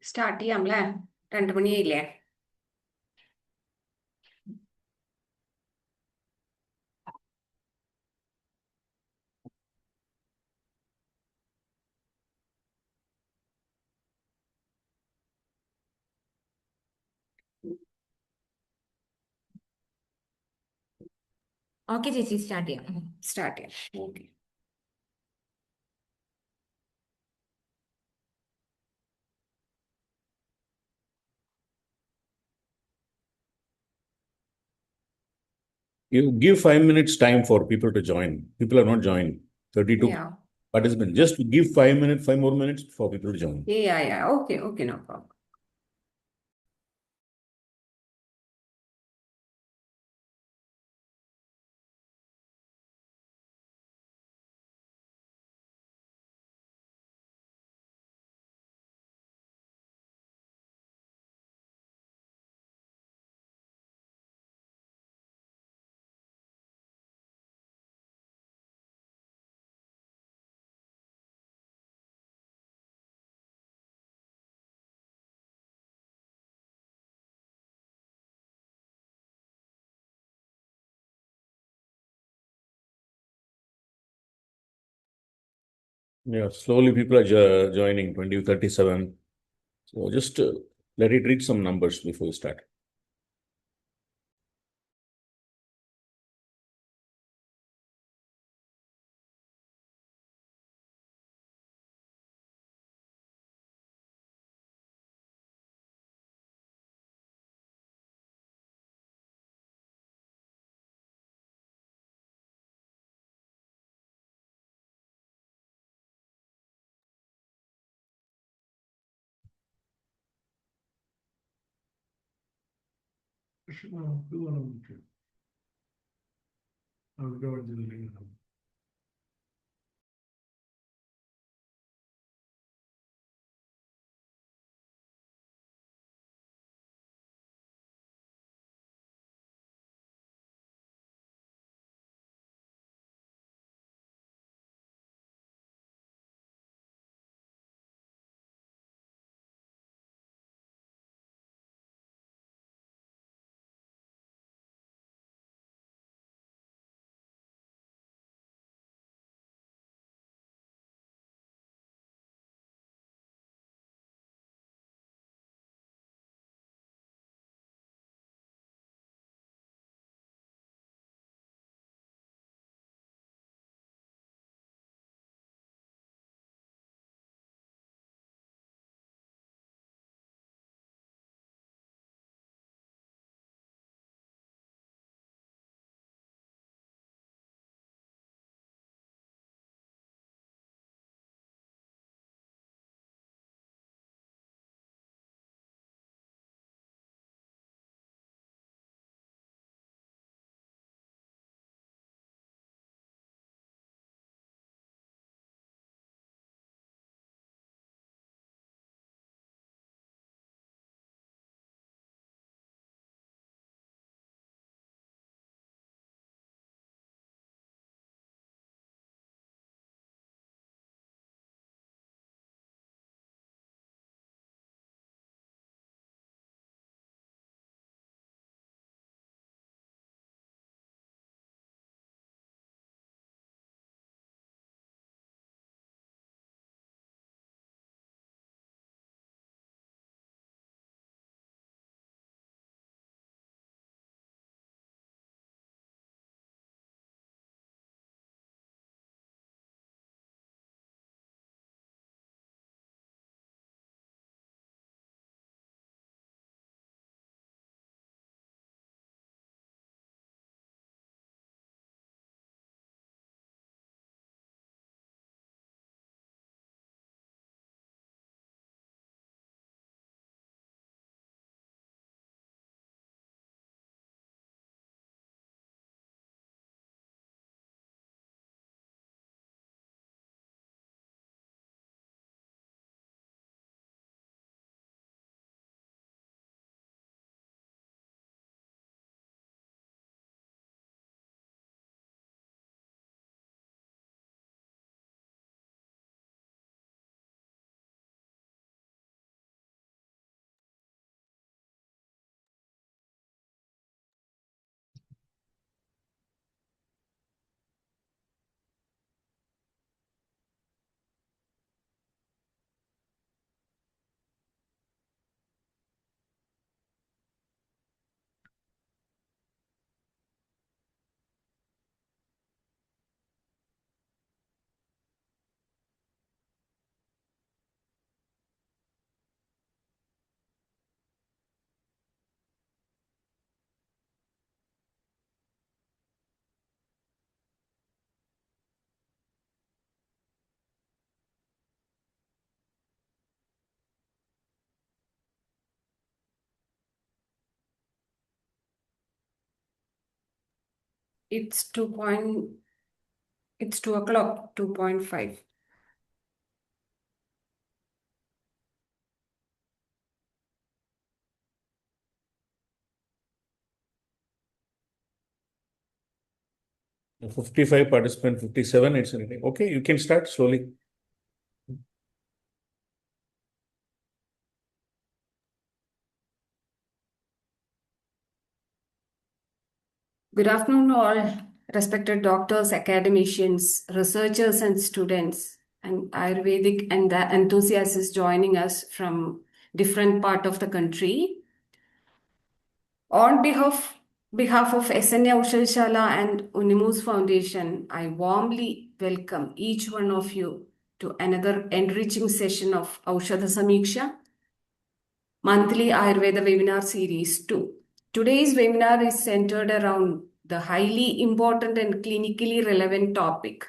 Start ചെയ്യാംല്ലേ? 2 മണിയായില്ലേ? Okay ചേച്ചി, start ചെയ്യാം. Start ചെയ്യാം. Okay. You give 5 minutes time for people to join. People are not joining. 32 Yeah. participants. Just give 5 minutes, 5 more minutes for people to join. Yeah. Okay, no problem. Yeah, slowly people are joining, 20, 37. So just let it reach some numbers before you start. It's 2 o'clock, 2:05. The 55 participant, 57, it's anything. Okay, you can start slowly. Good afternoon, all respected doctors, academicians, researchers, and students, and Ayurvedic and the enthusiasts joining us from different part of the country. On behalf of SNA Oushadhasala and Unnimooss Foundation, I warmly welcome each one of you to another enriching session of Oushadha Sameeksha, monthly Ayurveda webinar series 2. Today's webinar is centered around the highly important and clinically relevant topic,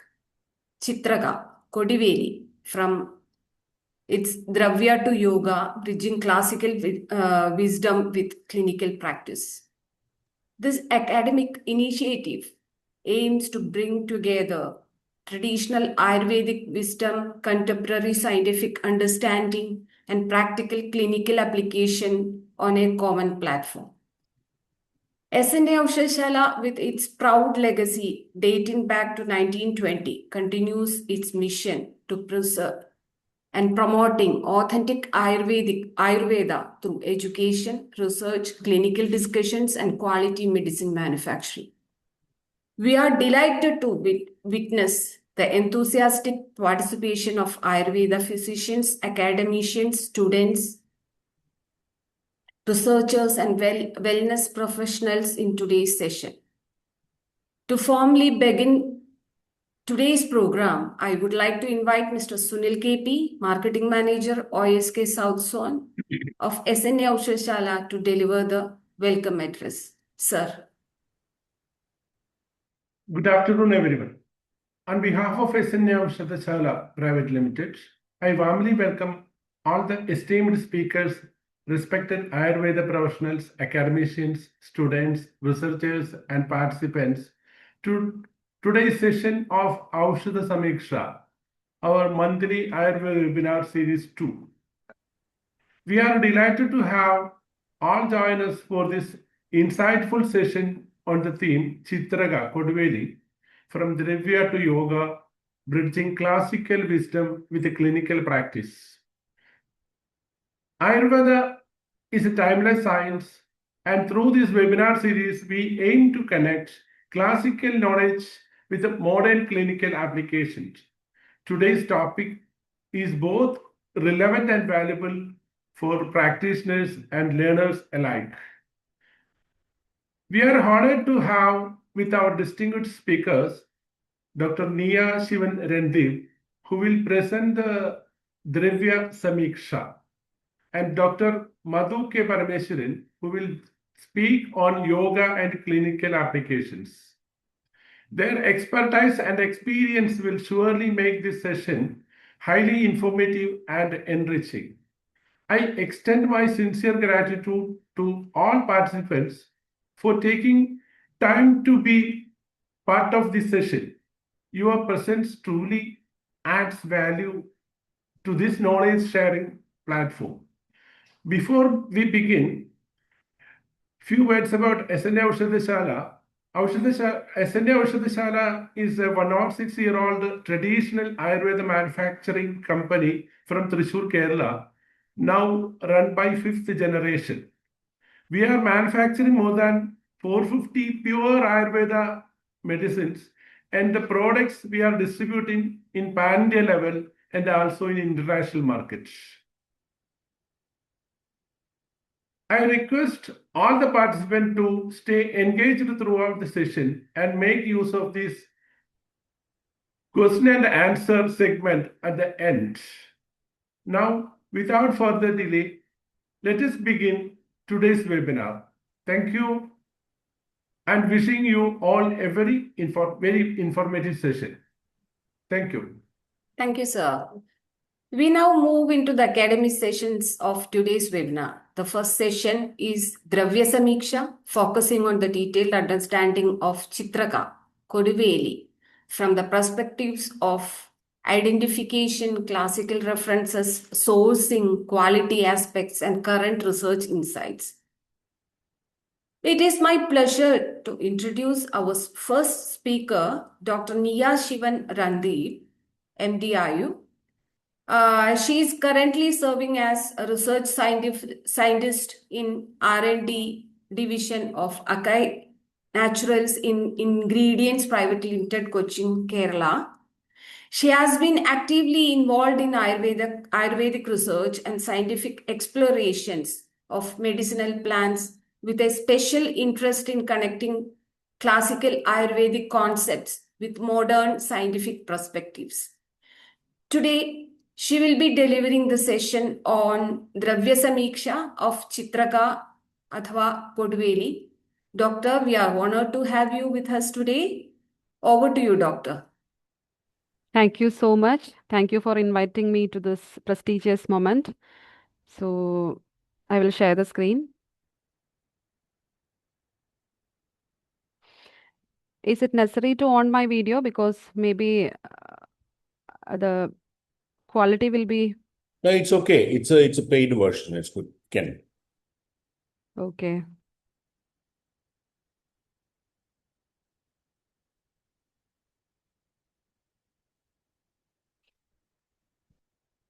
Chitraka, Koduveli, from its Dravya to Yoga, bridging classical wisdom with clinical practice. This academic initiative aims to bring together traditional Ayurvedic wisdom, contemporary scientific understanding, and practical clinical application on a common platform. SNA Oushadhasala, with its proud legacy dating back to 1920, continues its mission to preserve and promoting authentic Ayurveda through education, research, clinical discussions, and quality medicine manufacturing. We are delighted to witness the enthusiastic participation of Ayurveda physicians, academicians, students, researchers, and wellness professionals in today's session. To formally begin today's program, I would like to invite Mr. Sunil KP, Marketing Manager, OSK South Zone of SNA Oushadhasala, to deliver the welcome address. Sir. Good afternoon, everyone. On behalf of SNA Oushadhasala Private Limited, I warmly welcome all the esteemed speakers, respected Ayurveda professionals, academicians, students, researchers, and participants to today's session of Oushadha Sameeksha, our monthly Ayurveda webinar series 2. We are delighted to have all join us for this insightful session on the theme Chitraka, Koduveli, from Dravya to Yoga, bridging classical wisdom with a clinical practice. Ayurveda is a timeless science, and through this webinar series, we aim to connect classical knowledge with the modern clinical applications. Today's topic is both relevant and valuable for practitioners and learners alike. We are honored to have with our distinguished speakers, Dr. Sivan Randeep, who will present the Dravya Sameeksha, and Dr. Madhu Parameswaran, who will speak on yoga and clinical applications. Their expertise and experience will surely make this session highly informative and enriching. I extend my sincere gratitude to all participants for taking time to be part of this session. Your presence truly adds value to this knowledge sharing platform. Before we begin, few words about SNA Oushadhasala. SNA Oushadhasala is a 106-year-old traditional Ayurveda manufacturing company from Thrissur, Kerala, now run by 5th generation. We are manufacturing more than 450 pure Ayurveda medicines, and the products we are distributing in pan-India level and also in international markets. I request all the participants to stay engaged throughout the session and make use of this question and answer segment at the end. Now, without further delay, let us begin today's webinar. Thank you, and wishing you all a very informative session. Thank you. Thank you, sir. We now move into the academic sessions of today's webinar. The first session is Dravya Sameeksha, focusing on the detailed understanding of Chitraka, Koduveli, from the perspectives of identification, classical references, sourcing, quality aspects, and current research insights. It is my pleasure to introduce our first speaker, Dr. Nia Sivan Randeep, MDIU. She is currently serving as a research scientist in R&D division of Akai Naturals in Ingredients Private Limited, Cochin, Kerala. She has been actively involved in Ayurvedic research and scientific explorations of medicinal plants with a special interest in connecting classical Ayurvedic concepts with modern scientific perspectives. Today, she will be delivering the session on Dravya Sameeksha of Chitraka Athva Koduveli. Doctor, we are honored to have you with us today. Over to you, Doctor. Thank you so much. Thank you for inviting me to this prestigious moment. So I will share the screen. Is it necessary to on my video? Because maybe the quality will be... No, it's okay. It's a paid version. It's good. Can. Okay.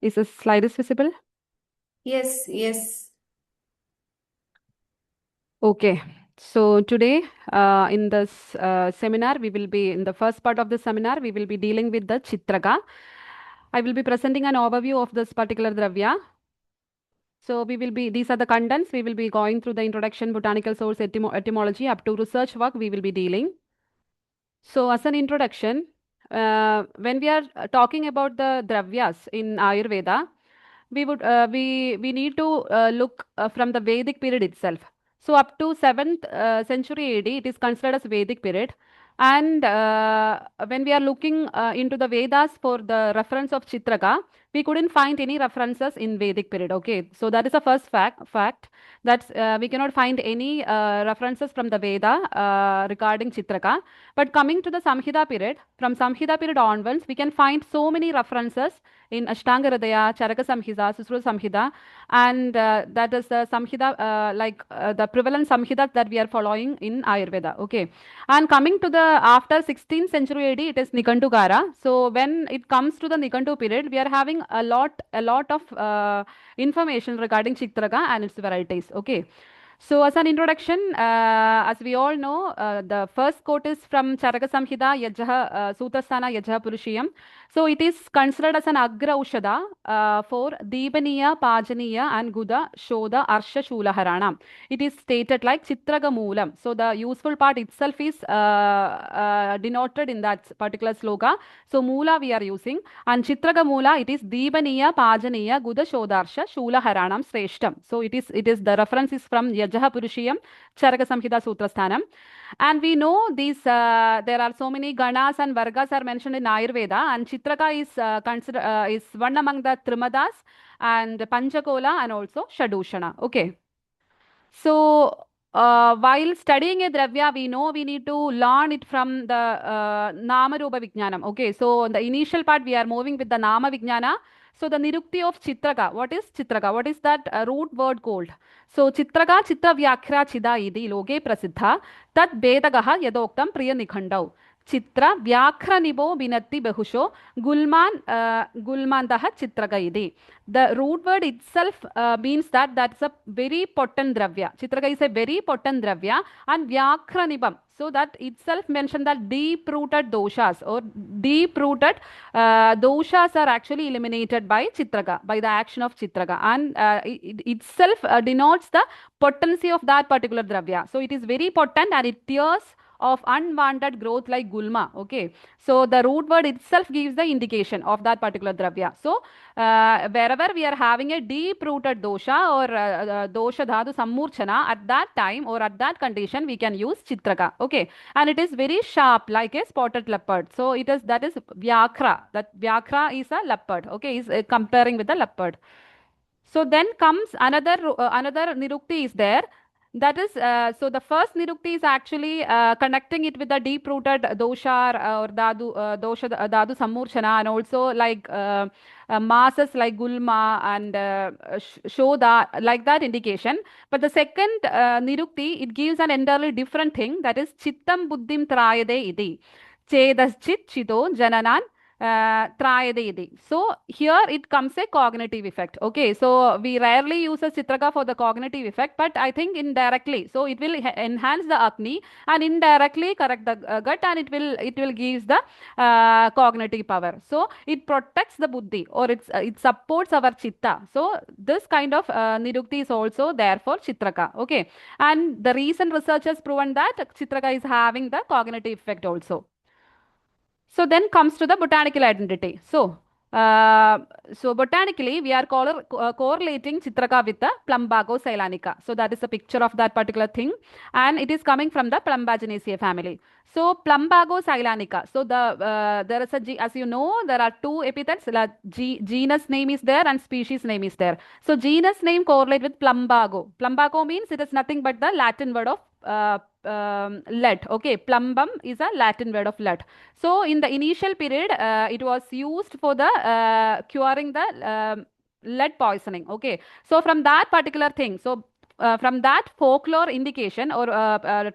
Is the slide is visible? Yes, yes. Okay. So today in this seminar, we will be in the first part of the seminar, we will be dealing with the Chitraka. I will be presenting an overview of this particular Dravya. So these are the contents. We will be going through the introduction, botanical source, etymology, up to research work we will be dealing. So as an introduction, when we are talking about the Dravyas in Ayurveda, we need to look from the Vedic period itself. So up to 7th century AD, it is considered as Vedic period. And when we are looking into the Vedas for the reference of Chitraka, we couldn't find any references in Vedic period. Okay, so that is the first fact that we cannot find any references from the Veda regarding Chitraka. But coming to the Samhita period, from Samhita period onwards, we can find so many references in Ashtanga Hridaya, Charaka Samhita, Susruta Samhita, and that is the Samhita, the prevalent Samhita that we are following in Ayurveda. Okay, and coming to the after 16th century AD, it is Nikandukara. So when it comes to the Nikandu period, we are having a lot of information regarding Chitraka and its varieties. Okay. So as an introduction, as we all know, the first quote is from Charaka Samhita, Yajjaha Sutasthana Yajjaha Purushiyam. So it is considered as an Agra Oushadha for Deepaniya, Pajaniya and Guda, Shodha, Arsha, Shula, Harana. It is stated like Chitraga Moolam. So the useful part itself is denoted in that particular sloka. So Moola we are using. And Chitraga Moola, it is Deepaniya, Pajaniya, Guda, Shodha, Arsha, Shula, Haranam, Sreshtam. So it is the reference is from Yajjaha Purushiyam, Charaka Samhita Sutrasthanam. And we know these, there are so many ganas and vargas are mentioned in Ayurveda, and Chitraka is one among the Trimadas and Panchakola and also Shadushana. Okay. So while studying a Dravya, we know we need to learn it from the Nama Rupa Vijnanam. Okay. So in the initial part, we are moving with the Nama Vijnana. So the Nirukti of Chitraka. What is Chitraka? What is that root word called? So Chitraka Chitra Vyakhya Chida idi loge prasiddha tat bedagaha yadoktam priya nikhandau. Chitra Vyakhra Nibo Binati Behusho Gulmandaha Chitraka idi. The root word itself means that that's a very potent Dravya. Chitraka is a very potent Dravya, and Vyakhra Nibam. So that itself mentioned that deep-rooted doshas or deep-rooted doshas are actually eliminated by Chitraka, by the action of Chitraka, and it itself denotes the potency of that particular Dravya. So it is very potent and it tears of unwanted growth like gulma. Okay, so the root word itself gives the indication of that particular Dravya. So wherever we are having a deep-rooted dosha or dosha dhatu sammurchana, at that time or at that condition we can use Chitraka. Okay, and it is very sharp like a spotted leopard. So that is Vyakhra. That Vyakhra is a leopard. Okay, is comparing with the leopard. So then comes another nirukti is there. That is, so the first nirukti is actually connecting it with the deep-rooted dosha or dhadu samurchana, and also like masses like gulma and shoda, like that indication. But the second nirukti, it gives an entirely different thing. That is chittam buddhim trayade iti. Chedaschit chito jananan trayade. So here it comes a cognitive effect. Okay, so we rarely use a Chitraka for the cognitive effect, but I think indirectly. So it will enhance the Agni and indirectly correct the gut, and it will gives the cognitive power. So it protects the buddhi, or it supports our chitta. So this kind of nirukti is also there for Chitraka. Okay, and the recent research has proven that Chitraka is having the cognitive effect also. So then comes to the botanical identity. So botanically, we are correlating Chitraka with the Plumbago Ceylanica. So that is a picture of that particular thing, and it is coming from the Plumbaginaceae family. So Plumbago Ceylanica. So there is as you know, there are two epithets. Genus name is there and species name is there. So genus name correlate with Plumbago. Plumbago means it is nothing but the Latin word of lead. Okay, plumbum is a Latin word of lead. So in the initial period, it was used for the curing the lead poisoning. Okay, so from that particular thing, so from that folklore indication or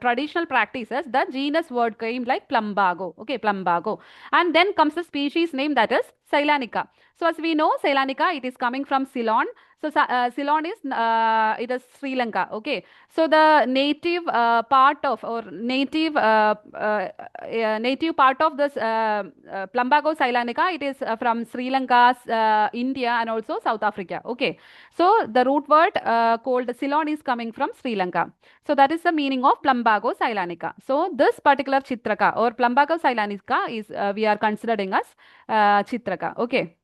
traditional practices, the genus word came like plumbago. Okay, plumbago, and then comes the species name, that is Ceylanica. So as we know, Ceylanica, it is coming from Ceylon. So Ceylon is it is Sri Lanka. Okay, so the native part of, or native part of this Plumbago Ceylanica, it is from Sri Lanka, India, and also South Africa. Okay, so the root word called Ceylon is coming from Sri Lanka. So that is the meaning of Plumbago Ceylanica. So this particular Chitraka or Plumbago Ceylanica is we are considering as Chitraka. Okay.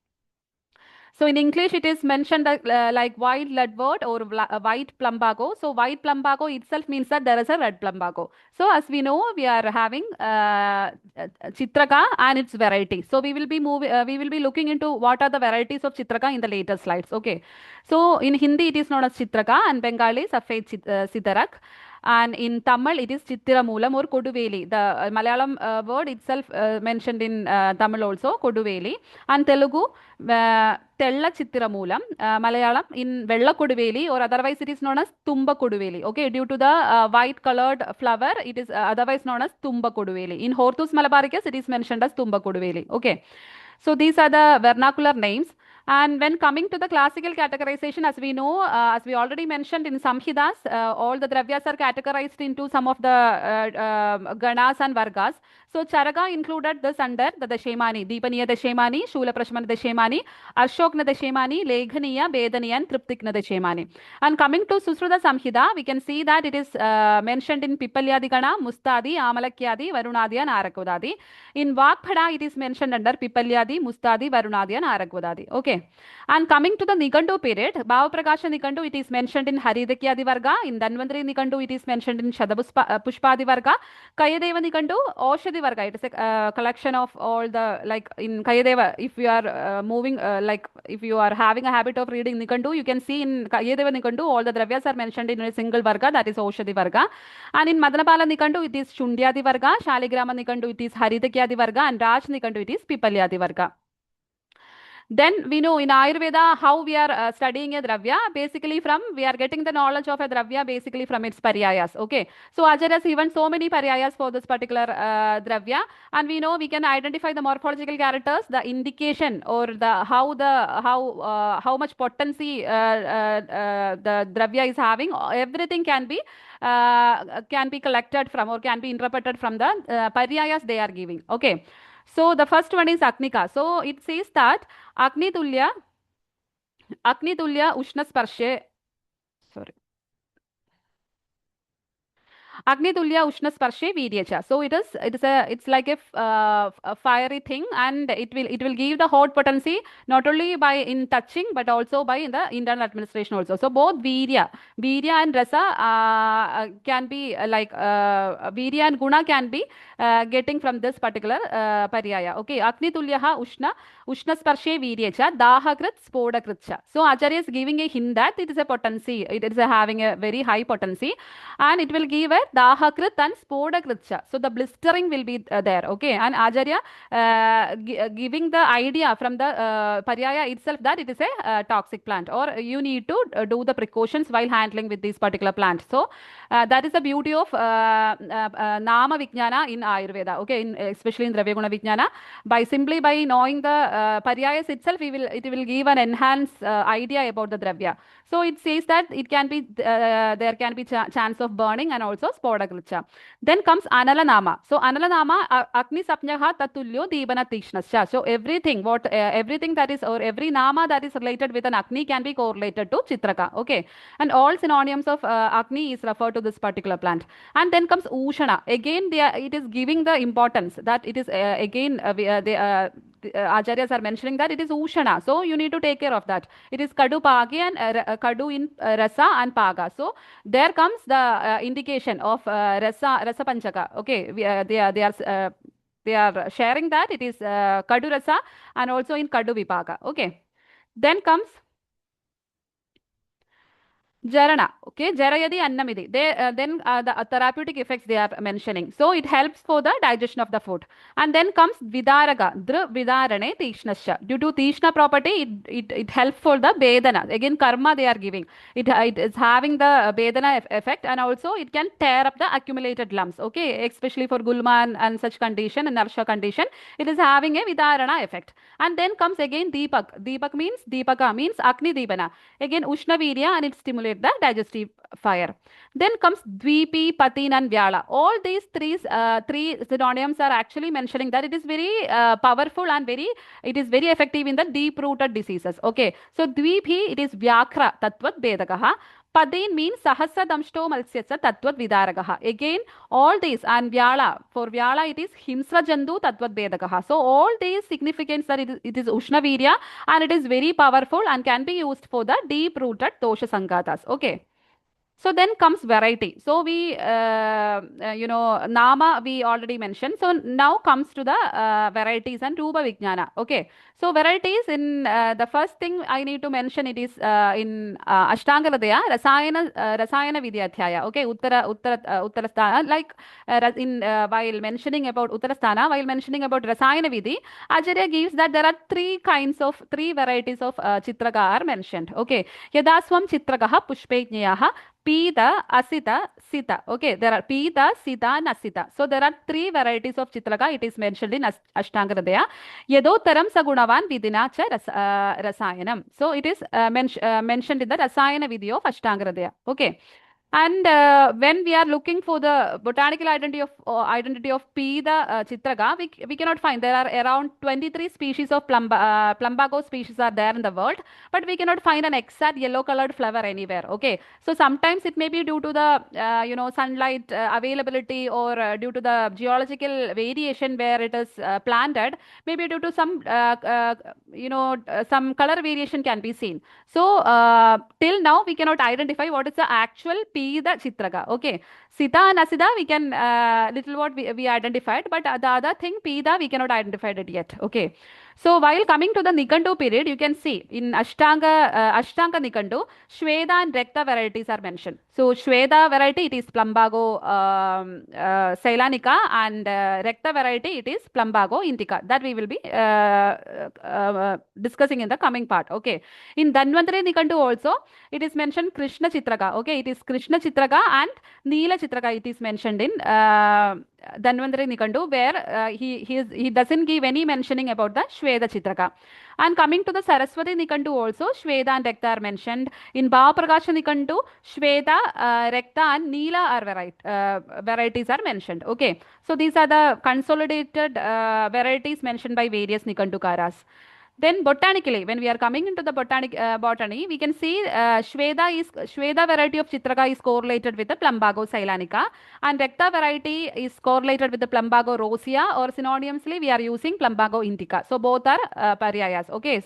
So in English, it is mentioned like white leadwort or white plumbago. So white plumbago itself means that there is a red plumbago. So as we know, we are having Chitraka and its variety. So we will be looking into what are the varieties of Chitraka in the later slides. Okay. So in Hindi, it is known as Chitraka, and Bengali, Safed Sidarak. And in Tamil, it is Chittiramulam or Koduveli. The Malayalam word itself mentioned in Tamil also, Koduveli. And Telugu, Tella Chittiramulam. Malayalam in Vella Koduveli, or otherwise it is known as Tumba Koduveli. Okay, due to the white colored flower, it is otherwise known as Tumba Koduveli. In Hortus Malabaricus, it is mentioned as Tumba Koduveli. Okay. So these are the vernacular names. And when coming to the classical categorization, as we know, as we already mentioned in Samhidas, all the Dravyas are categorized into some of the Ganas and Vargas. So Charaka included this under the Dashemani, Deepaniya Dashemani, Shula Prashmana Dashemani, Ashokna Dashemani, Leghaniya, Bedaniya, and Triptikna Dashemani. And coming to Susruta Samhita, we can see that it is mentioned in Pipalyadi Gana, Mustadi, Amalakyadi, Varunadi, and Arakodadi. In Vakphada, it is mentioned under Pipalyadi, Mustadi, Varunadi, and Arakodadi. Okay. And coming to the Nikandu period, Bhava-Prakasha Nikandu, it is mentioned in Haridakyadi Varga. In Dhanvantari Nikandu, it is mentioned in Pushpadi Varga. Kayadeva Nikandu, Oushadhi Varga. It is a collection of all the, like in Kayadeva, if you are moving, like if you are having a habit of reading Nikandu, you can see in Kayadeva Nikandu, all the Dravyas are mentioned in a single Varga, that is Oushadhi Varga. And in Madanapala Nikandu, it is Shundyadi Varga. Shaligrama Nikandu, it is Haridakyadi Varga. And Raj Nikandu, it is Pipalyadi Varga. Then we know in Ayurveda how we are studying a Dravya. Basically we are getting the knowledge of a Dravya basically from its paryayas. Okay. So Acharya has given so many paryayas for this particular Dravya. And we know we can identify the morphological characters, the indication, or the how much potency the Dravya is having. Everything can be collected from, or can be interpreted from the paryayas they are giving. Okay. So the first one is Agnika. So it says that Agni Tulya Ushna Sparshe. Sorry. Agni Tulya Ushna Sparshe Viryacha. So it's like a fiery thing, and it will give the hot potency not only by in touching but also by in the internal administration also. So both Virya and Rasa can be Virya and Guna can be getting from this particular paryaya. Okay, Agni Tulyaha Ushna Sparshe Viryacha Dahakrit Spodakritcha. So Acharya is giving a hint that it is a potency, it is having a very high potency, and it will give a Dahakrit and Spodakritcha. So the blistering will be there. Okay, and Acharya giving the idea from the paryaya itself that it is a toxic plant, or you need to do the precautions while handling with this particular plant. So that is the beauty of Nama Vijnana in Ayurveda. Okay, especially in Dravya Guna Vijnana, by knowing the paryayas itself, it will give an enhanced idea about the Dravya. So it says that it can be there can be chance of burning and also Spodakricha. Then comes Anala Nama. So Anala Nama Agni Sapnyaha Tatulyo Dibana Tishnascha. So everything that is, or every Nama that is related with an Agni can be correlated to Chitraka. Okay, and all synonyms of Agni is referred to this particular plant. And then comes Ushana. Again, it is giving the importance that it is Acharyas are mentioning that it is Ushana. So you need to take care of that. It is Kadu Pagi and Kadu in Rasa and Paga. So there comes the indication of Rasa Panchaka. Okay, they are sharing that it is Kadu Rasa and also in Kadu Vipaga. Okay, then comes Jarana, okay, Jarayadi Annamidi. Then the therapeutic effects they are mentioning. So it helps for the digestion of the food. And then comes Vidaraga, Dru Vidarane Tishnasya. Due to Tishna property, it helps for the Bedana. Again, karma they are giving. It is having the Bedana effect, and also it can tear up the accumulated lumps, okay, especially for Gulma and such condition and Narsha condition. It is having a Vidarana effect. And then comes again Deepak. Deepaka means Agni Deepana. Again, Ushna Virya, and it stimulates the digestive fire. Then comes Dvipi, Patin and Vyala. All these three synonyms are actually mentioning that it is very powerful and it is very effective in the deep-rooted diseases. Okay, so Dvipi, it is Vyakra Tattvat Bedakaha. Padin means Sahasra Damshto Malsyatsa Tattvat Vidaragaha. Again, all these, and Vyala, for Vyala it is Himsra Jandu Tattvat Bedakaha. So all these significance that it is Ushna Virya, and it is very powerful and can be used for the deep rooted dosha sangatas. Okay. So then comes variety. So Nama we already mentioned. So now comes to the varieties and Rupa Vijnana. Okay. So varieties in the first thing I need to mention, it is in Ashtanga Hridaya, Rasayana Vidyadhyaya. Okay. Uttarasthana, like while mentioning about Uttarasthana, while mentioning about Rasayana Vidhi, Acharya gives that there are three varieties of Chitraka are mentioned. Okay. Yadaswam Chitrakaha Pushpejnyaha Pita, Asita, Sita. Okay, there are Pita, Sita, and Asita. So there are three varieties of Chitraka. It is mentioned in Ashtanga Hridaya. Yadotaram Sagunavan Vidina cha Rasayanam. So it is mentioned in the Rasayana video of Ashtanga Hridaya. Okay. And when we are looking for the botanical identity of P, the Chitraka, we cannot find. There are around 23 species of plumbago species are there in the world, but we cannot find an exact yellow-colored flower anywhere. Okay, so sometimes it may be due to the sunlight availability, or due to the geological variation where it is planted. Maybe due to some some color variation can be seen. So till now we cannot identify what is the actual P, the Chitraka. Okay, Sita and Asida we can little what we identified, but the other thing Pida we cannot identify it yet. Okay, so while coming to the Nikandu period, you can see in Ashtanga Nikandu, Shweda and Rekta varieties are mentioned. So Shweda variety, it is Plumbago Ceylanica, and Rekta variety, it is Plumbago Indica. That we will be discussing in the coming part. Okay, in Dhanvantari Nikandu also it is mentioned Krishna Chitraka. Okay, it is Krishna Chitraka and Neela Chitraka. It is mentioned in Dhanvantari Nikandu, where he doesn't give any mentioning about the Shweda Chitraka. And coming to the Saraswati Nikandu also, Shweda and Rekta are mentioned. In Bhavaprakash Nikandu, Shweda, Rekta and Neela are varieties are mentioned. Okay, so these are the consolidated varieties mentioned by various Nikandukaras. Then botanically, when we are coming into the botany, we can see Shweda variety of Chitraka is correlated with the Plumbago ceylanica, and Recta variety is correlated with the Plumbago rosea, or synonymously we are using Plumbago indica. So both are paryayas. Okay,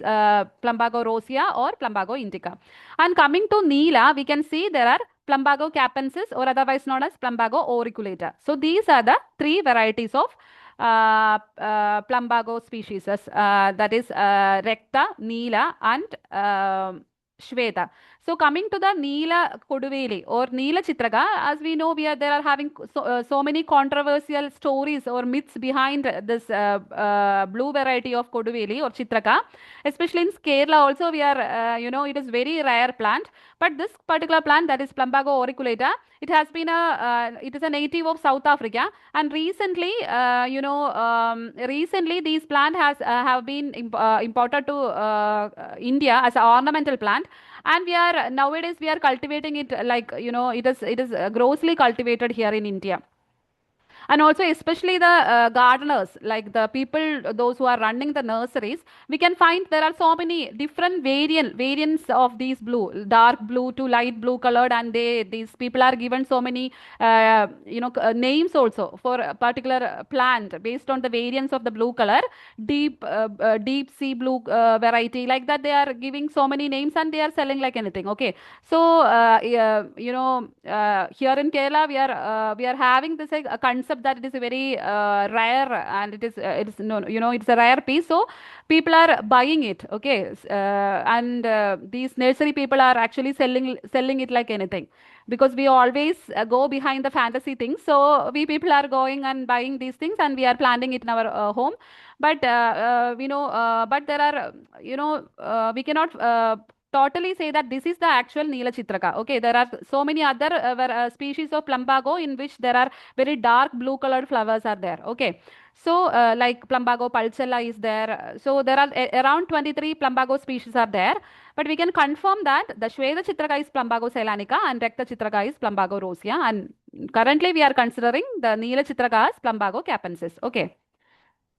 Plumbago rosea or Plumbago indica. And coming to Neela, we can see there are Plumbago capensis, or otherwise known as Plumbago auriculata. So these are the three varieties of Plumbago species, that is Recta, Neela, and Shweta. So coming to the Neela Koduveli or Neela Chitraka, as we know, there are having so many controversial stories or myths behind this blue variety of Koduveli or Chitraka. Especially in Kerala also, we are, it is very rare plant. But this particular plant, that is Plumbago auriculata, it is a native of South Africa, and recently, recently these plant have been imported to India as an ornamental plant, and nowadays we are cultivating it like, it is grossly cultivated here in India. And also especially the gardeners, like the people, those who are running the nurseries, we can find there are so many different variants of these blue, dark blue to light blue colored, and these people are given so many names also for a particular plant based on the variants of the blue color. Deep sea blue variety, like that they are giving so many names, and they are selling like anything. Okay, so here in Kerala we are having this a concept that it is a very rare, and it's no, it's a rare piece, so people are buying it. Okay, and these nursery people are actually selling it like anything, because we always go behind the fantasy things, so we people are going and buying these things, and we are planting it in our home. But but there are, we cannot totally say that this is the actual Neela Chitraka. Okay, there are so many other species of Plumbago in which there are very dark blue colored flowers are there. Okay, so like Plumbago pulchella is there. So there are around 23 Plumbago species are there. But we can confirm that the Shweta Chitraka is Plumbago ceylanica and Recta Chitraka is Plumbago rosea. And currently we are considering the Neela Chitraka as Plumbago capensis. Okay.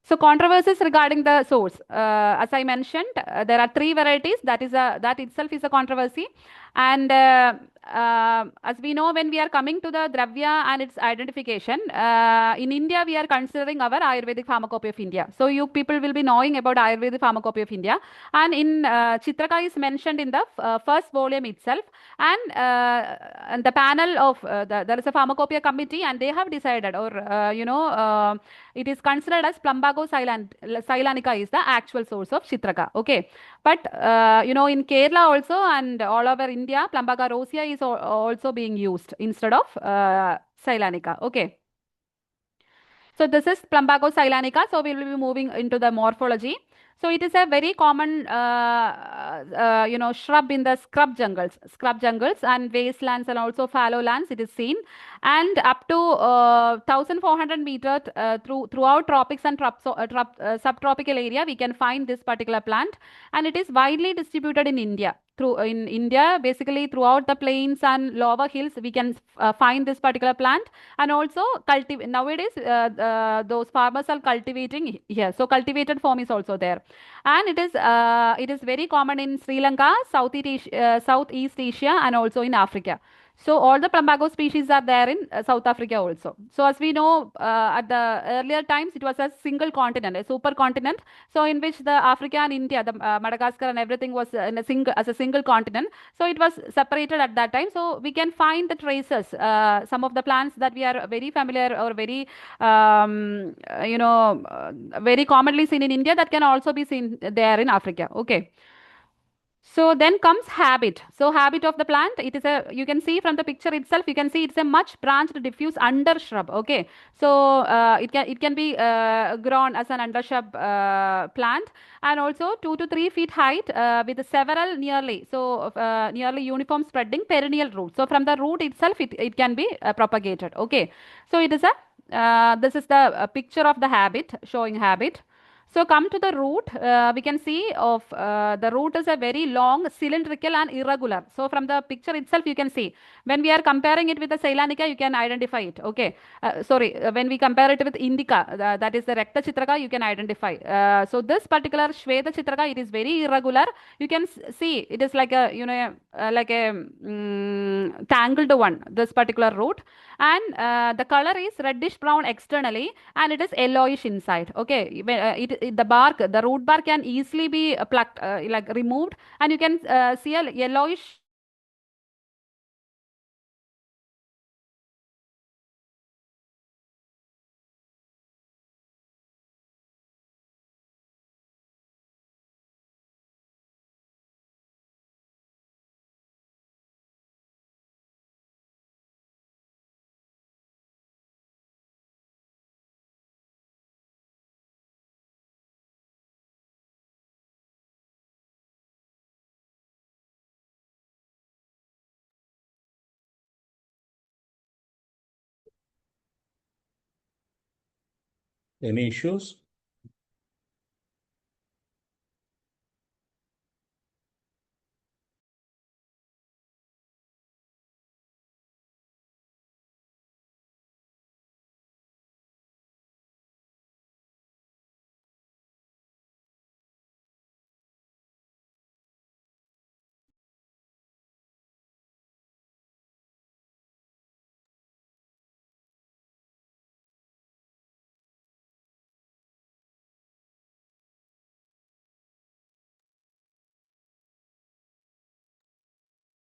So controversies regarding the source. As I mentioned, there are three varieties. That itself is a controversy. And as we know, when we are coming to the Dravya and its identification, in India, we are considering our Ayurvedic Pharmacopoeia of India. So you people will be knowing about Ayurvedic Pharmacopoeia of India. And in Chitraka is mentioned in the first volume itself. And the panel of, there is a Pharmacopoeia committee, and they have decided, or, it is considered as Plumbago ceylanica is the actual source of Chitraka. Okay. But, in Kerala also and all over India, Plumbago rosea is also being used instead of ceylanica. Okay. So this is Plumbago ceylanica. So we will be moving into the morphology. So it is a very common, shrub in the scrub jungles and wastelands and also fallow lands. It is seen, and up to 1,400 meters throughout tropics and subtropical area, we can find this particular plant, and it is widely distributed in India. In India, basically throughout the plains and lower hills, we can find this particular plant, and also nowadays those farmers are cultivating here. So cultivated form is also there, and it is very common in Sri Lanka, Southeast Asia, and also in Africa. So all the Plumbago species are there in South Africa also. So as we know, at the earlier times, it was a single continent, a supercontinent. So in which the Africa and India, the Madagascar and everything was as a single continent. So it was separated at that time. So we can find the traces, some of the plants that we are very familiar or very, very commonly seen in India, that can also be seen there in Africa. Okay. So then comes habit. So habit of the plant, you can see from the picture itself, you can see it's a much branched diffuse undershrub. Okay. So it can be grown as an undershrub plant, and also 2 to 3 feet height with several nearly uniform spreading perennial roots. So from the root itself, it can be propagated. Okay. So this is the picture of the habit, showing habit. So come to the root, we can see of the root is a very long, cylindrical and irregular. So from the picture itself, you can see when we are comparing it with the Ceylanica, you can identify it. Okay, when we compare it with Indica, that is the Recta Chitraka, you can identify. So this particular Shweta Chitraka, it is very irregular. You can see it is like a tangled one. This particular root, and the color is reddish brown externally, and it is yellowish inside. Okay, the bark, the root bark can easily be plucked, like removed, and you can see a yellowish. Any issues?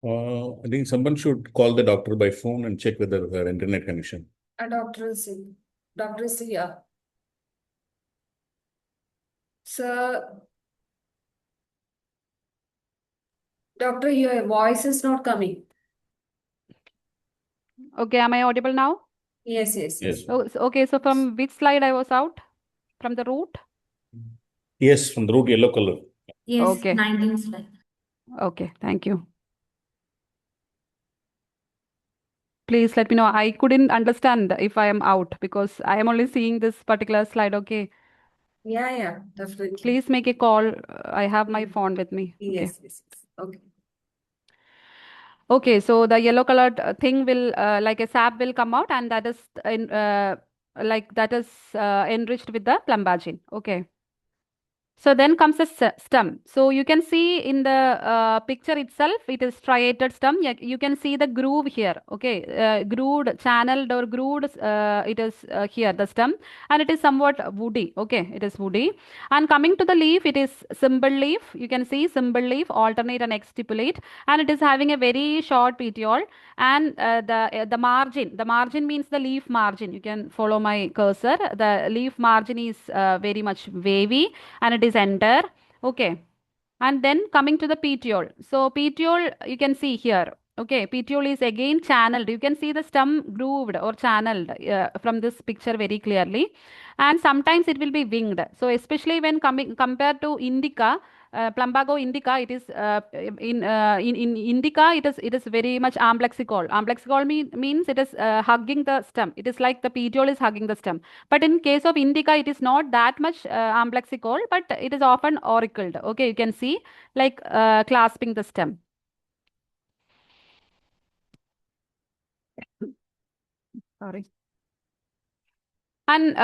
I think someone should call the doctor by phone and check whether her internet connection. A doctor is here. Sir, doctor, your voice is not coming. Okay, am I audible now? Yes. Yes. Oh, okay, so from which slide I was out? From the root? Yes, from the root, yellow color. Yes, Okay. 19th slide. Okay, thank you. Please let me know. I couldn't understand if I am out because I am only seeing this particular slide. Okay. Yeah, definitely. Please make a call. I have my phone with me. Okay. Yes. Okay. Okay, so the yellow colored thing will like a sap will come out, and that is enriched with the plumbagine. Okay. So then comes the stem. So you can see in the picture itself, it is striated stem. You can see the groove here. Okay, grooved, channeled or grooved. It is here the stem, and it is somewhat woody. Okay, it is woody. And coming to the leaf, it is simple leaf. You can see simple leaf, alternate and exstipulate, and it is having a very short petiole. And the margin means the leaf margin. You can follow my cursor. The leaf margin is very much wavy, and it is enter. Okay, and then coming to the petiole. So petiole, you can see here. Okay, petiole is again channeled. You can see the stem grooved or channeled from this picture very clearly, and sometimes it will be winged. So especially when coming compared to indica, plumbago indica, it is in indica, it is very much amplexicol. Amplexicol means it is hugging the stem. It is like the petiole is hugging the stem. But in case of indica, it is not that much amplexicol, but it is often auricled. Okay, you can see like clasping the stem. Sorry. And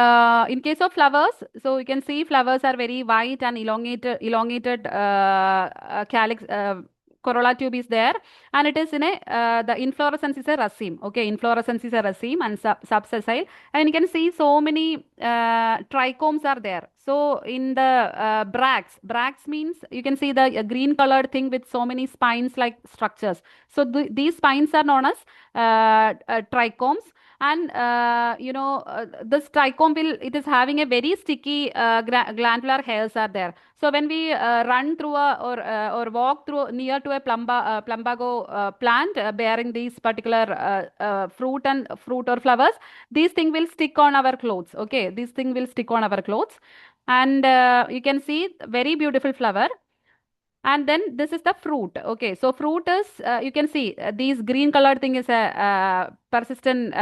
in case of flowers, so you can see flowers are very white and elongated calyx. Corolla tube is there, and it is in a the inflorescence is a raceme. Okay, inflorescence is a raceme and subsessile, and you can see so many trichomes are there. So in the bracts means you can see the green colored thing with so many spines like structures. So these spines are known as trichomes. And this trichome it is having a very sticky glandular hairs are there. So when we run through or walk through near to a plumbago plant bearing these particular fruit or flowers, these thing will stick on our clothes. Okay, this thing will stick on our clothes, and you can see very beautiful flower. And then this is the fruit. Okay, so fruit is you can see these green colored thing is a persistent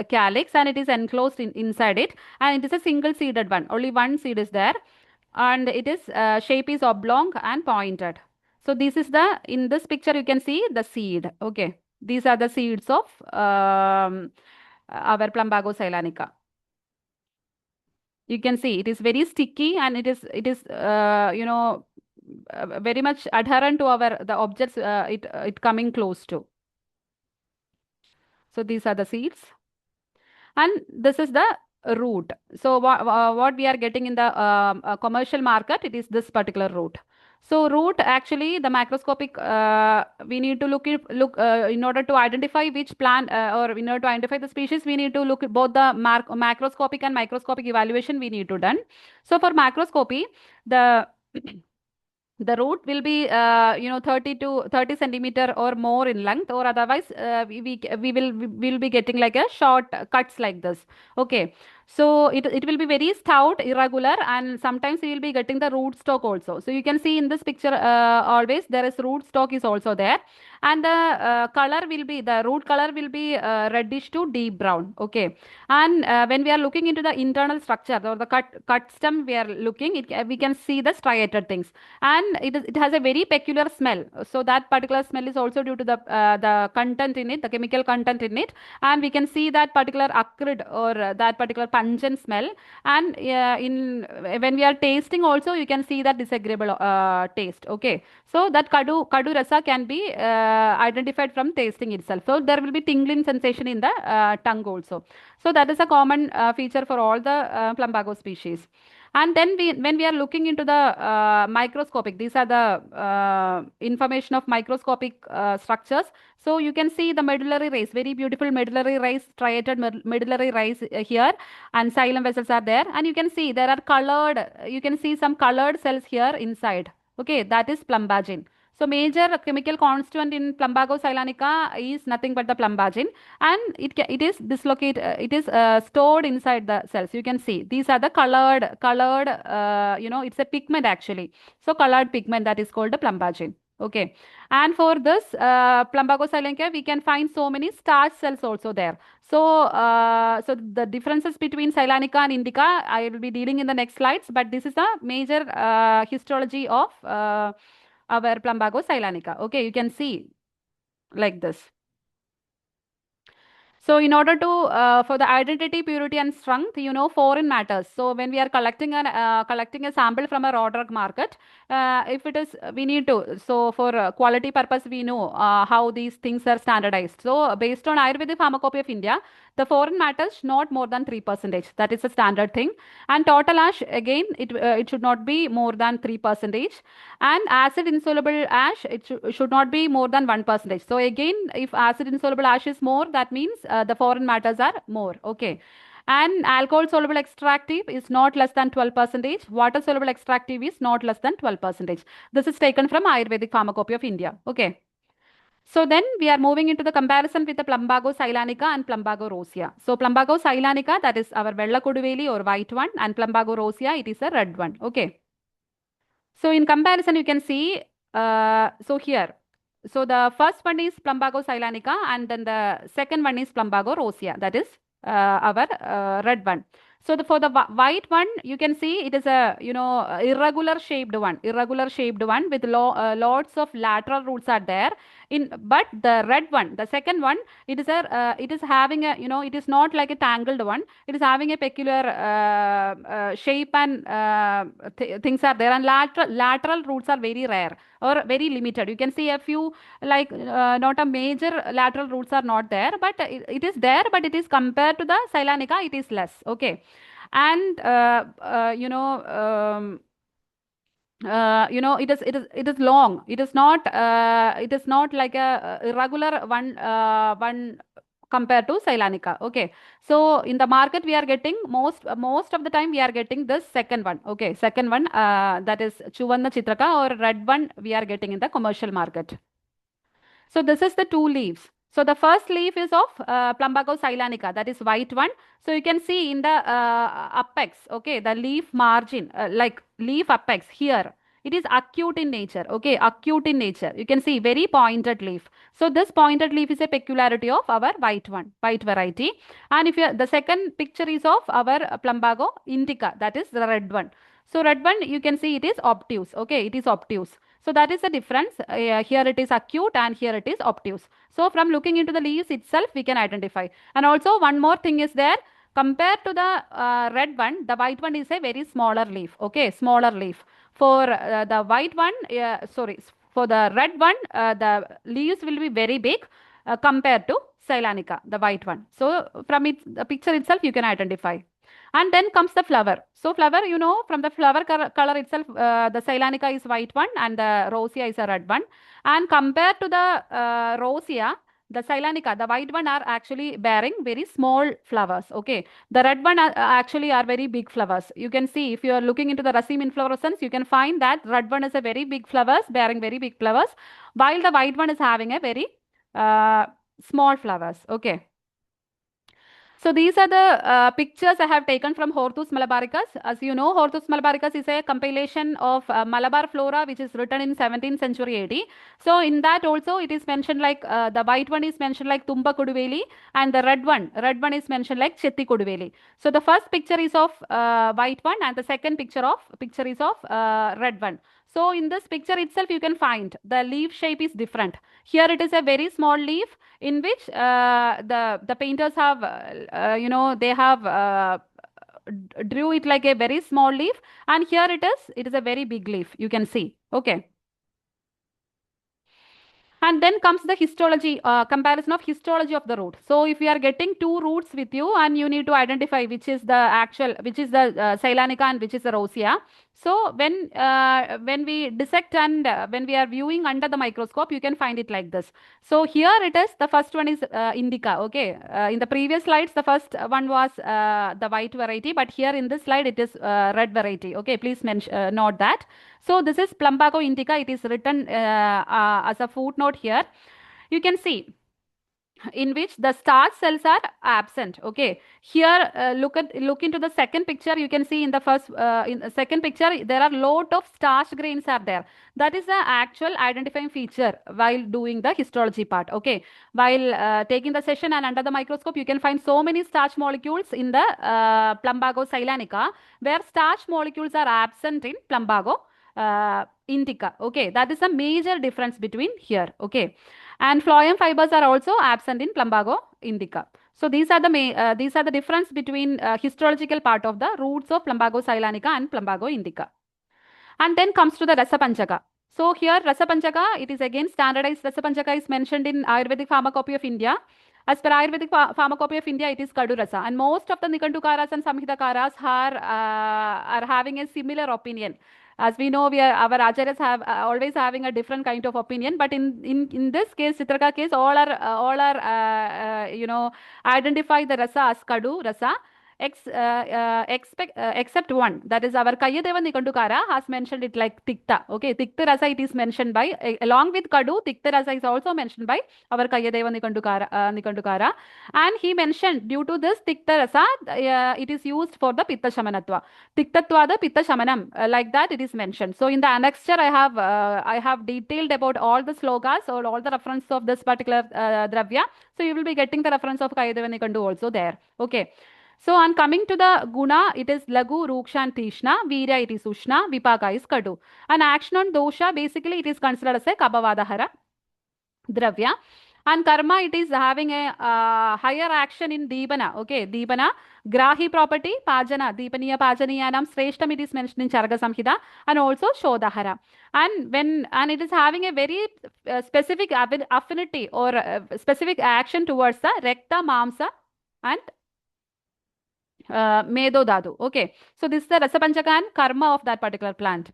calyx, and it is enclosed inside it, and it is a single seeded one. Only one seed is there. and it is shape is oblong and pointed. So this is in this picture you can see the seed. Okay, these are the seeds of our Plumbago Ceylanica. You can see it is very sticky and it is very much adherent to the objects it coming close to. So these are the seeds, and this is the root. So what we are getting in the commercial market, it is this particular root. So root, actually the macroscopic, we need to look in order to identify which plant or in order to identify the species, we need to look at both the macroscopic and microscopic evaluation we need to done. So for macroscopy, the the root will be 30 to 30 centimeter or more in length, or otherwise we will be getting like a short cuts like this. Okay, so it will be very stout, irregular, and sometimes we will be getting the root stock also. So you can see in this picture, always there is root stock is also there, and the the root color will be reddish to deep brown. Okay, and when we are looking into the internal structure or the cut stem, we are looking, we can see the striated things, and it has a very peculiar smell. So that particular smell is also due to the content in it, the chemical content in it, and we can see that particular acrid or that particular pungent smell. And in when we are tasting also, you can see that disagreeable taste. Okay, so that kadu rasa can be identified from tasting itself. So there will be tingling sensation in the tongue also. So that is a common feature for all the Plumbago species. And then when we are looking into the microscopic, these are the information of microscopic structures. So you can see the medullary rays, very beautiful medullary rays, striated medullary rays here, and xylem vessels are there. And you can see there are colored, you can see some colored cells here inside. Okay, that is plumbagin. So major chemical constituent in Plumbago Ceylanica is nothing but the plumbagin, and it is dislocated, it is stored inside the cells. You can see these are the colored it's a pigment actually. So colored pigment, that is called the plumbagin. Okay, and for this Plumbago Ceylanica, we can find so many starch cells also there. So so the differences between Ceylanica and Indica I will be dealing in the next slides, but this is a major histology of our Plumbago Ceylanica. Okay, you can see like this. So in order to for the identity, purity, and strength, foreign matters. So when we are collecting a sample from a raw drug market, if it is, we need to. So for quality purpose, we know how these things are standardized. So based on Ayurvedic Pharmacopoeia of India, the foreign matters not more than 3%. That is a standard thing. And total ash, again, it should not be more than 3%. And acid insoluble ash, it should not be more than 1%. So again, if acid insoluble ash is more, that means the foreign matters are more. Okay, and alcohol soluble extractive is not less than 12%. Water soluble extractive is not less than 12%. This is taken from Ayurvedic Pharmacopoeia of India. Okay, so then we are moving into the comparison with the Plumbago Ceylanica and Plumbago rosea. So Plumbago Ceylanica, that is our Vella Koduveli or white one, and Plumbago rosea, it is a red one. Okay, so in comparison, you can see, so here, so the first one is Plumbago Ceylanica, and then the second one is Plumbago rosea, that is our red one. So for the white one, you can see it is a irregular shaped one with lots of lateral roots are there. But the red one, the second one, it is having a it is not like a tangled one. It is having a peculiar shape, and things are there, and lateral roots are very rare or very limited. You can see a few, like not a major lateral roots are not there, but it is there, but it is compared to the Ceylanica, it is less. Okay, and it is long. It is not like a irregular one compared to Ceylanica. Okay, so in the market we are getting most of the time we are getting this second one. Okay, second one, that is Chuvanna Chitraka, or red one we are getting in the commercial market. So this is the two leaves. So the first leaf is of Plumbago Ceylanica, that is white one. So you can see in the apex, okay, the leaf margin, like leaf apex here, it is acute in nature. Okay, acute in nature. You can see very pointed leaf. So this pointed leaf is a peculiarity of our white variety. And if the second picture is of our Plumbago Indica, that is the red one. So red one, you can see it is obtuse. Okay, it is obtuse. So that is the difference. Here it is acute and here it is obtuse. So from looking into the leaves itself, we can identify. And also one more thing is there. Compared to the red one, the white one is a very smaller leaf. Okay, smaller leaf. For the white one, for the red one, the leaves will be very big compared to Ceylanica, the white one. So from the picture itself, you can identify. And then comes the flower. So flower, from the flower color itself, the Ceylanica is white one and the Rosea is a red one. And compared to the Rosea, the Ceylanica, the white one are actually bearing very small flowers. Okay. The red one actually are very big flowers. You can see if you are looking into the raceme inflorescence, you can find that red one is a very big flowers, bearing very big flowers, while the white one is having a very uh, small flowers. Okay. So these are the pictures I have taken from Hortus Malabaricus. As you know, Hortus Malabaricus is a compilation of Malabar flora which is written in 17th century AD. So in that also it is mentioned like the white one is mentioned like Tumba Koduveli and the red one is mentioned like Chetti Koduveli. So the first picture is of white one and the second picture is of red one. So in this picture itself you can find the leaf shape is different. Here it is a very small leaf in which the painters have they have drew it like a very small leaf, and here it is a very big leaf, you can see. Okay. And then comes the histology, comparison of histology of the root. So if we are getting two roots with you and you need to identify which is the Ceylanica and which is the Rosea. So when we dissect and when we are viewing under the microscope, you can find it like this. So here it is, the first one is indica. Okay. In the previous slides, the first one was the white variety, but here in this slide, it is red variety. Okay. Please note that. So this is Plumbago indica. It is written as a footnote here. You can see in which the starch cells are absent. Okay, here look into the second picture. You can see in the second picture there are lot of starch grains are there. That is the actual identifying feature while doing the histology part. Okay, while taking the session and under the microscope, you can find so many starch molecules in the Plumbago Ceylanica, where starch molecules are absent in Plumbago indica. Okay, that is a major difference between here. Okay, and phloem fibers are also absent in Plumbago indica. So these are the difference between histological part of the roots of Plumbago Ceylanica and Plumbago indica. And then comes to the Rasa Panchaka. So here Rasa Panchaka, it is again standardized. Rasa Panchaka is mentioned in Ayurvedic Pharmacopoeia of India. As per Ayurvedic Pharmacopoeia of India, it is Kadu Rasa. And most of the Nikandukaras and Samhitakaras are having a similar opinion. As we know, our acharyas have always having a different kind of opinion. But in this case, Chitraka case, all are identify the rasa as Kadu Rasa. Except one, that is our Kayadeva Nikandukara has mentioned it like Tikta. Okay, Tikta Rasa it is mentioned by, along with Kadu, Tikta Rasa is also mentioned by our Kayadeva Nikandukara. And he mentioned due to this Tikta Rasa, it is used for the Pitta Shamanatva. Tiktatva the Pitta Shamanam, like that it is mentioned. So in the annexure, I have detailed about all the slokas or all the reference of this particular Dravya. So you will be getting the reference of Kayadeva Nikandu also there. Okay. So on coming to the guna, it is lagu, ruksha and tishna. Virya, it is ushna. Vipaka is kadu. And action on dosha, basically it is considered as a kabavadahara dravya. And karma, it is having a higher action in Dibana. Okay, Dibana, Grahi property, Pajana, Dipaniya Pajaniyanam, Sreshtam, it is mentioned in Charaka Samhita, and also Shodahara. And it is having a very specific affinity or specific action towards the Rekta, Mamsa, and Medo Dadu. Okay. So this is the Rasapanchaka and karma of that particular plant.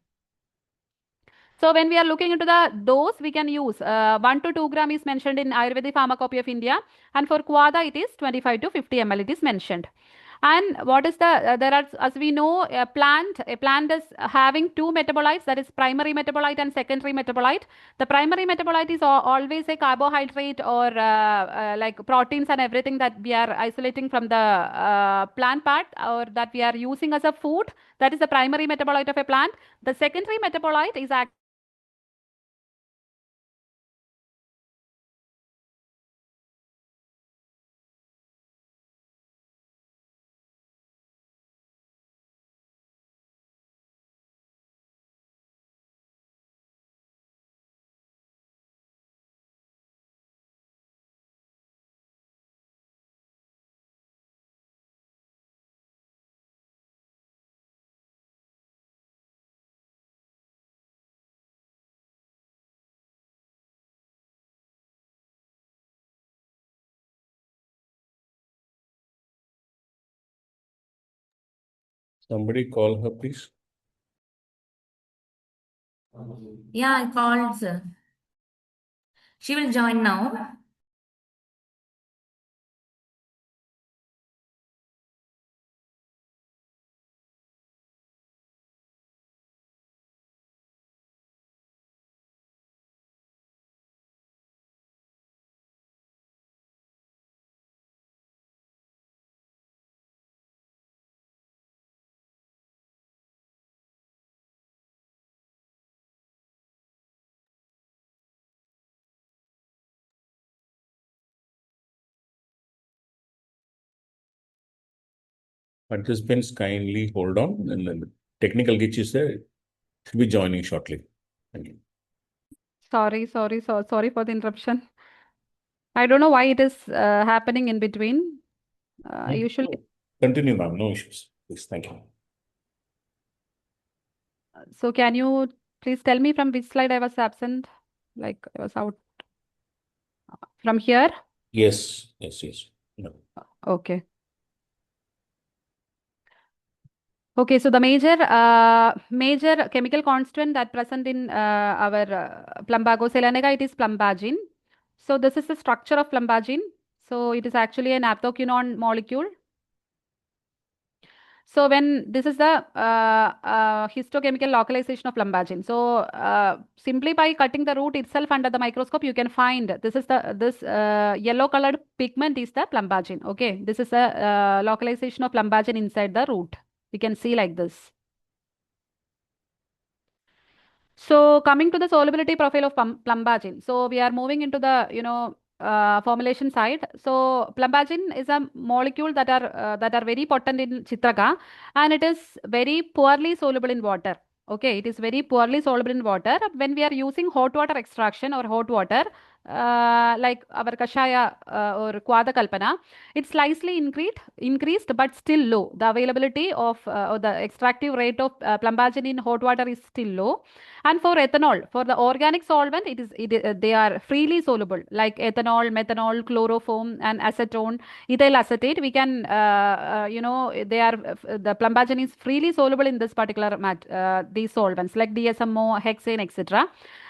So when we are looking into the dose, we can use 1 to 2 gram is mentioned in Ayurvedic Pharmacopoeia of India. And for Quada, it is 25 to 50 ml it is mentioned. And what is there are, as we know, a plant is having two metabolites, that is primary metabolite and secondary metabolite. The primary metabolite is always a carbohydrate or like proteins and everything that we are isolating from the plant part or that we are using as a food. That is the primary metabolite of a plant. The secondary metabolite is actually Somebody call her, please. Yeah, I called, sir. She will join now. Participants, kindly hold on, and then the technical glitch is there. Should be joining shortly. Thank you. Sorry for the interruption. I don't know why it is happening in between. Usually, Continue, ma'am. No issues. Please, thank you. so can you please tell me from which slide I was absent? Like I was out from here? Yes, yes, yes. No. Okay. Okay, so the major chemical constituent that present in our plumbago selanica, it is plumbagine. So this is the structure of plumbagine. So it is actually an aptoquinone molecule. So when this is the histochemical localization of plumbagine. So simply by cutting the root itself under the microscope, you can find this yellow colored pigment is the plumbagine. Okay, this is a localization of plumbagine inside the root. We can see like this. So coming to the solubility profile of plumbagine. So we are moving into the formulation side. So plumbagine is a molecule that are very potent in Chitraka, and it is very poorly soluble in water. Okay, it is very poorly soluble in water. When we are using hot water extraction or hot water, like our kashaya or kwada kalpana, it's slightly increased but still low. The availability of or the extractive rate of plumbagine in hot water is still low. And for ethanol, for the organic solvent, they are freely soluble, like ethanol, methanol, chloroform, and acetone, ethyl acetate. We can, the plumbagine is freely soluble in this particular these solvents like DSMO, hexane, etc.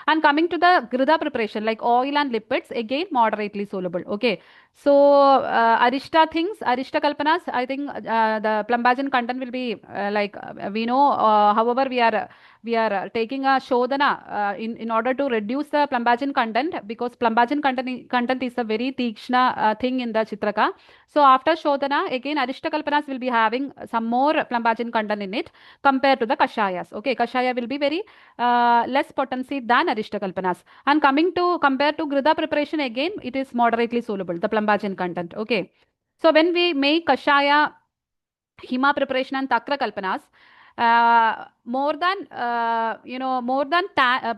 And coming to the grida preparation, like oil and lipids, again moderately soluble. Okay, so Arishta kalpanas, I think the plumbagine content will be we know. However, we are taking a shodhana in order to reduce the plumbagine content, because plumbagine content is a very tikshna thing in the Chitraka. So after shodhana, again Arishta kalpanas will be having some more plumbagine content in it compared to the kashayas. Okay, kashaya will be very less potency than Arishta kalpanas. And coming to compared to grida preparation, again it is moderately soluble, the plumbagine content. Okay, so when we make kashaya, hima preparation and takra kalpanas, more than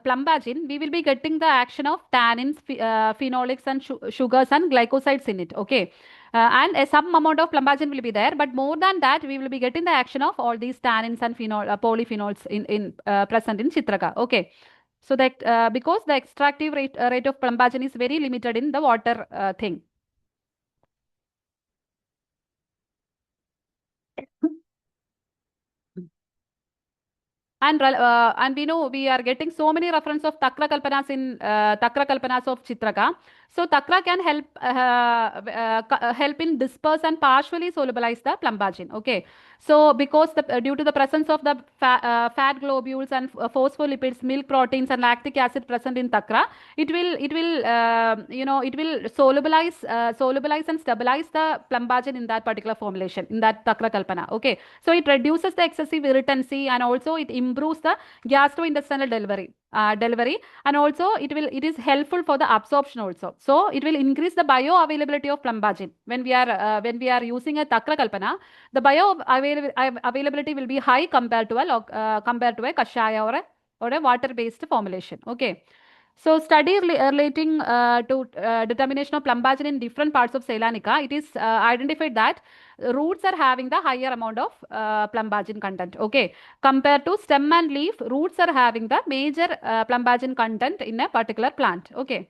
plumbagine, we will be getting the action of tannins, phenolics, and sugars and glycosides in it. Okay, and some amount of plumbagine will be there, but more than that, we will be getting the action of all these tannins and polyphenols in present in Chitraka. Okay, so that because the extractive rate of plumbagine is very limited in the water thing. And we know we are getting so many reference of takra kalpanas in takra kalpanas of Chitraka. So takra can help in disperse and partially solubilize the plumbagine. Okay, so because due to the presence of the fat globules and phospholipids, milk proteins, and lactic acid present in takra, it will solubilize and stabilize the plumbagine in that particular formulation, in that takra kalpana. Okay, so it reduces the excessive irritancy, and also it improves the gastrointestinal delivery, and also it is helpful for the absorption also. So it will increase the bioavailability of plumbagine. When we are using a takra kalpana, the availability will be high compared to a kashaya or a water based formulation. Okay, so study relating to determination of plumbagine in different parts of Ceylanica, it is identified that roots are having the higher amount of plumbagine content. Okay, compared to stem and leaf, roots are having the major plumbagine content in a particular plant. Okay.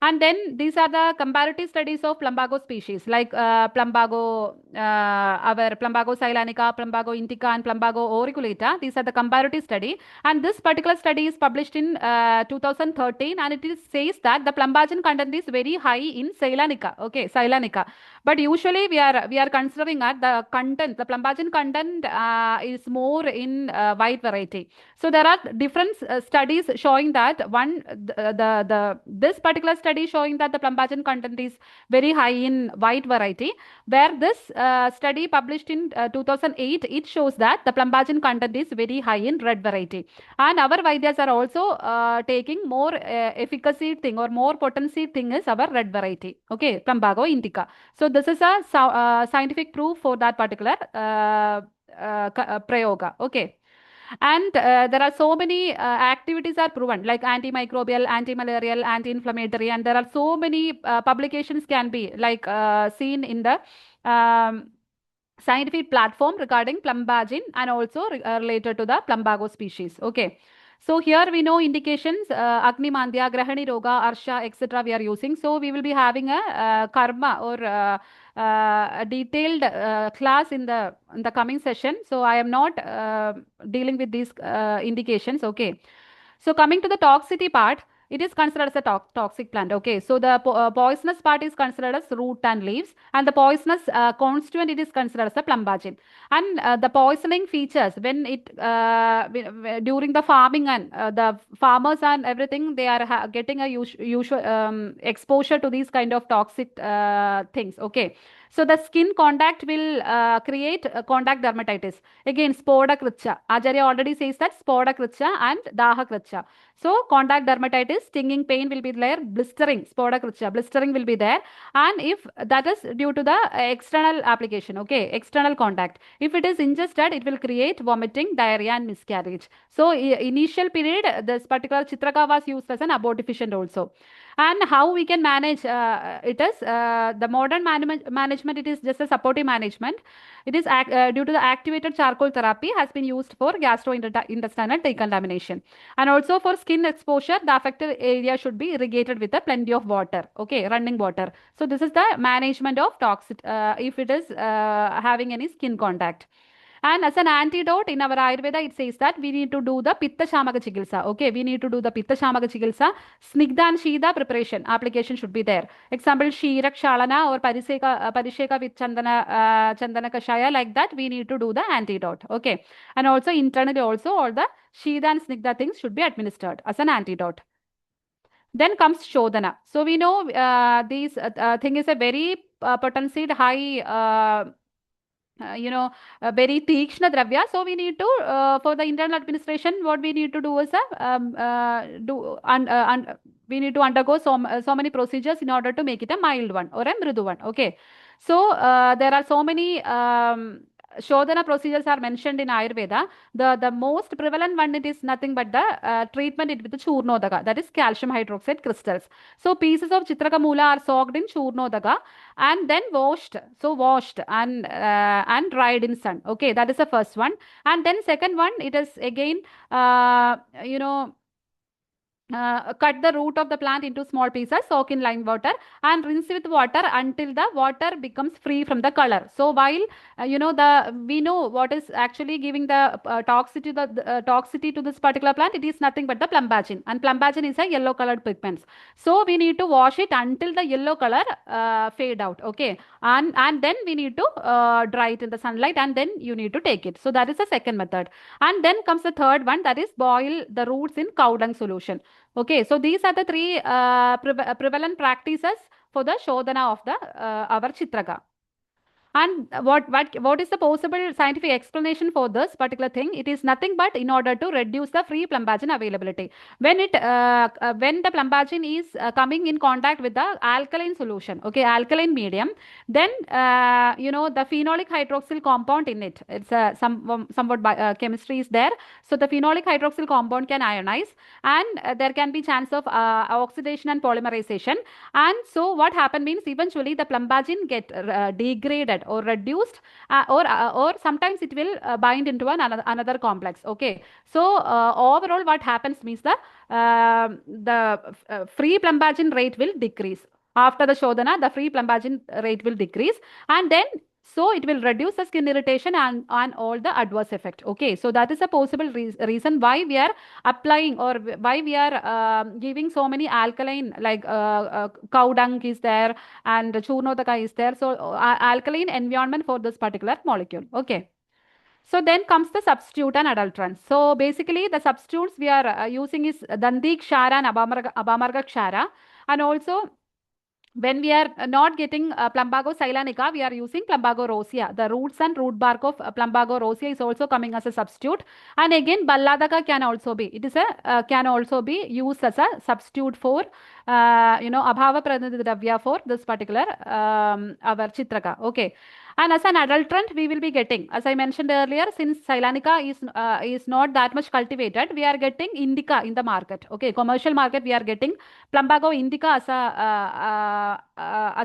And then these are the comparative studies of plumbago species like our plumbago silanica, plumbago indica, and plumbago auriculata. These are the comparative study. And this particular study is published in 2013, and it says that the plumbagen content is very high in silanica. Okay, silanica. But usually we are considering that the content, the plumbagen content is more in white variety. So there are different studies showing that this particular study showing that the plumbagen content is very high in white variety, where this study published in 2008, it shows that the plumbagen content is very high in red variety. And our Vaidyas are also taking more efficacy thing or more potency thing is our red variety. Okay, plumbago indica. So this is a scientific proof for that particular prayoga. Okay. And there are so many activities are proven like antimicrobial, anti-malarial, anti-inflammatory, and there are so many publications can be like seen in the scientific platform regarding plumbagen and also related to the plumbago species. Okay. So here we know indications, Agni Mandya, Grahani Roga, Arsha, etc. we are using. So we will be having a karma or a detailed class in the coming session. So I am not dealing with these indications. Okay. So coming to the toxicity part, it is considered as a toxic plant. Okay, so the poisonous part is considered as root and leaves, and the poisonous constituent it is considered as a plumbagen. And the poisoning features when it during the farming and the farmers and everything, they are getting a usual exposure to these kind of toxic things. Okay, so the skin contact will create contact dermatitis. Again, spoda kritcha. Acharya already says that spoda kritcha and daha kritcha. So contact dermatitis, stinging pain will be there, blistering, spoda kritcha, blistering will be there. And if that is due to the external application, okay, external contact. If it is ingested, it will create vomiting, diarrhea, and miscarriage. So initial period, this particular Chitraka was used as an abortifacient also. And how we can manage it is the modern management, it is just a supportive management. It is due to the activated charcoal therapy has been used for gastrointestinal decontamination. And also for skin exposure, the affected area should be irrigated with a plenty of water, okay, running water. So this is the management of toxic if it is having any skin contact. And as an antidote in our Ayurveda, it says that we need to do the Pitta Shamaka Chikilsa. Okay, we need to do the Pitta Shamaka Chikilsa. Snigdha and Shida preparation, application should be there. Example, Shirak Shalana or Parisheka with Chandana Kashaya, like that, we need to do the antidote. Okay, and also internally also all the Shida and Snigdha things should be administered as an antidote. Then comes Shodhana. So we know this thing is a very potency high very Tikshna Dravya. So we need to, for the internal administration, what we need to do is we need to undergo so many procedures in order to make it a mild one or a mridu one. Okay. So there are so many Shodhana procedures are mentioned in Ayurveda. The most prevalent one, it is nothing but the treatment with the Churnodaka, that is calcium hydroxide crystals. So pieces of Chitraka Mula are soaked in Churnodaka and then washed. So washed and dried in sun. Okay, that is the first one. And then second one, it is again, cut the root of the plant into small pieces, soak in lime water and rinse with water until the water becomes free from the color. So while we know what is actually giving the toxicity to this particular plant, it is nothing but the plumbagen, and plumbagen is a yellow colored pigments. So we need to wash it until the yellow color fade out. Okay, and then we need to dry it in the sunlight, and then you need to take it. So that is the second method. And then comes the third one, that is boil the roots in cow dung solution. Okay, so these are the three prevalent practices for the Shodhana of the our Chitraka. And what is the possible scientific explanation for this particular thing? It is nothing but in order to reduce the free plumbagen availability. When the plumbagen is coming in contact with the alkaline solution, okay, alkaline medium, then the phenolic hydroxyl compound in it, it's somewhat chemistry is there. So the phenolic hydroxyl compound can ionize, and there can be chance of oxidation and polymerization. And so what happened means eventually the plumbagen get degraded. inhibited or reduced, or sometimes it will bind into another complex. Okay, so overall what happens means the free plumbagin rate will decrease. After the Shodhana, the free plumbagin rate will decrease, and then so it will reduce the skin irritation and all the adverse effect. Okay, so that is a possible reason why we are applying, or why we are giving so many alkaline, like cow dung is there and churnodaka is there. So alkaline environment for this particular molecule. Okay. So then comes the substitute and adulterant. So basically the substitutes we are using is Dandik Kshara and Abamarga Kshara, and also when we are not getting Plumbago cylanica, we are using Plumbago rosea. The roots and root bark of Plumbago rosea is also coming as a substitute. And again, Balladaka can also be. It is a can also be used as a substitute for Abhava Pranidhi Dravya for this particular our Chitraka. Okay. And as an adulterant, we will be getting, as I mentioned earlier, since Cylanica is not that much cultivated, we are getting indica in the market. Okay, commercial market, we are getting Plumbago indica as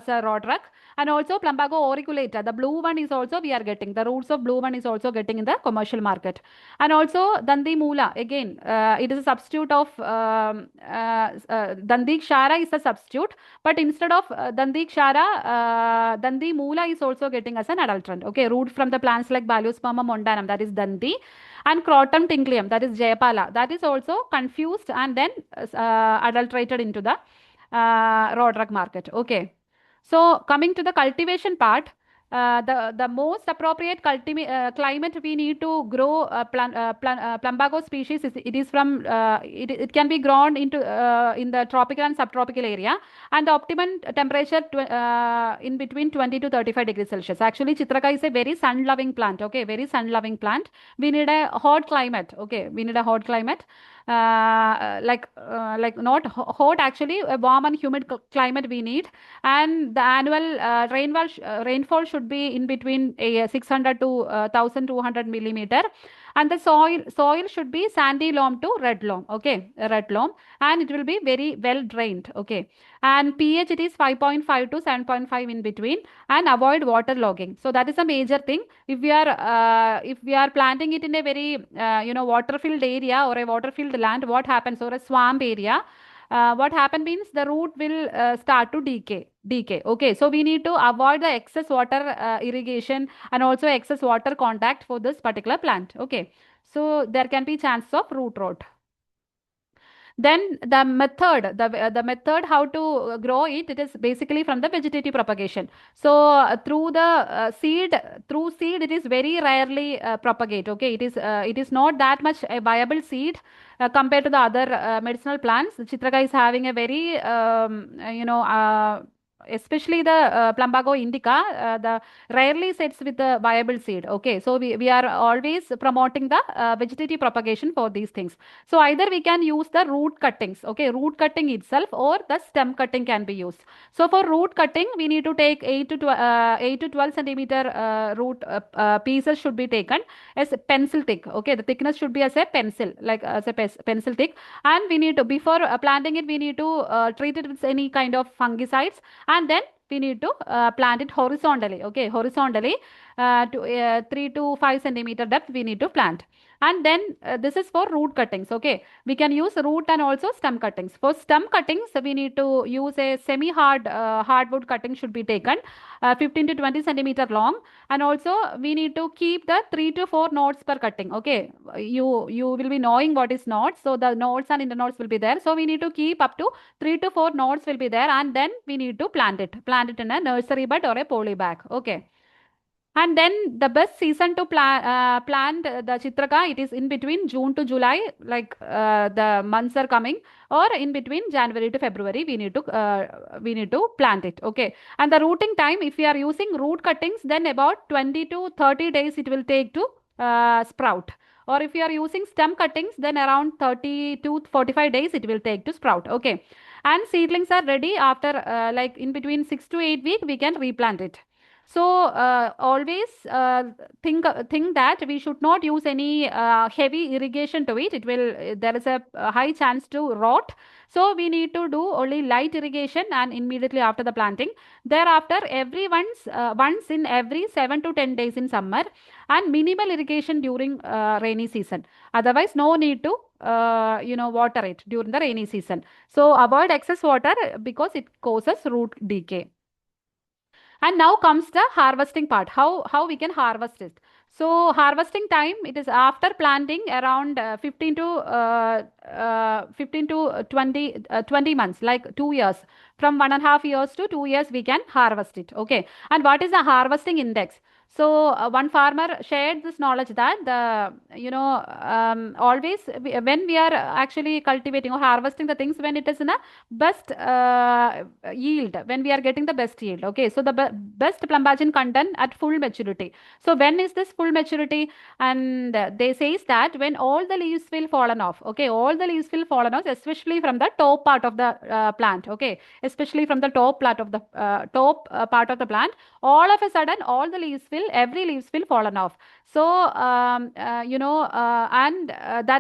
a raw drug, and also Plumbago auriculata. The blue one is also we are getting. The roots of blue one is also getting in the commercial market, and also Dandi Moola. Again, it is a substitute of Dandi Kshara is a substitute, but instead of Dandi Kshara, Dandi Moola is also getting as an adulterant. Okay, root from the plants like Baliospermum mondanum, that is Dandi, and Croton tinclium, that is Jayapala, that is also confused and then adulterated into the raw drug market. Okay, so coming to the cultivation part, the most appropriate climate we need to grow Plumbago species is from it can be grown into in the tropical and subtropical area, and the optimum temperature in between 20 to 35 degrees Celsius. Actually, Chitraka is a very sun loving plant. Okay, very sun loving plant. We need a hot climate. Okay, we need a hot climate. Like not hot, actually a warm and humid climate we need, and the annual rainfall should be in between 600 to 1200 millimeter, and the soil should be sandy loam to red loam. Okay, red loam, and it will be very well drained. Okay, and pH it is 5.5 to 7.5 in between, and avoid water logging. So that is a major thing. If we are planting it in a very water filled area or a water filled land, what happens, or a swamp area, what happens means the root will start to decay. Okay, so we need to avoid the excess water irrigation and also excess water contact for this particular plant. Okay, so there can be chances of root rot. Then the method how to grow it is basically from the vegetative propagation. So through seed it is very rarely propagate. Okay, it is not that much a viable seed compared to the other medicinal plants. Chitraka is having a very especially the Plumbago indica, the rarely sets with the viable seed. Okay, so we are always promoting the vegetative propagation for these things. So either we can use the root cuttings. Okay, root cutting itself, or the stem cutting can be used. So for root cutting, we need to take 8 to 12 centimeter root pieces should be taken as pencil thick. Okay, the thickness should be as a pencil, like as a pencil thick, and we need to, before planting it, we need to treat it with any kind of fungicides, and then we need to plant it horizontally. Okay, horizontally to 3 to 5 centimeter depth we need to plant. And then this is for root cuttings. Okay, we can use root and also stem cuttings. For stem cuttings, we need to use a semi hard hardwood cutting should be taken, 15 to 20 centimeter long, and also we need to keep the 3 to 4 knots per cutting. Okay, you will be knowing what is knots, so the knots and interknots will be there, so we need to keep up to 3 to 4 knots will be there, and then we need to plant it in a nursery bed or a poly bag. Okay, and then the best season to plant the Chitraka, it is in between June to July, like the months are coming, or in between January to February, we need to plant it. Okay, and the rooting time, if we are using root cuttings, then about 20 to 30 days it will take to sprout. Or if you are using stem cuttings, then around 30 to 45 days it will take to sprout. Okay, and seedlings are ready after like in between 6 to 8 weeks we can replant it. So always think that we should not use any heavy irrigation to it. It will there is a high chance to rot. So we need to do only light irrigation and immediately after the planting. Thereafter, once in every 7 to 10 days in summer, and minimal irrigation during rainy season. Otherwise, no need to water it during the rainy season. So avoid excess water because it causes root decay. And now comes the harvesting part. How we can harvest it. So harvesting time, it is after planting around 15 to 20 months, like 2 years. From 1.5 years to 2 years, we can harvest it. Okay. And what is the harvesting index? So one farmer shared this knowledge that always when we are actually cultivating or harvesting the things when it is in a best yield, when we are getting the best yield. Okay, so the best plumbagin content at full maturity. So when is this full maturity? And they says that when all the leaves will fallen off. Okay, all the leaves will fallen off, especially from the top part of the plant. Okay, especially from the top part of the part of the plant, all of a sudden all the every leaves will fallen off. So that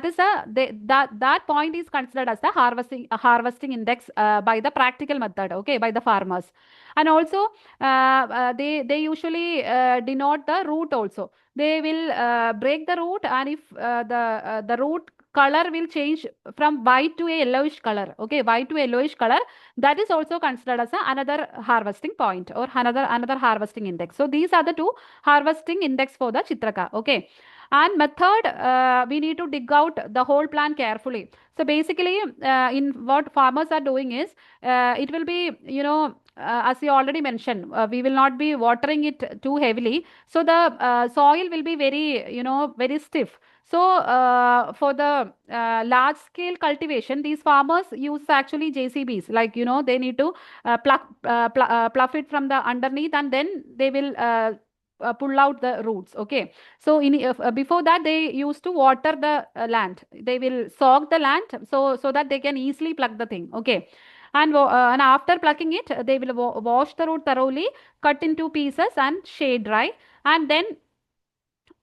is that point is considered as the harvesting index by the practical method. Okay, by the farmers. And also they usually denote the root also. They will break the root, and if the root color will change from white to a yellowish color. Okay, white to yellowish color, that is also considered as another harvesting point or another harvesting index. So these are the two harvesting index for the Chitraka. Okay. And method, we need to dig out the whole plant carefully. So basically, in what farmers are doing is, it will be, as you already mentioned, we will not be watering it too heavily. So the soil will be very stiff. So for the large scale cultivation, these farmers use actually JCBs. Like, they need to pluff it from the underneath, and then they will pull out the roots. Okay. So before that, they used to water the land. They will soak the land so that they can easily pluck the thing. Okay. And after plucking it, they will wash the root thoroughly, cut into pieces and shade dry. And then,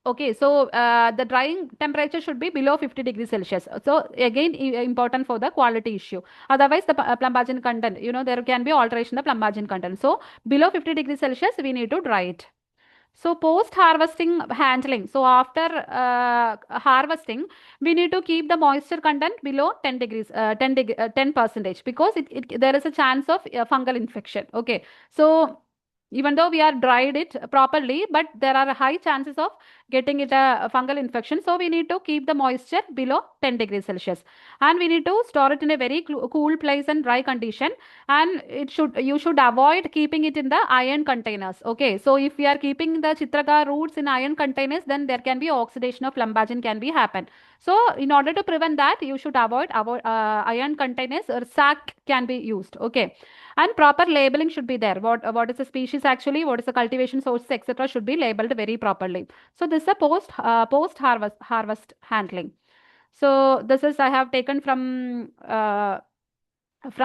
okay, so the drying temperature should be below 50 degrees Celsius. So again, important for the quality issue. Otherwise, the plumbagin content, there can be alteration in the plumbagin content. So below 50 degrees Celsius, we need to dry it. So post-harvesting handling. So after harvesting, we need to keep the moisture content below 10 degrees, 10% because there is a chance of fungal infection. Okay. So even though we are dried it properly, but there are high chances of getting it a fungal infection. So we need to keep the moisture below 10 degrees Celsius, and we need to store it in a very cool place and dry condition. And you should avoid keeping it in the iron containers. Okay, so if we are keeping the Chitraka roots in iron containers, then there can be oxidation of plumbagin can be happen. So in order to prevent that, you should avoid iron containers, or sack can be used. Okay. And proper labeling should be there. What is the species actually, what is the cultivation source, etc. should be labeled very properly. So this is a post harvest handling. So this is I have taken from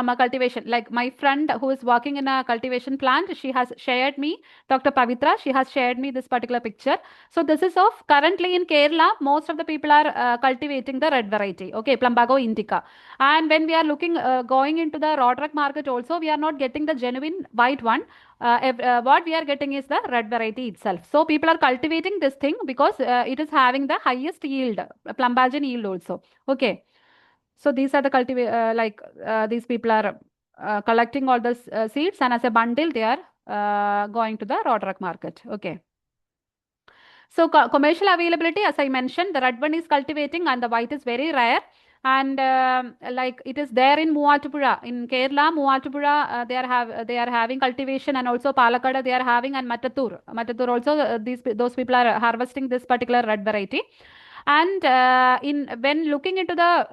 a cultivation, like my friend who is working in a cultivation plant, she has shared me, Dr. Pavitra, she has shared me this particular picture. So this is of currently in Kerala, most of the people are cultivating the red variety. Okay, Plumbago indica. And when we are going into the raw drug market also, we are not getting the genuine white one. What we are getting is the red variety itself. So people are cultivating this thing because it is having the highest yield, plumbagin yield also. Okay. So these are the these people are collecting all the seeds, and as a bundle they are going to the raw drug market. Okay. So commercial availability, as I mentioned, the red one is cultivating and the white is very rare. And like it is there in Muvatupuzha in Kerala, Muvatupuzha they are having cultivation, and also Palakkad they are having, and Mattattur also those people are harvesting this particular red variety. And when looking into the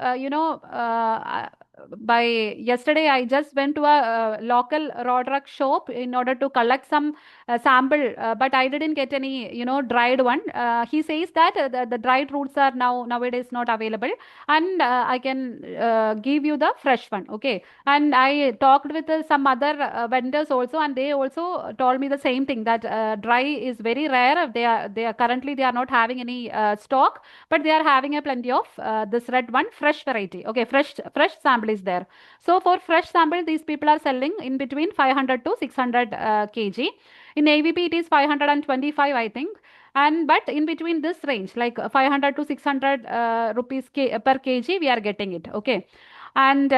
by yesterday, I just went to a local raw drug shop in order to collect some sample, but I didn't get any, dried one. He says that the dried roots are nowadays not available, and I can give you the fresh one. Okay, and I talked with some other vendors also, and they also told me the same thing, that dry is very rare. They are currently, they are not having any stock, but they are having a plenty of this red one, fresh variety. Okay, fresh sample is there. So for fresh sample, these people are selling in between 500 to 600 kg. In AVP, it is 525, I think. And but in between this range, like 500 to 600 rupees per kg, we are getting it. Okay, and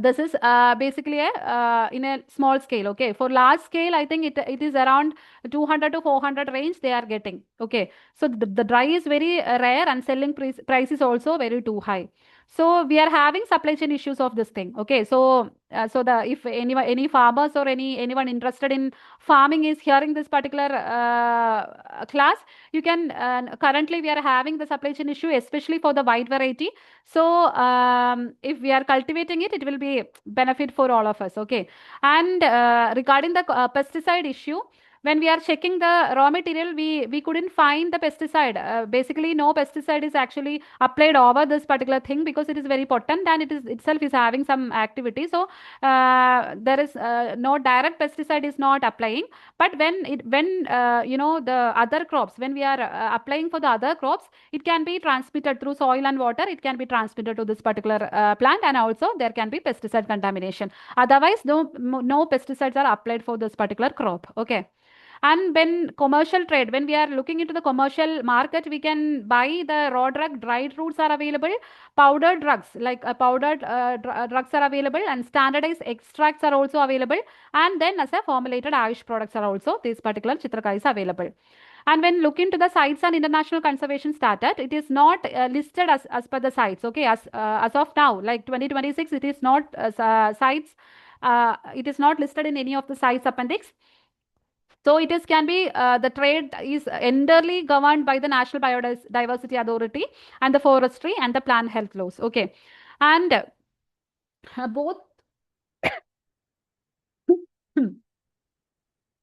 this is basically a in a small scale. Okay, for large scale, I think it is around 200 to 400 range they are getting. Okay, so the dry is very rare, and selling price is also very too high. So we are having supply chain issues of this thing. Okay, so the if any farmers or anyone interested in farming is hearing this particular class, you can currently we are having the supply chain issue, especially for the white variety. So if we are cultivating it, it will be benefit for all of us. Okay, and regarding the pesticide issue, when we are checking the raw material, we couldn't find the pesticide. Basically, no pesticide is actually applied over this particular thing, because it is very potent, and it is itself is having some activity. So there is no direct pesticide is not applying. But when the other crops, when we are applying for the other crops, it can be transmitted through soil and water. It can be transmitted to this particular plant, and also there can be pesticide contamination. Otherwise, no pesticides are applied for this particular crop. Okay. And when commercial trade, when we are looking into the commercial market, we can buy the raw drug, dried roots are available, powdered drugs, like powdered drugs are available, and standardized extracts are also available. And then as a formulated Ayush products are also, this particular Chitraka is available. And when looking to the sites and international conservation status, it is not listed as per the sites. Okay, as of now, like 2026, it is not sites. It is not listed in any of the sites appendix. So it is can be the trade is entirely governed by the National Biodiversity Authority and the forestry and the plant health laws. Okay, and both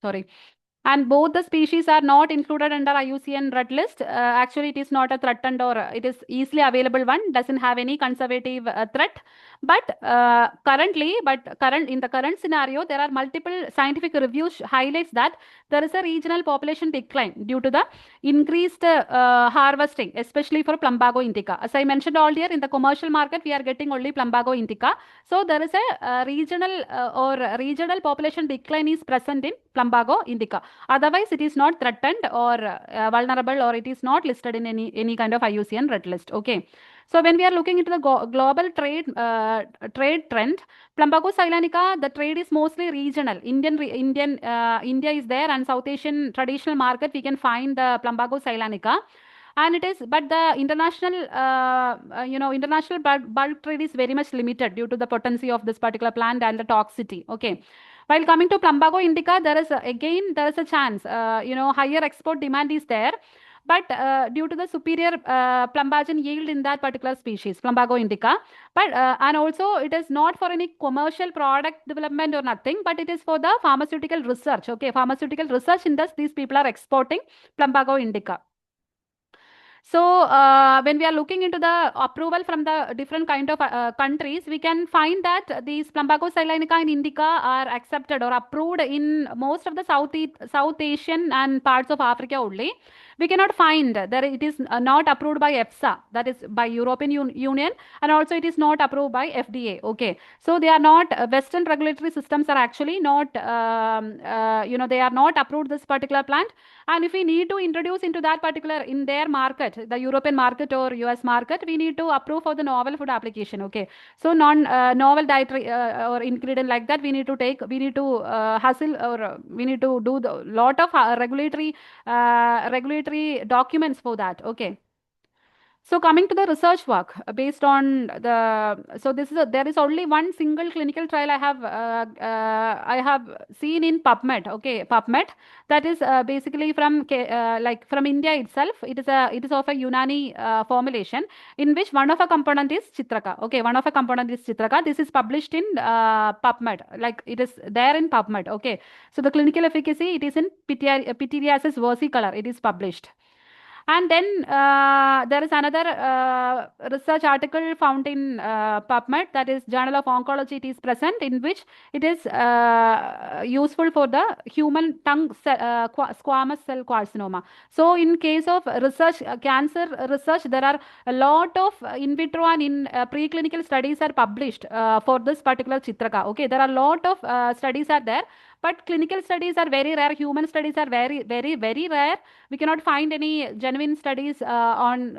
sorry, and both the species are not included under IUCN Red List. Actually, it is not a threatened, or it is easily available one, doesn't have any conservative threat. But in the current scenario, there are multiple scientific reviews highlights that there is a regional population decline due to the increased harvesting, especially for Plumbago indica. As I mentioned earlier, in the commercial market, we are getting only Plumbago indica. So there is a regional population decline is present in Plumbago indica. Otherwise, it is not threatened or vulnerable, or it is not listed in any kind of IUCN Red List. Okay. So when we are looking into the global trade trend, Plumbago Ceylanica, the trade is mostly regional. India is there, and South Asian traditional market we can find the Plumbago Ceylanica. And it is, but the international bulk trade is very much limited due to the potency of this particular plant and the toxicity. Okay. While coming to Plumbago indica, there is a chance, higher export demand is there, but due to the superior plumbagen yield in that particular species, Plumbago indica, but and also it is not for any commercial product development or nothing, but it is for the pharmaceutical research. Okay, pharmaceutical research in this, these people are exporting Plumbago indica. So when we are looking into the approval from the different kind of countries, we can find that these Plumbago Ceylanica and Indica are accepted or approved in most of the South Asian and parts of Africa only. We cannot find that it is not approved by EFSA, that is by European Union, and also it is not approved by FDA. Okay, so they are not Western regulatory systems are actually not they are not approved this particular plant. And if we need to introduce into that particular in their market, the European market or US market, we need to approve for the novel food application. Okay, so novel dietary or ingredient like that, we need to hustle, or we need to do the lot of regulatory documents for that. Okay. So coming to the research work based on there is only one single clinical trial I have seen in PubMed. Okay, PubMed, that is basically like from India itself. It is of a Unani formulation in which one of a component is Chitraka. Okay, one of a component is Chitraka. This is published in PubMed. Like it is there in PubMed. Okay, so the clinical efficacy, it is in pityriasis versicolor. It is published. And then there is another research article found in PubMed, that is Journal of Oncology. It is present, in which it is useful for the human tongue squamous cell carcinoma. So in case of research, cancer research, there are a lot of in vitro and in preclinical studies are published for this particular Chitraka. Okay, there are a lot of studies are there, but clinical studies are very rare. Human studies are very, very, very rare. We cannot find any genuine studies on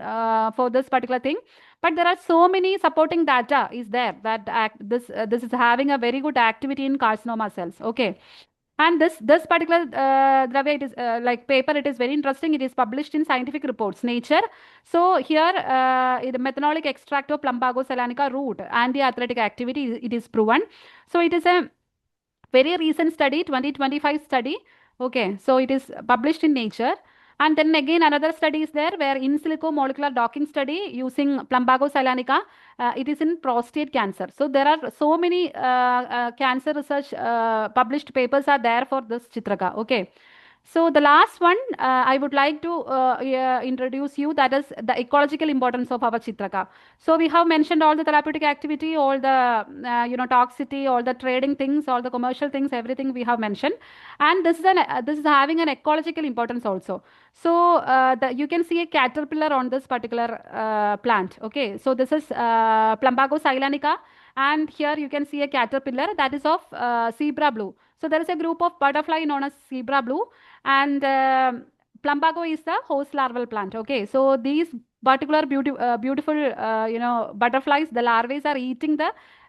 for this particular thing. But there are so many supporting data is there that this is having a very good activity in carcinoma cells. Okay. And this particular Dravya, it is like paper, it is very interesting. It is published in Scientific Reports, Nature. So here, the methanolic extract of Plumbago salonica root anti-arthritic activity, it is proven. So it is a very recent study, 2025 study. Okay, so it is published in Nature. And then again, another study is there where in silico molecular docking study using Plumbago salonica, it is in prostate cancer. So there are so many cancer research published papers are there for this Chitraka. Okay. So the last one I would like to introduce you, that is the ecological importance of our Chitraka. So we have mentioned all the therapeutic activity, all the toxicity, all the trading things, all the commercial things, everything we have mentioned, and this is having an ecological importance also. So you can see a caterpillar on this particular plant. Okay, so this is Plumbago silanica, and here you can see a caterpillar that is of zebra blue. So there is a group of butterfly known as zebra blue, and Plumbago is the host larval plant. Okay, so these particular beautiful butterflies, the larvae are eating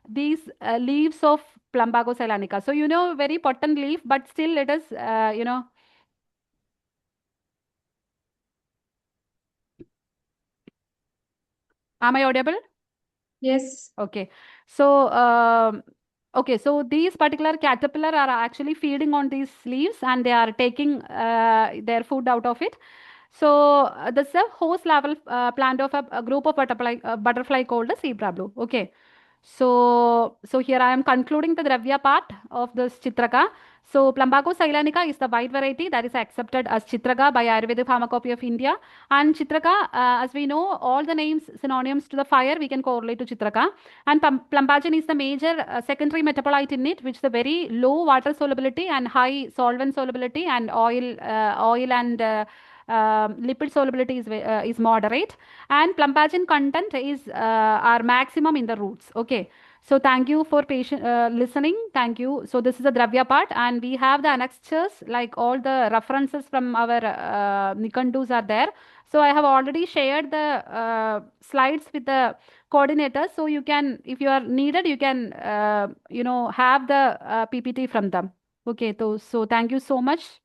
these leaves of Plumbago silanica. So very potent leaf, but still it is Am I audible? Yes. Okay. So so these particular caterpillar are actually feeding on these leaves, and they are taking their food out of it. So this is a host level plant of a group of butterfly called the zebra blue. Okay. So here I am concluding the Dravya part of this Chitraka. So Plumbago silanica is the white variety that is accepted as Chitraka by Ayurveda Pharmacopoeia of India. And Chitraka, as we know, all the names synonyms to the fire we can correlate to Chitraka. And Plumbagin is the major secondary metabolite in it, which is a very low water solubility and high solvent solubility, and oil and lipid solubility is moderate, and Plumbagin content is are maximum in the roots. Okay, so thank you for patient listening. Thank you. So this is the Dravya part, and we have the annexures, like all the references from our Nikandus are there. So I have already shared the slides with the coordinators, so you can, if you are needed, you can have the PPT from them. Okay, so thank you so much.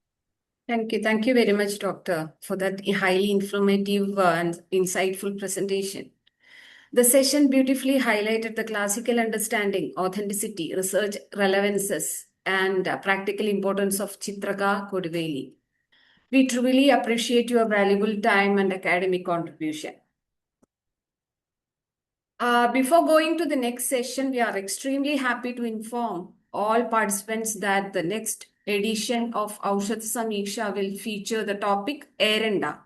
Thank you. Thank you very much, Doctor, for that highly informative and insightful presentation. The session beautifully highlighted the classical understanding, authenticity, research relevances, and practical importance of Chitraka Koduveli. We truly appreciate your valuable time and academic contribution. Before going to the next session, we are extremely happy to inform all participants that the next edition of Oushadha Sameeksha will feature the topic Erenda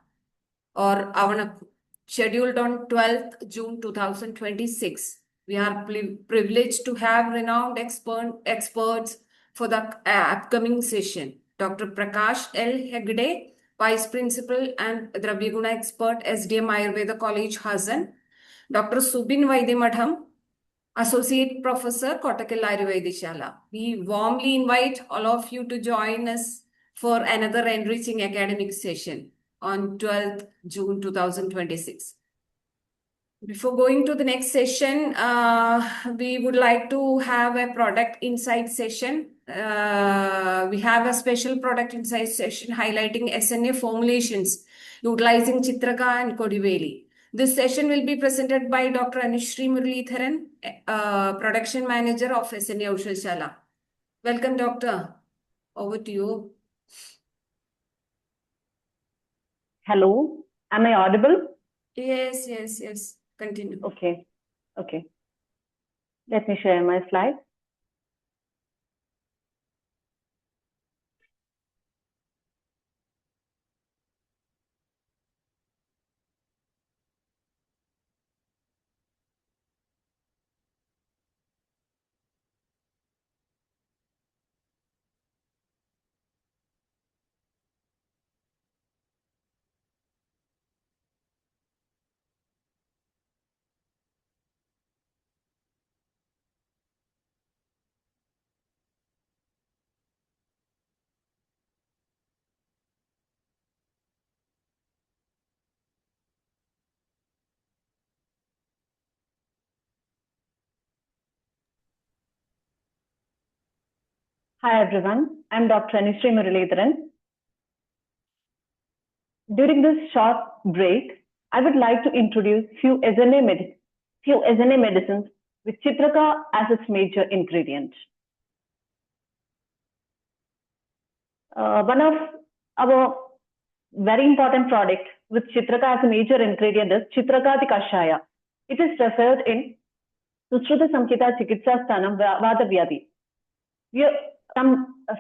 or Avanaku, scheduled on 12th June 2026. We are privileged to have renowned experts for the upcoming session. Dr. Prakash L. Hegde, Vice Principal and Dravya Guna Expert, SDM Ayurveda College, Hazan. Dr. Subin Vaidyamatham, Associate Professor, Kottakkal Ayurvedishala. We warmly invite all of you to join us for another enriching academic session on 12th June 2026. Before going to the next session, we would like to have a product insight session. We have a special product insight session highlighting SNA formulations utilizing Chitraka and Koduveli. This session will be presented by Dr. Anushree Muralidharan, Production Manager of SNA Oushadhasala. Welcome, Doctor. Over to you. Hello, am I audible? Yes, yes, yes. Continue. Okay. Let me share my slide. Hi everyone, I'm Dr. Anushree Muralidharan. During this short break, I would like to introduce few SNA medicines with Chitraka as its major ingredient. One of our very important product with Chitraka as a major ingredient is Chitrakati Kashaya. It is referred in Oushadha Sameeksha Chikitsa Sthanam Vata Vyadhi.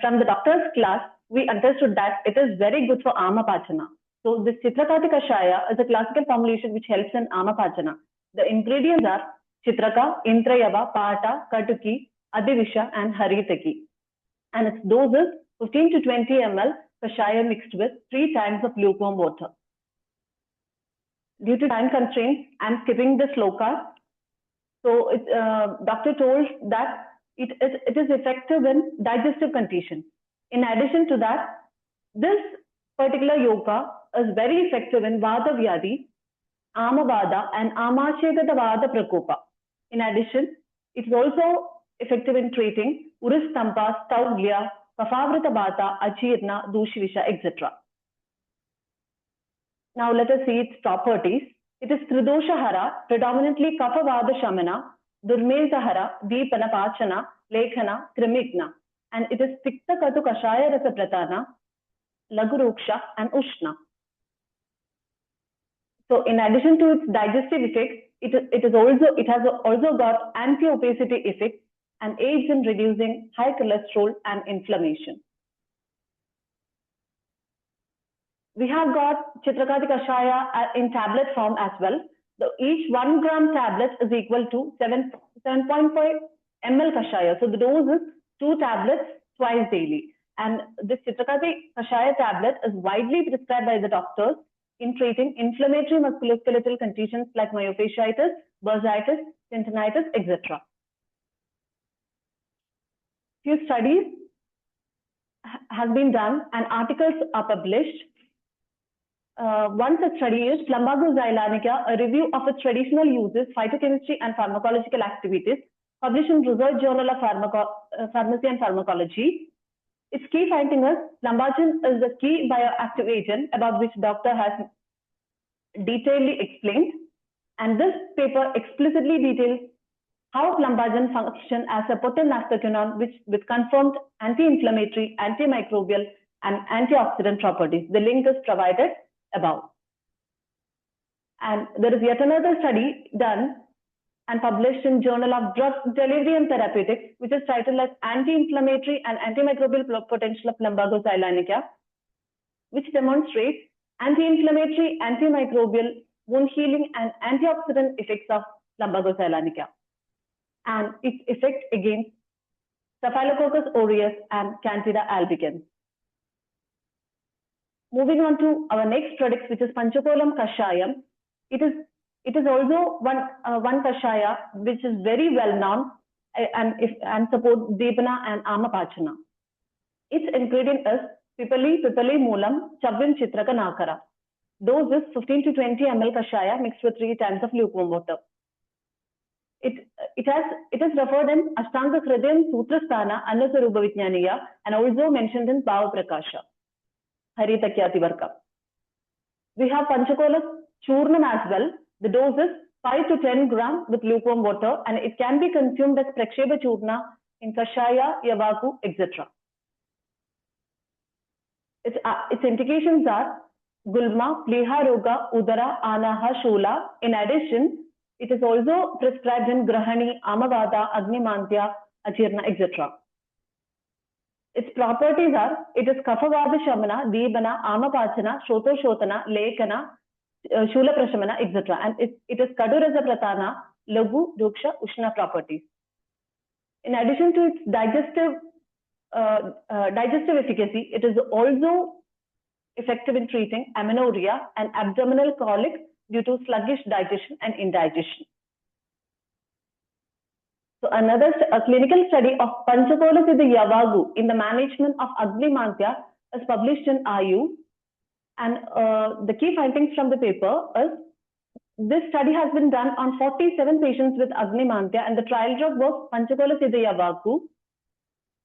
From the doctor's class, we understood that it is very good for Amapachana. So this Chitrakati Kashaya is a classical formulation which helps in Amapachana. The ingredients are Chitraka, Intrayava, Pata, Katuki, Adivisha and Haritaki. And its dose is 15 to 20 ml Kashaya mixed with 3 times of lukewarm water. Due to time constraints, I'm skipping the sloka. So doctor told that it is effective in digestive condition. In addition to that, this particular yoga is very effective in Vata Vyadhi, Amavada and Amashekata Vada Prakopa. In addition, it is also effective in treating Uristampa, Stauglia, Kafavrita Vata, Achirna, Dushivisha, etc. Now let us see its properties. It is Tridoshahara, predominantly Kapavada Shamana, Durmezahara, Deepana Pachana, Lekhana, Krimigna, and it is Pikta Katu Kashaya Rasa Pratana, Laguruksha and Ushna. So in addition to its digestive effects, it has also got anti-obesity effects and aids in reducing high cholesterol and inflammation. We have got Chitrakati Kashaya in tablet form as well. So each 1 gram tablet is equal to 7.5 ml Kashaya. So the dose is 2 tablets twice daily. And this Chitrakati Kashaya tablet is widely prescribed by the doctors in treating inflammatory musculoskeletal conditions like myofasciitis, bursitis, tendinitis, etc. Few studies have been done and articles are published. One such study is Plumbago xylanica, a review of its traditional uses, phytochemistry and pharmacological activities, published in Research Journal of Pharmacy and Pharmacology. Its key finding is Plumbagin is the key bioactive agent about which doctor has detailedly explained, and this paper explicitly details how Plumbagin functions as a potent nasturtium with confirmed anti-inflammatory, antimicrobial, and antioxidant properties. The link is provided above. And there is yet another study done and published in Journal of Drug Delivery and Therapeutics, which is titled as Anti-Inflammatory and Antimicrobial Potential of Plumbago xylanica, which demonstrates anti-inflammatory, antimicrobial, wound healing, and antioxidant effects of Plumbago xylanica, and its effect against Staphylococcus aureus and Candida albicans. Moving on to our next product, which is Panchakolam Kashayam. It is also one Kashaya which is very well known and supports Depana and Amapachana. Its ingredient is Pipali Moolam Chavin Chitraka Nakara. Dose is 15 to 20 ml Kashaya mixed with 3 times of lukewarm water. It is referred in Ashtanga Hridayam Sutrasthana Annasarupa Vijnaniya and also mentioned in Bhava Prakasha. Haritakyati Varka. We have Panchakola Churnam as well. The dose is 5 to 10 grams with lukewarm water, and it can be consumed as Praksheba Churna in Kashaya, Yavaku, etc. Its indications are Gulma, Pleha Roga, Udara, Anaha, Shula. In addition, it is also prescribed in Grahani, Amavada, Agnimantya, Ajirna, etc. Its properties are, it is Kafavada Shamana, Dibana, Amapachana, Shoto Shotana, Lekana, Shula Prashamana, etc. And it is Kadurasa Pratana, Lagu, Duksha, Ushna properties. In addition to its digestive efficacy, it is also effective in treating amenorrhea and abdominal colic due to sluggish digestion and indigestion. So a clinical study of Panchakola Siddha Yavagu in the management of Agni-mantya is published in Ayu. And the key findings from the paper is, this study has been done on 47 patients with Agni-mantya, and the trial drug was Panchakola Siddha Yavagu,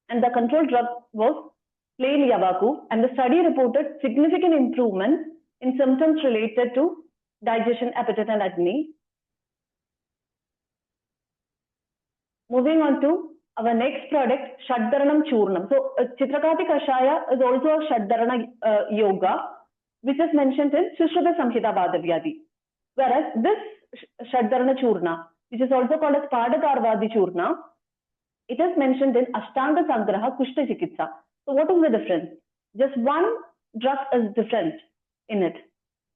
and the control drug was plain Yavagu, and the study reported significant improvements in symptoms related to digestion, appetite, and Agni. Moving on to our next product, Shaddaranam Churnam. So, Chitrakati Kashaya is also a Shaddarana yoga, which is mentioned in Oushadha Samhita Vadavyadi. Whereas this Shaddarana Churna, which is also called as Padakarvadi Churna, it is mentioned in Ashtanga Sangraha Kushta Chikitsa. So, what is the difference? Just one drug is different in it.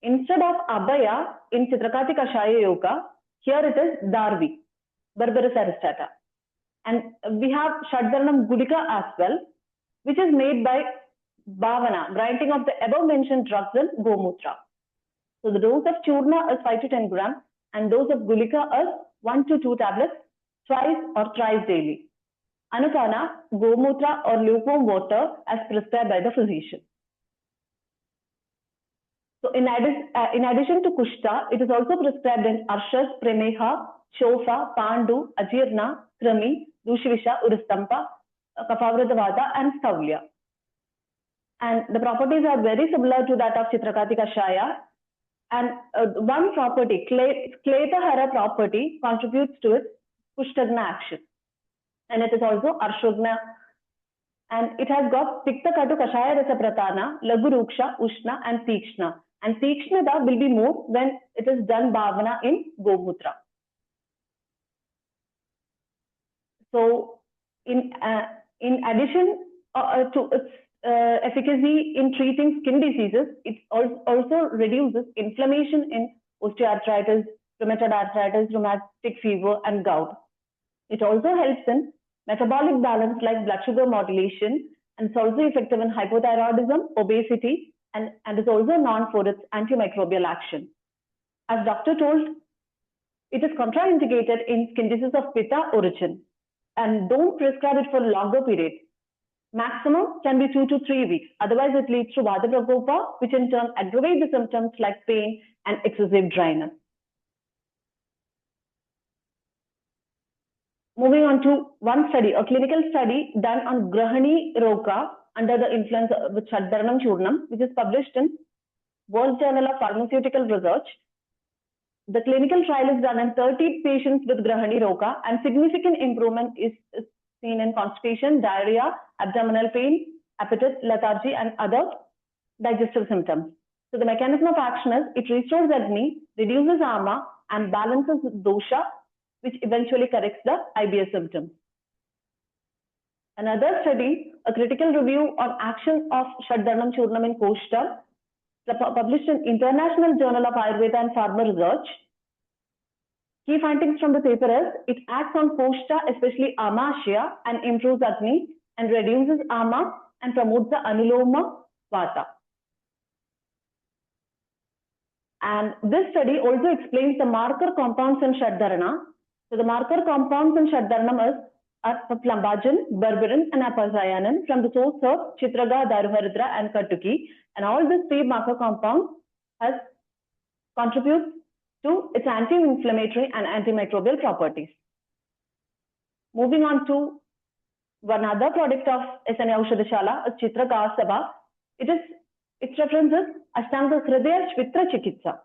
Instead of Abhaya in Chitrakati Kashaya Yoga, here it is Darvi, Berberis aristata. And we have Shaddaranam Gulika as well, which is made by Bhavana, grinding of the above mentioned drugs in Gomutra. So the dose of Churna is 5 to 10 grams, and dose of Gulika is 1 to 2 tablets twice or thrice daily. Anupana, Gomutra or lukewarm water as prescribed by the physician. So in addition to Kushta, it is also prescribed in Arshas, Premeha, Shofa, Pandu, Ajirna, Krami, Dushvisha, Urustampa, Kapavradavada, and Stavlya. And the properties are very similar to that of Chitrakati Kashaya. And one property, Kletahara property, contributes to its Kushtagna action. And it is also Arshogna. And it has got Pikta Katu Kashaya Rasa Pratana, Lagu Ruksha, Ushna, and Tikshna. And Tikshnada will be more when it is done Bhavana in Gomutra. So, in addition to its efficacy in treating skin diseases, it also reduces inflammation in osteoarthritis, rheumatoid arthritis, rheumatic fever, and gout. It also helps in metabolic balance like blood sugar modulation, and it's also effective in hypothyroidism, obesity, and is also known for its antimicrobial action. As doctor told, it is contraindicated in skin disease of Pitta origin, and don't prescribe it for a longer period. Maximum can be 2 to 3 weeks. Otherwise, it leads to Vata Prakopa, which in turn aggravate the symptoms like pain and excessive dryness. Moving on to one study, a clinical study done on Grahani Roga under the influence of Shaddaranam Churnam, which is published in World Journal of Pharmaceutical Research. The clinical trial is done on 30 patients with Grahani Roga, and significant improvement is seen in constipation, diarrhea, abdominal pain, appetite, lethargy, and other digestive symptoms. So the mechanism of action is, it restores Agni, reduces Ama, and balances dosha, which eventually corrects the IBS symptoms. Another study, a critical review on action of Shaddaranam Churnam in Koshta, published in International Journal of Ayurveda and Pharma Research. Key findings from the paper is, it acts on Koshta, especially Amasya, and improves Agni, and reduces Ama, and promotes the Anuloma Vata. And this study also explains the marker compounds in Shaddarana. So the marker compounds in Shaddaranam are Plumbajan, Berberin, and Apazayanan from the source of Chitraka, Daruharidra, and Katuki. And all these 3 marker compounds contribute to its anti-inflammatory and antimicrobial properties. Moving on to one other product of SNA Oushadhasala, Chitraka. Its reference is Ashtanga Hridaya Shvitra Chikitsa.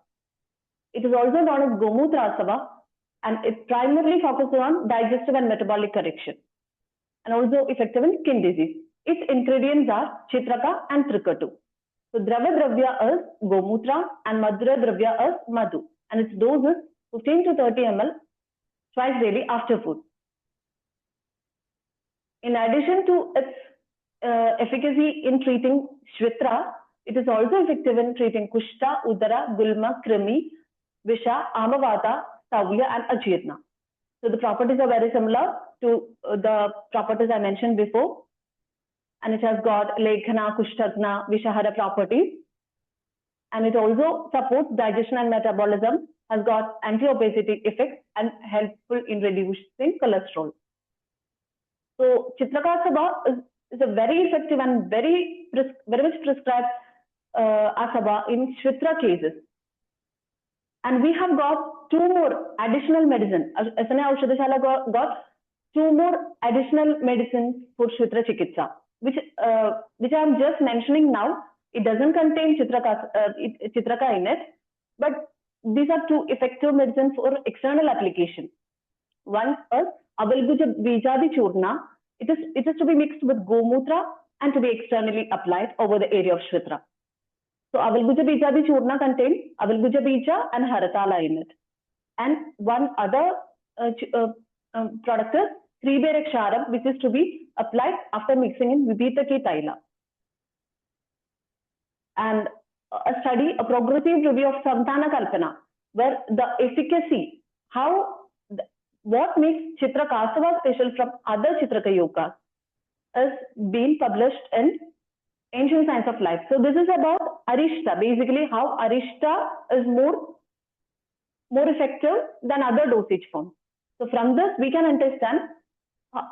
It is also known as Gomutrasava, and it primarily focuses on digestive and metabolic correction, and also effective in skin disease. Its ingredients are Chitraka and Trikatu. So Dravya is Gomutra and Madhura Dravya is Madhu, and its dose is 15 to 30 ml twice daily after food. In addition to its efficacy in treating Shvitra, it is also effective in treating Kushta, Udara, Gulma, Krimi, Visha, Amavata, Savya, and Ajirna. So the properties are very similar to the properties I mentioned before. And it has got Lekhana, Kushtagna, Vishahara properties. And it also supports digestion and metabolism, has got anti-obesity effects, and helpful in reducing cholesterol. So Chitraka is a very effective and very much prescribed asaba in Shvitra cases. And we have got two more additional medicine. SNA Oushadhasala got two more additional medicines for Shvitra Chikitsa, which I am just mentioning now. It doesn't contain Chitraka in it, but these are two effective medicines for external application. One is Avalguja Bijadi Churna. It is to be mixed with Gomutra and to be externally applied over the area of Shvitra. So Avalguja Bijadi Churna contains Avalguja Bija and Haratala in it. And one other product is Kriberak Sharam, which is to be applied after mixing in Vibhitaki Taila. And a progressive review of Santana Kalpana, where the efficacy, what makes Chitrakasava special from other Chitraka yogas, is being published in Ancient Science of Life. So this is about Arishta, basically how Arishta is more effective than other dosage forms. So from this, we can understand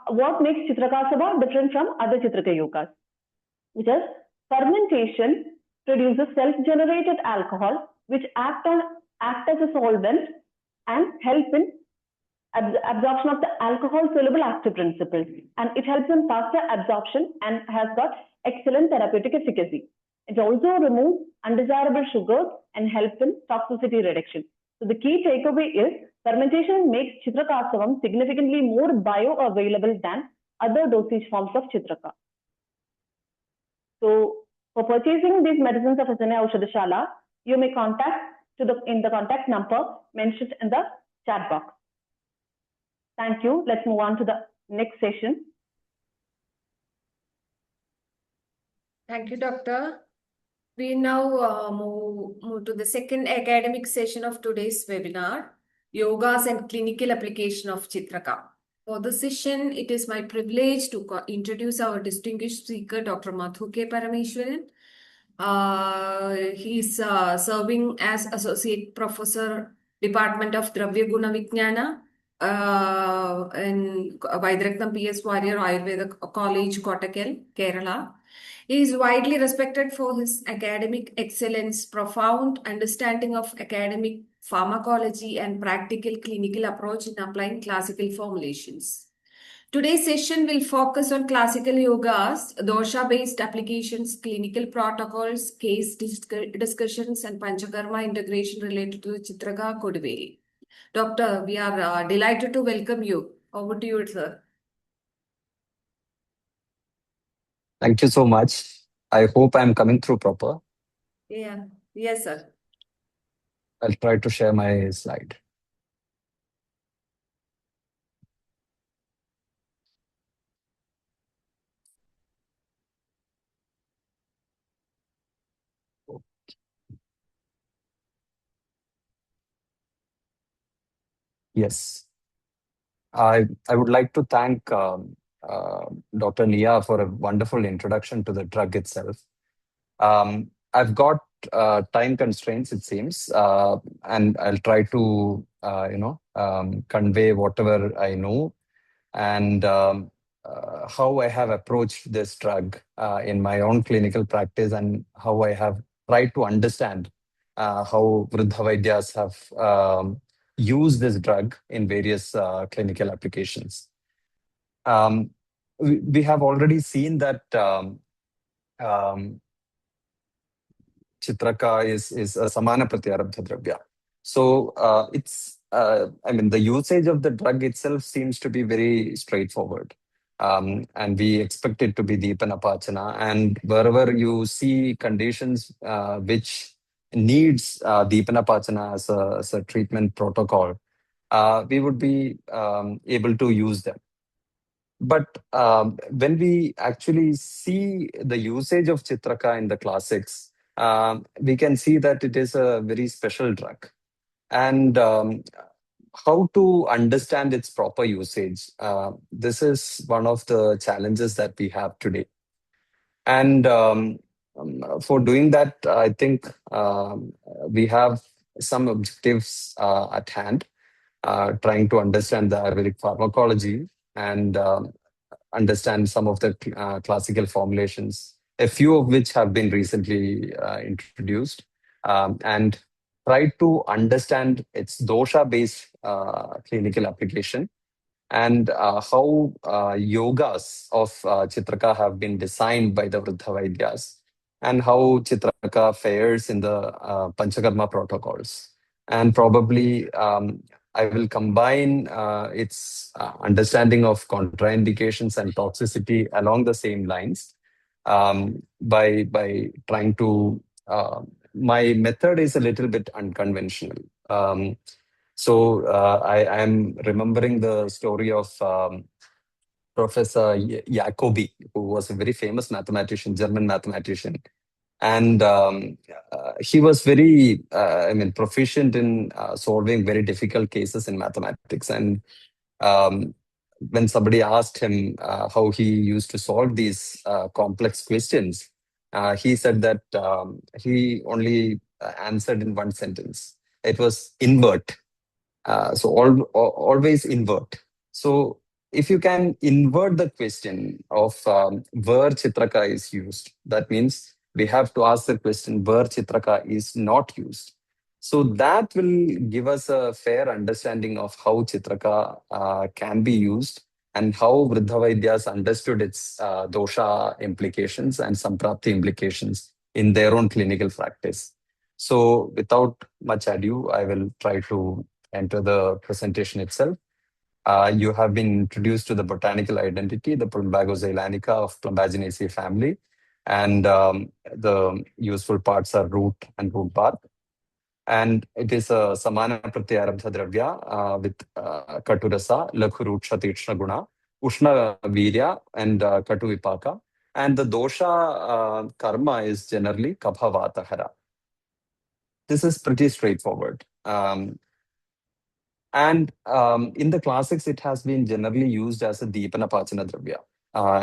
what makes Chitrakasava different from other Chitraka yogas, which is fermentation produces self-generated alcohol, which act as a solvent and help in absorption of the alcohol-soluble active principles. And it helps in faster absorption and has got excellent therapeutic efficacy. It also removes undesirable sugars and helps in toxicity reduction. So the key takeaway is fermentation makes Chitrakasavam significantly more bioavailable than other dosage forms of Chitraka. So for purchasing these medicines of SNA Oushadhasala, you may contact in the contact number mentioned in the chat box. Thank you. Let's move on to the next session. Thank you, Doctor. We now move to the second academic session of today's webinar, Yogas and Clinical Application of Chitraka. For this session, it is my privilege to introduce our distinguished speaker, Dr. Madhu K. Parameswaran. He is serving as Associate Professor, Department of Dravya Guna Vijnana in Vaidraktam PS Warrior Ayurveda College, Kottakkal, Kerala. He is widely respected for his academic excellence, profound understanding of academic pharmacology, and practical clinical approach in applying classical formulations. Today's session will focus on classical yogas, dosha-based applications, clinical protocols, case discussions, and Panchakarma integration related to the Chitraka Koduveli. Doctor, we are delighted to welcome you. Over to you, sir. Thank you so much. I hope I'm coming through proper. Yeah. Yes, sir. I'll try to share my slide. Yes. I would like to thank Dr. Nia for a wonderful introduction to the drug itself. I've got time constraints, it seems, and I'll try to convey whatever I know and how I have approached this drug in my own clinical practice, and how I have tried to understand how Vruddha Vaidyas have used this drug in various clinical applications. We have already seen that Chitraka is a Samana Pratyarabdha Dravya. So the usage of the drug itself seems to be very straightforward. And we expect it to be Deepanapachana. And wherever you see conditions which needs Deepanapachana as a treatment protocol, we would be able to use them. But when we actually see the usage of Chitraka in the classics, we can see that it is a very special drug. And how to understand its proper usage, this is one of the challenges that we have today. And for doing that, I think we have some objectives at hand, trying to understand the Ayurvedic pharmacology and understand some of the classical formulations, a few of which have been recently introduced, and try to understand its dosha-based clinical application, and how yogas of Chitraka have been designed by the Vruddha Vaidyas, and how Chitraka fares in the Panchakarma protocols. And probably I will combine its understanding of contraindications and toxicity along the same lines, by trying to. My method is a little bit unconventional. So I am remembering the story of Professor Jacobi, who was a very famous mathematician, German mathematician. And he was very, proficient in solving very difficult cases in mathematics. And when somebody asked him how he used to solve these complex questions, he said that he only answered in one sentence. It was invert. Always invert. So if you can invert the question of where Chitraka is used, that means we have to ask the question where Chitraka is not used. So that will give us a fair understanding of how Chitraka can be used, and how Vruddha Vaidyas understood its dosha implications and samprapti implications in their own clinical practice. So without much ado, I will try to enter the presentation itself. You have been introduced to the botanical identity, the Plumbago zeylanica of Plumbaginaceae family, and the useful parts are root and root bark. And it is a Samana Pratyarabdha Dravya with Katurasa, Lakhuruksha Tikshna Guna, Ushna Virya, and Katu Vipaka. And the dosha karma is generally Kapha Vata Hara. This is pretty straightforward. And in the classics, it has been generally used as a Deepanapachana Dravya.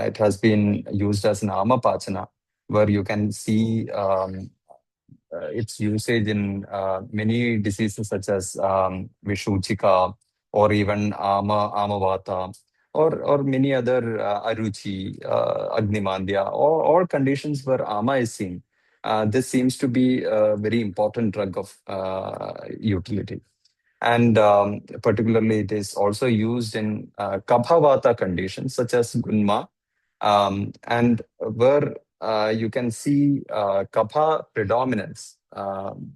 It has been used as an Amapachana, where you can see its usage in many diseases such as Vishuchika, or even Amavata, or many other Aruchi, Agnimandya, or conditions where Ama is seen. This seems to be a very important drug of utility. And particularly, it is also used in Kaphavata conditions such as Gunma, and where you can see Kapha predominance.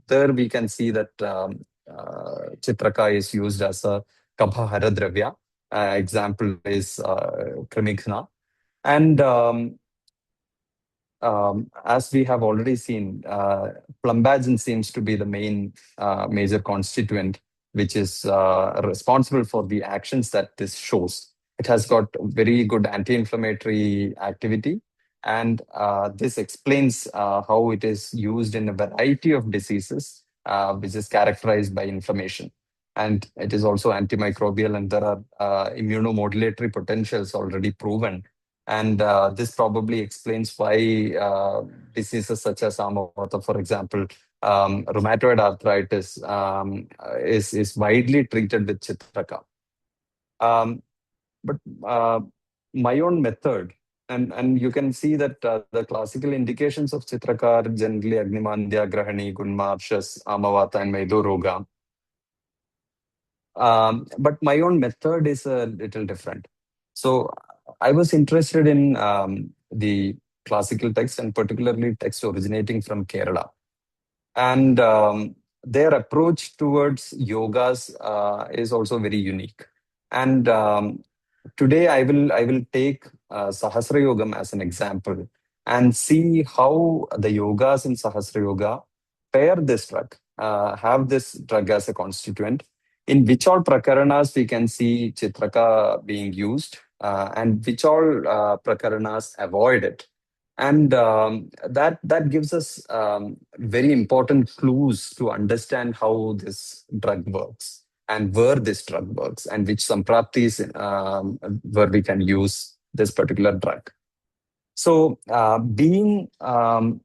There we can see that Chitraka is used as a Kapha Haradravya. Example is Krimighna. And as we have already seen, plumbagin seems to be the main major constituent, which is responsible for the actions that this shows. It has got very good anti-inflammatory activity, and this explains how it is used in a variety of diseases, which is characterized by inflammation. And it is also antimicrobial, and there are immunomodulatory potentials already proven. And this probably explains why diseases such as Amavata, for example, rheumatoid arthritis, is widely treated with Chitraka. But my own method, and you can see that the classical indications of Chitraka are generally Agnimandya, Grahani, Gunma, Abshas, Amavata, and Maidoroga. But my own method is a little different. So I was interested in the classical text, and particularly text originating from Kerala. And their approach towards yogas is also very unique. And today I will take Sahasra Yogam as an example and see how the yogas in Sahasra Yoga pair this drug, have this drug as a constituent. In which all prakaranas we can see Chitraka being used, and which all prakaranas avoid it. And that gives us very important clues to understand how this drug works and where this drug works and which sampraptis where we can use this particular drug. So being Nama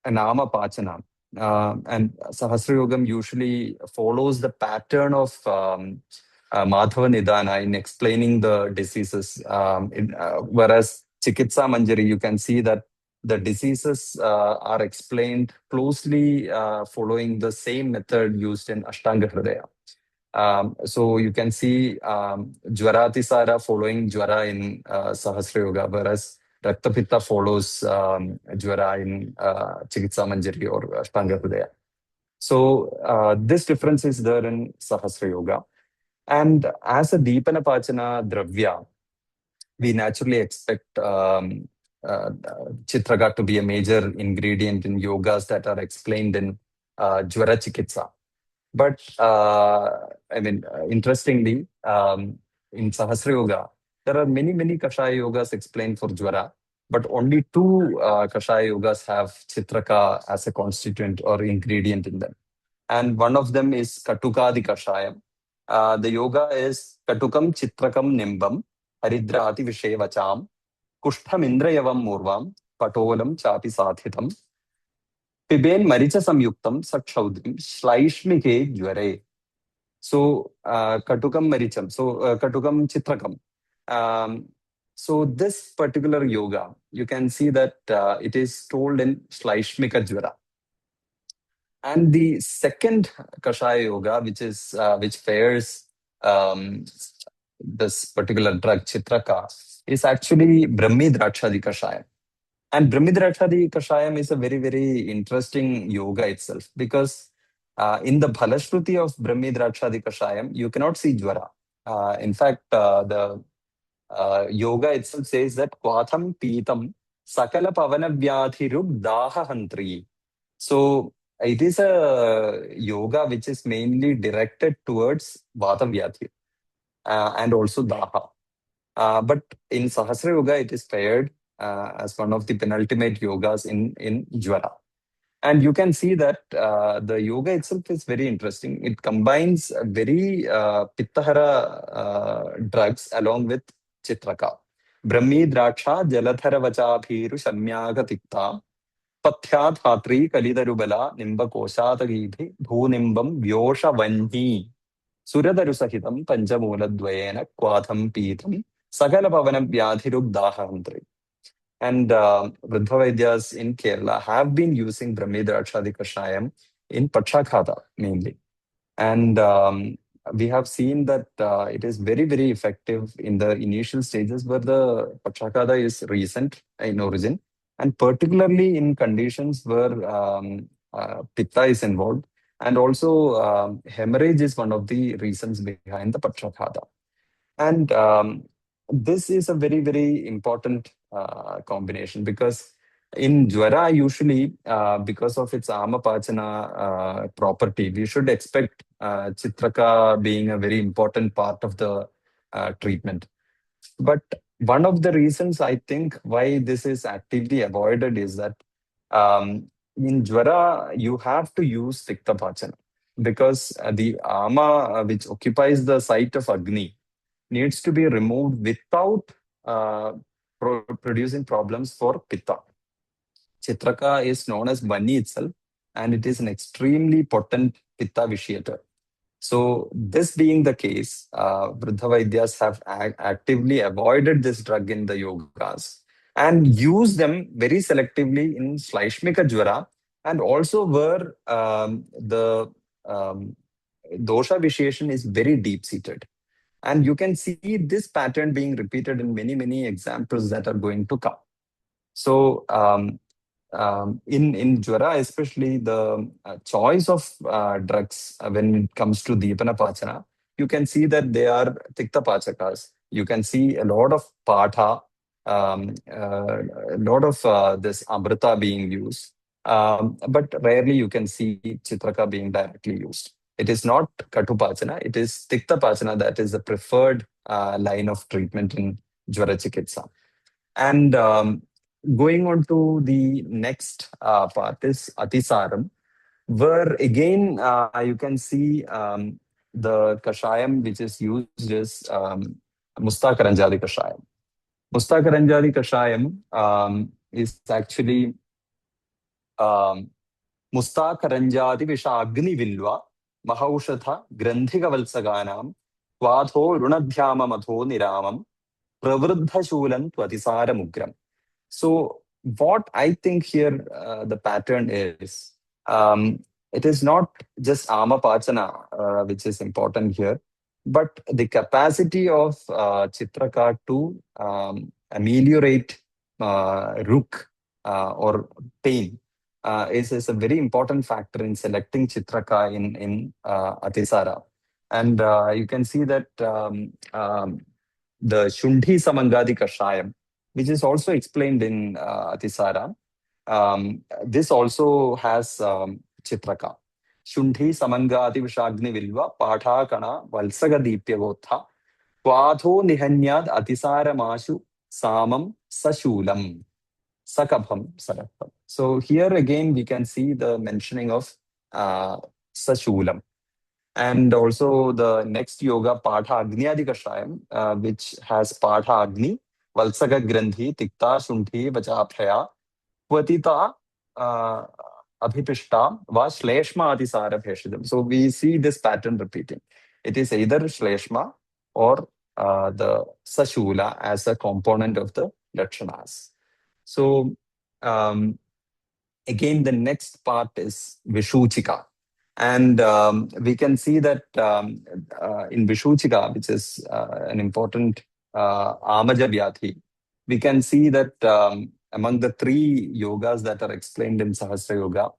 Pachana, and Sahasra Yogam usually follows the pattern of Madhava Nidana in explaining the diseases. Whereas Chikitsa Manjari, you can see that the diseases are explained closely following the same method used in Ashtanga Hridaya. So you can see Jwaratisara following Jwara in Sahasra Yoga, whereas Raktapitta follows Jwara in Chikitsa Manjari or Ashtanga Hridaya. So this difference is there in Sahasra Yoga. And as a Deepana Pachana Dravya, we naturally expect Chitraka to be a major ingredient in yogas that are explained in Jwara Chikitsa. But interestingly, in Sahasra Yoga, there are many Kashaya yogas explained for Jwara, but only 2 Kashaya yogas have Chitraka as a constituent or ingredient in them. And one of them is Katukadi Kashayam. The yoga is Katukam Chitrakam Nimbam, Haridrati Vishevacham, Kushtham Indrayavam Murvam, Patolam Chapi Sathitam, Piben Maricha Samyuktam Sakshaudrim, Shlaishmike Jware. So Katukam Maricham, so Katukam Chitrakam. So this particular yoga, you can see that it is told in Shlaishmika Jwara. And the second Kashaya yoga, which pairs this particular drug Chitraka, is actually Brahmi Drakshadi Kashayam. And Brahmi Drakshadi Kashayam is a very interesting yoga itself, because in the Bhalashruti of Brahmi Drakshadi Kashayam, you cannot see Jwara. In fact, the yoga itself says that Kwatham Pitam Sakala Pavana Vyadhirub Daha Hantri. So it is a yoga which is mainly directed towards Vata Vyadhi and also Daha. But in Sahasra Yoga, it is paired as one of the penultimate yogas in Jwara. And you can see that the yoga itself is very interesting. It combines very Pittahara drugs along with Chitraka. Brahmi Draksha Jaladhara Vachabhiru Shamyaga Tikta Pathyat Hatri Kalidarubala Nimba Koshatagibhi Bhunimbam Vyosha Vanhi Suradaru Sahitam Panjamula Dvayena Kwatham Pitam Sakala Pavanam Vyadhirub Dahantri. And Vriddha Vaidyas in Kerala have been using Brahmi Drakshadi Kashayam in Pakshaghata mainly. And we have seen that it is very effective in the initial stages where the Pakshaghata is recent in origin, and particularly in conditions where Pitta is involved. And also hemorrhage is one of the reasons behind the Pakshaghata. And this is a very important combination, because in Jwara, usually, because of its Amapachana property, we should expect Chitraka being a very important part of the treatment. But one of the reasons I think why this is actively avoided is that in Jwara, you have to use Tiktapachana, because the Ama, which occupies the site of Agni, needs to be removed without producing problems for Pitta. Chitraka is known as Bani itself, and it is an extremely potent Pitta vitiator. So this being the case, Vriddha Vaidyas have actively avoided this drug in the yogas and use them very selectively in Shlaishmika Jwara, and also where the dosha vitiation is very deep-seated. And you can see this pattern being repeated in many examples that are going to come. So in Jwara, especially the choice of drugs when it comes to Deepana Pachana, you can see that they are Tikta Pachakas. You can see a lot of Patha, a lot of this Amrita being used. But rarely you can see Chitraka being directly used. It is not Katu Pachana, it is Tikta Pachana that is the preferred line of treatment in Jwara Chikitsa. And going on to the next part is Atisaram, where again you can see the Kashayam which is used is Mustakaranjadi Kashayam. Mustakaranjadi Kashayam is actually Mustakaranjadi Vishagni Vilva Mahaushadha Grandhika Valsaganam Kwadho Runadhyama Madho Niramam Pravruddha Shulan Tvatisara Mugram. So, what I think here the pattern is, it is not just Ama Pachana which is important here, but the capacity of Chitraka to ameliorate Ruk or pain is a very important factor in selecting Chitraka in Atisara. And you can see that the Shundhi Samangadi Kashayam, which is also explained in Atisara, this also has Chitraka. Shundhi Samangadi Vishagni Vilva Patha Kana Valsaga Deepya Gotha Kwadho Nihanyad Atisara Mashu Samam Sashulam Sakabham Sarapam. So here again we can see the mentioning of Sashulam. And also the next yoga, Patha Agni Kashayam, which has Patha Agni, Valsaga Grandhi, Tikta Shunthi, Vachapaya, Pvatita Abhipishta, Va Shleshma Atisara Bheshidam. So we see this pattern repeating. It is either Shleshma or the Sashula as a component of the Lakshanas. So again, the next part is Vishuchika. And we can see that in Vishuchika, which is an important Amaja Vyathi, we can see that among the three yogas that are explained in Sahasra Yoga,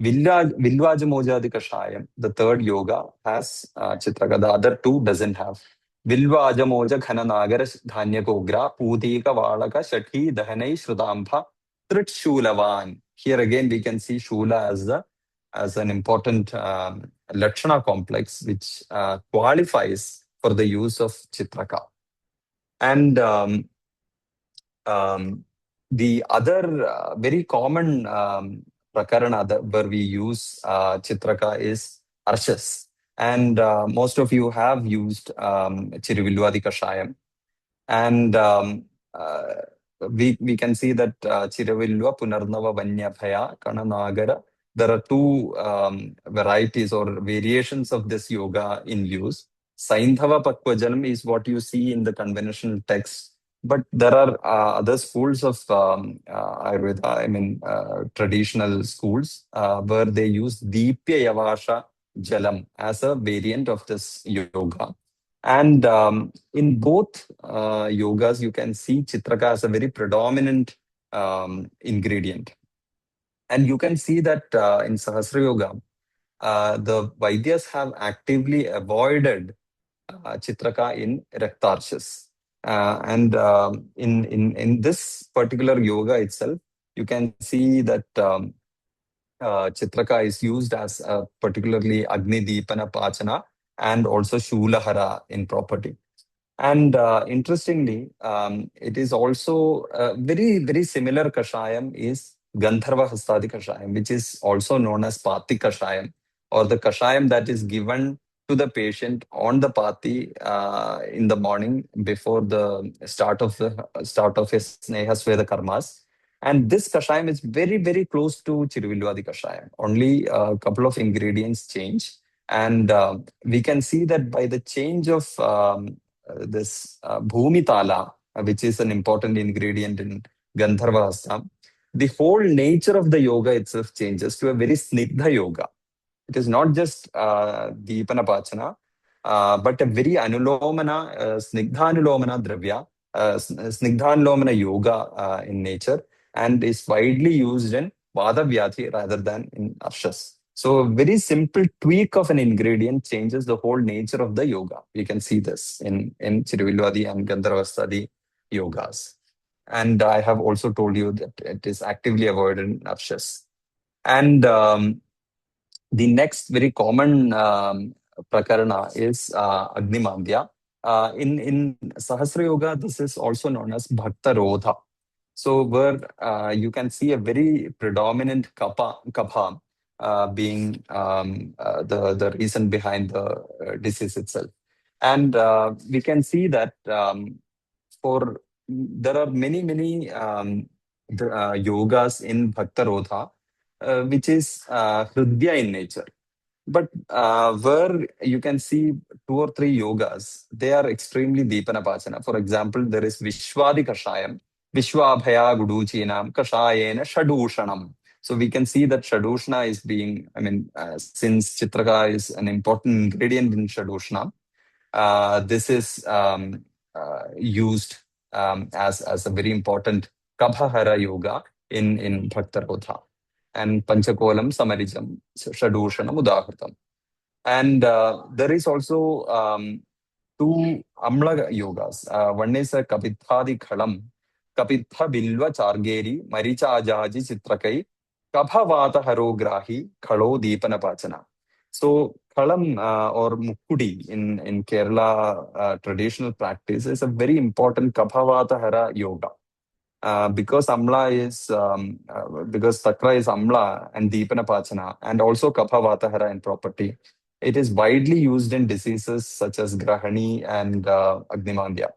Vilvajamojadi Kashayam, the third yoga, has Chitraka. The other two doesn't have. Vilvajamoja Khananagara Dhanya Kogra, Pudika Valaka Shakhi Dahanai Shrudambha Trit Shulavan. Here again we can see Shula as an important Lakshana complex which qualifies for the use of Chitraka. And the other very common prakarana where we use Chitraka is Arshas. And most of you have used Chiruvilvadi Kashayam. And we can see that Chiravilva, Punarnava, Vanyabhaya, Kananagara, there are two varieties or variations of this yoga in use. Saindhava Pakvajanam is what you see in the conventional text. But there are other schools of Ayurveda, traditional schools, where they use Deepya Yavasha Jalam as a variant of this yoga. And in both yogas, you can see Chitraka as a very predominant ingredient. And you can see that in Sahasra Yoga, the Vaidyas have actively avoided Chitraka in Raktarshas. And in this particular yoga itself, you can see that Chitraka is used as particularly Agni Deepana Pachana and also Shulahara in property. And interestingly, it is also very, very similar Kashayam is Gandharva Hastadi Kashayam, which is also known as Pati Kashayam, or the Kashayam that is given to the patient on the Pati in the morning before the start of his Snehasveda Karmas. And this Kashayam is very, very close to Chiruvilvadi Kashayam. Only a couple of ingredients change. And we can see that by the change of this Bhumitala, which is an important ingredient in Gandharva Hastam, the whole nature of the yoga itself changes to a very Snigdha yoga. It is not just Deepana Pachana, but a very Anulomana, Snigdhanulomana Dravya, Snigdhanulomana yoga in nature, and is widely used in Vata Vyadhi rather than in Arshas. So a very simple tweak of an ingredient changes the whole nature of the yoga. We can see this in Chiruvilvadi and Gandharvastadi yogas. And I have also told you that it is actively avoided in Arshas. And the next very common prakarana is Agnimandya. In Sahasra Yoga, this is also known as Bhakta Rodha. So where you can see a very predominant kapha being the reason behind the disease itself. And we can see that for there are many yogas in Bhakta Rodha, which is Hridya in nature. But where you can see 2 or 3 yogas, they are extremely Deepanapachana. For example, there is Vishwadi Kashayam, Vishwabhaya Guduchinam, Kashayena Shadushanam. So we can see that Shadushna is being, since Chitraka is an important ingredient in Shadushna, this is used as a very important Kabhahara yoga in Bhaktarodha. And Panchakolam, Samarijam, Shadushanam, Udahritam. And there is also 2 Amla yogas. One is a Kapithadi Khalam, Kapitha Bilva Chargeri, Maricha Ajaji Chitrakai, Kabhavata Harograhi, Khalo Deepanapachana. So Khalam or Mukudi in Kerala traditional practice is a very important Kabhavata Hara yoga. Because Amla is because Sakra is Amla and Deepanapachana and also Kapha Vatahara in property. It is widely used in diseases such as Grahani and Agnimandya.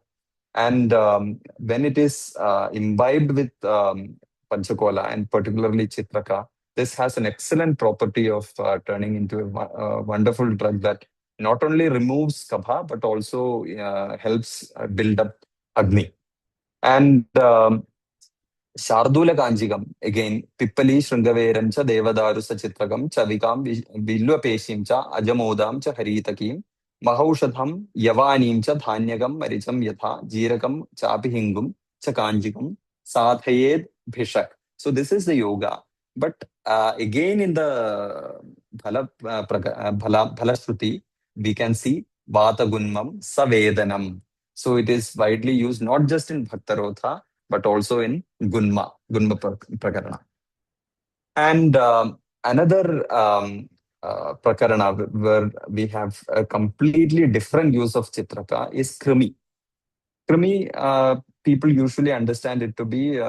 And when it is imbibed with Panchakola and particularly Chitraka, this has an excellent property of turning into a wonderful drug that not only removes Kapha but also helps build up Agni. And Shardula Kanjigam, again, Pippali Shrungaveram cha Devadaru Sachitragam, Chavikam Vilva Peshim cha Ajamodam cha Haritakim, Mahaushadham, Yavanim cha Dhanyagam, Maricham Yatha, Jirakam, Chapihingum, cha Kanjigam, Sathayed Bhishak. So this is the yoga. But again in the Bhalashruti, we can see Vata Gunmam, Savedanam. So it is widely used not just in Bhaktarotha, but also in Gunma Prakarana. And another Prakarana where we have a completely different use of Chitraka is Krimi. Krimi, people usually understand it to be the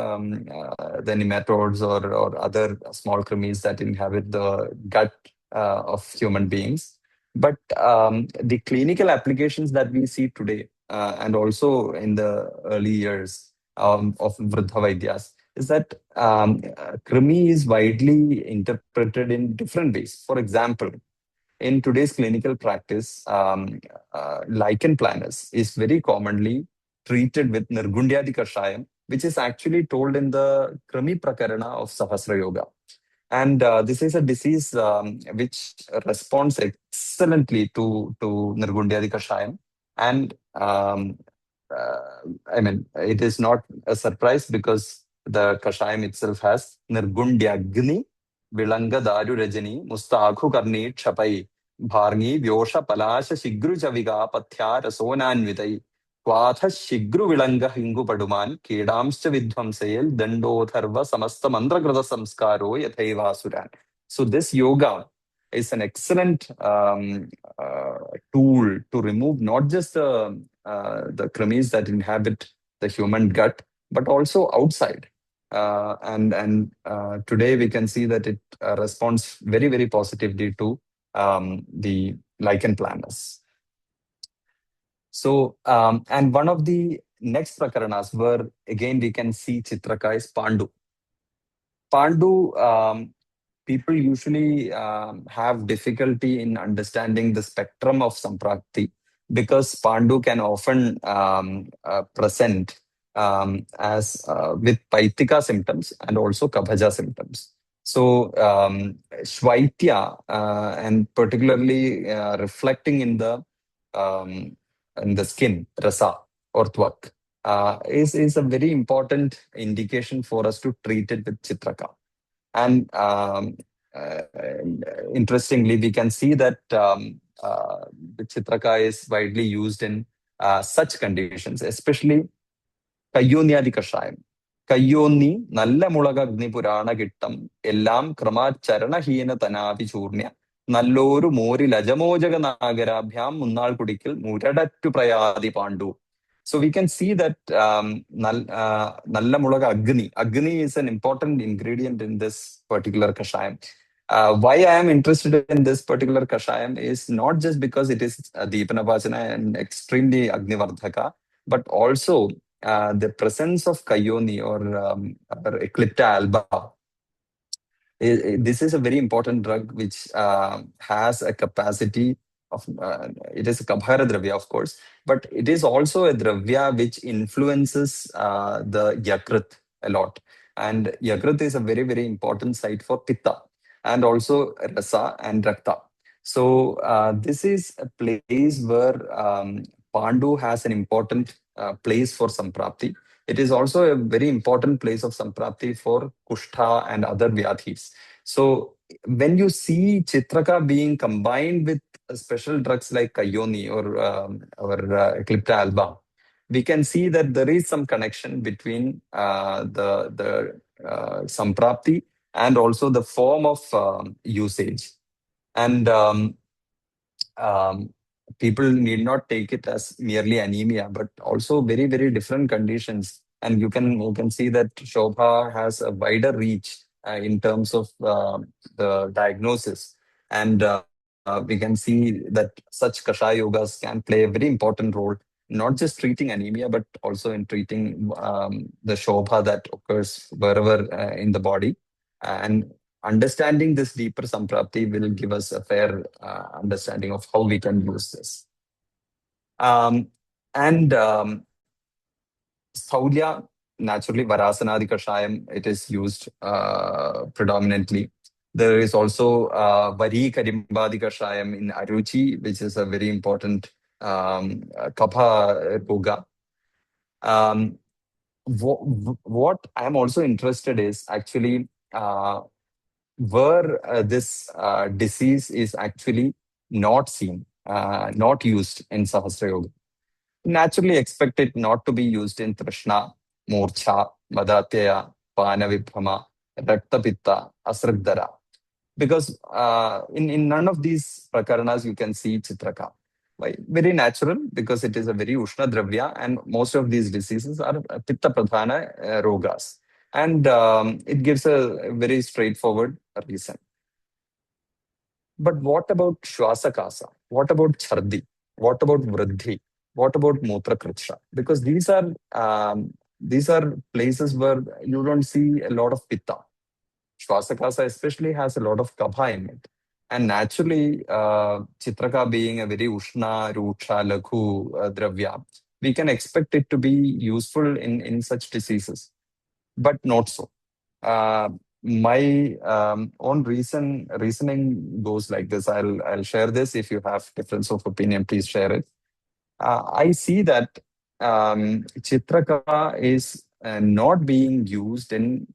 nematodes or other small krimis that inhabit the gut of human beings. But the clinical applications that we see today and also in the early years of Vruddha Vaidyas is that Krimi is widely interpreted in different ways. For example, in today's clinical practice, lichen planus is very commonly treated with Nirgundyadi Kashayam, which is actually told in the Krimi Prakarana of Sahasra Yoga. And this is a disease which responds excellently to Nirgundyadi Kashayam. And it is not a surprise because the Kashayam itself has Nirgundyagni, Vilanga Daru Rajani, Mustakhu Karni Chapai, Bharni, Vyosha Palasha Shigru Chaviga, Pathya Rasonan Vitai, Kwatha Shigru Vilanga Hingu Paduman, Kedamscha Vidham Sail, Dando Tharva Samasta Mandragrada Samskaro, Yathaiva Suran. So this yoga is an excellent tool to remove not just the krimis that inhabit the human gut, but also outside. And today we can see that it responds very, very positively to the lichen planus. So, and one of the next prakaranas where again we can see Chitraka is Pandu. Pandu, people usually have difficulty in understanding the spectrum of Samprakti because Pandu can often present as with Paitika symptoms and also Kabhaja symptoms. So Shvaitya and particularly reflecting in the skin, rasa or tvak, is a very important indication for us to treat it with Chitraka. And interestingly, we can see that the Chitraka is widely used in such conditions, especially കയ്യോന്നിയാദി കഷായം. കയ്യോന്നി നല്ല മുളകഗ്നി പുരാണ കിട്ടം എല്ലാം ക്രമാചരണഹീന തനാപി ചൂർണ്യ നല്ലോരു മോരിൽ അജമോജക നാഗരാഭ്യാം Mrunal കുടിക്കൽ മുരടറ്റു പ്രയാതി Pandu. So we can see that Nalla Mulaga Agni. Agni is an important ingredient in this particular kashayam. Why I am interested in this particular kashayam is not just because it is Deepanapachana and extremely Agnivardhaka, but also the presence of Kayoni or Eclipta alba. This is a very important drug which has a capacity of, it is a Kabhara Dravya, of course, but it is also a Dravya which influences the Yakrit a lot. And Yakrit is a very, very important site for Pitta and also Rasa and Rakta. So this is a place where Pandu has an important place for Samprapti. It is also a very important place of Samprapti for Kushtha and other Vyadhis. So when you see Chitraka being combined with special drugs like Kayoni or Eclipta alba, we can see that there is some connection between the Samprapti and also the form of usage. And people need not take it as merely anemia, but also very, very different conditions. And you can see that Shobha has a wider reach in terms of the diagnosis. And we can see that such Kashaya yogas can play a very important role, not just treating anemia, but also in treating the Shobha that occurs wherever in the body. And understanding this deeper Samprapti will give us a fair understanding of how we can use this. Saulya, naturally, Varasanadi Kashayam, it is used predominantly. There is also Vari Karimbadi Kashayam in Aruchi, which is a very important Kapha Roga. What I'm also interested is actually where this disease is actually not seen, not used in Sahasra Yoga. Naturally expect it not to be used in Trishna, Morcha, Madatyaya, Panavibhrama, Raktapitta, Asragdara. Because in none of these prakaranas you can see Chitraka. Why? Very natural, because it is a very Ushna Dravya and most of these diseases are Pitta Pradhana Rogas. And it gives a very straightforward reason. But what about Shwasakasa? What about Chardi? What about Vridhi? What about Mutrakritsha? Because these are places where you don't see a lot of Pitta. Shwasakasa especially has a lot of Kapha in it. And naturally, Chitraka being a very Ushna, Rucha, Lakhu Dravya, we can expect it to be useful in such diseases. But not so. My own reasoning goes like this. I'll share this. If you have difference of opinion, please share it. I see that Chitraka is not being used in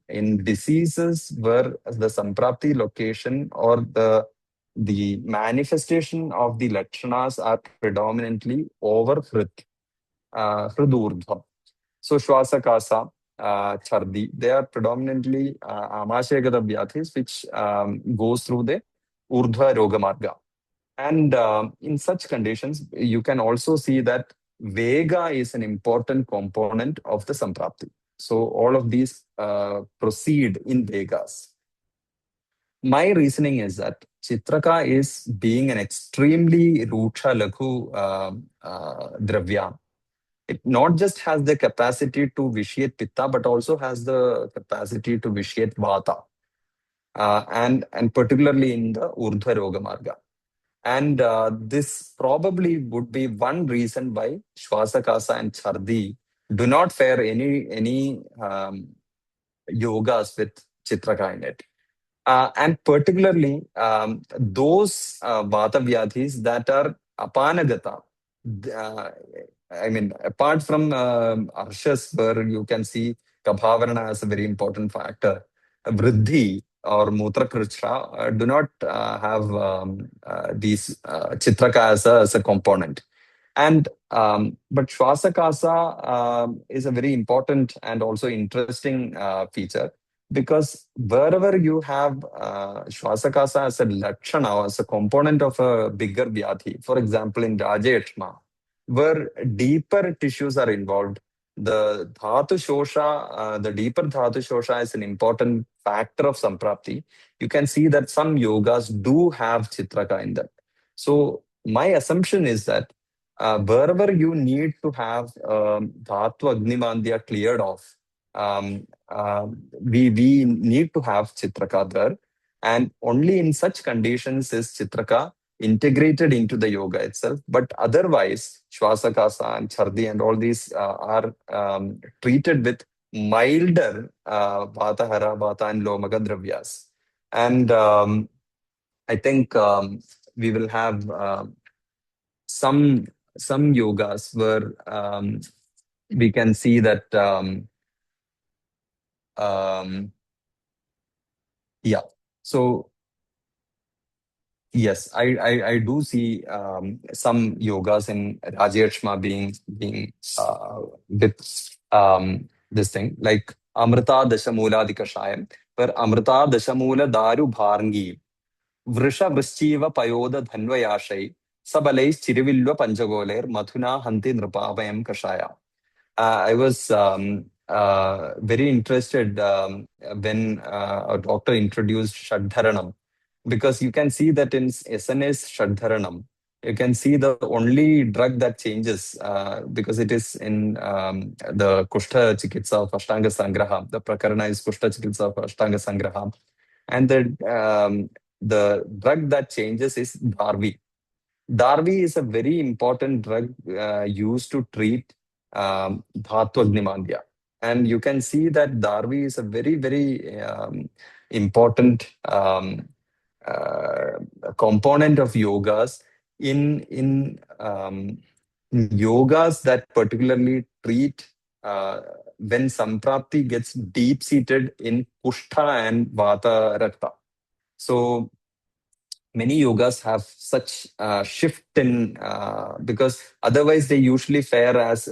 diseases where the Samprapti location or the manifestation of the Lakshanas are predominantly over Hridurdhva. So Shwasakasa, Chardi, they are predominantly Amashegada Vyadhis, which goes through the Urdhva Roga Marga. And in such conditions, you can also see that Vega is an important component of the Samprapti. So all of these proceed in Vegas. My reasoning is that Chitraka is being an extremely Rucha Lakhu Dravya. It not just has the capacity to vitiate Pitta, but also has the capacity to vitiate Vata. And particularly in the Urdhva Roga Marga. And this probably would be one reason why Shwasakasa and Chardi do not fare any yogas with Chitraka in it. And particularly those Vata Vyadhis that are Apanagata. I mean, apart from Arshas, where you can see Kabhavarana as a very important factor, Vridhi, or Mutrakrishra do not have these Chitraka as a component. And but Shwasakasa is a very important and also interesting feature, because wherever you have Shwasakasa as a lakshana or as a component of a bigger vyadhi, for example in Rajayashma, where deeper tissues are involved, the dhatu shosha, the deeper dhatu shosha is an important factor of samprapti. You can see that some yogas do have Chitraka in that. So my assumption is that wherever you need to have Dhatu Agnimandya cleared off, we need to have Chitraka there. And only in such conditions is Chitraka integrated into the yoga itself. But otherwise, Shwasakasa and Chardi and all these are treated with milder Vata, Hara, Vata and Lomaka Dravyas. And I think we will have some yogas where we can see that yeah. So yes, I do see some yogas in Rajyashma being with this thing, like Amrita Dashamula Dikashayam, where Amrita Dashamula Daru Bharangi Vrisha Vrishchiva Payoda Dhanvayashai Sabalais Chirivilva Panchagoler Mathuna Hanti Nrupavayam Kashaya. I was very interested when a doctor introduced Shadharanam, because you can see that in SNA's Shadharanam, you can see the only drug that changes, because it is in the Kushtha Chikitsa of Ashtanga Sangraha, the Prakarana is Kushtha Chikitsa of Ashtanga Sangraha. And the drug that changes is Darvi. Darvi is a very important drug used to treat Dhatu Agnimandya. And you can see that Darvi is a very, very important component of yogas in yogas that particularly treat when Samprapti gets deep-seated in Kushtha and Vata Rakta. So many yogas have such shift in, because otherwise they usually fare as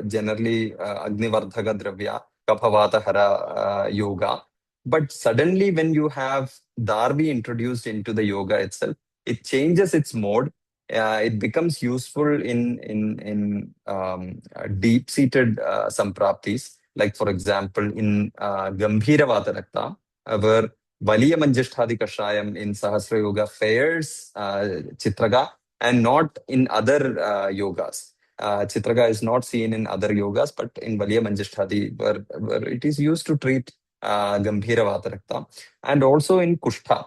generally Agnivardhaka Dravya, Kaphavata Hara yoga. But suddenly when you have Darvi introduced into the yoga itself, it changes its mode. It becomes useful in deep-seated sampraptis, like for example in Gambhira Vata Rakta, where Valiya Manjisthadi Kashayam in Sahasra Yoga fares Chitraka and not in other yogas. Chitraka is not seen in other yogas, but in Valiya Manjisthadi, where it is used to treat Gambhira Vata Rakta. And also in Kushtha,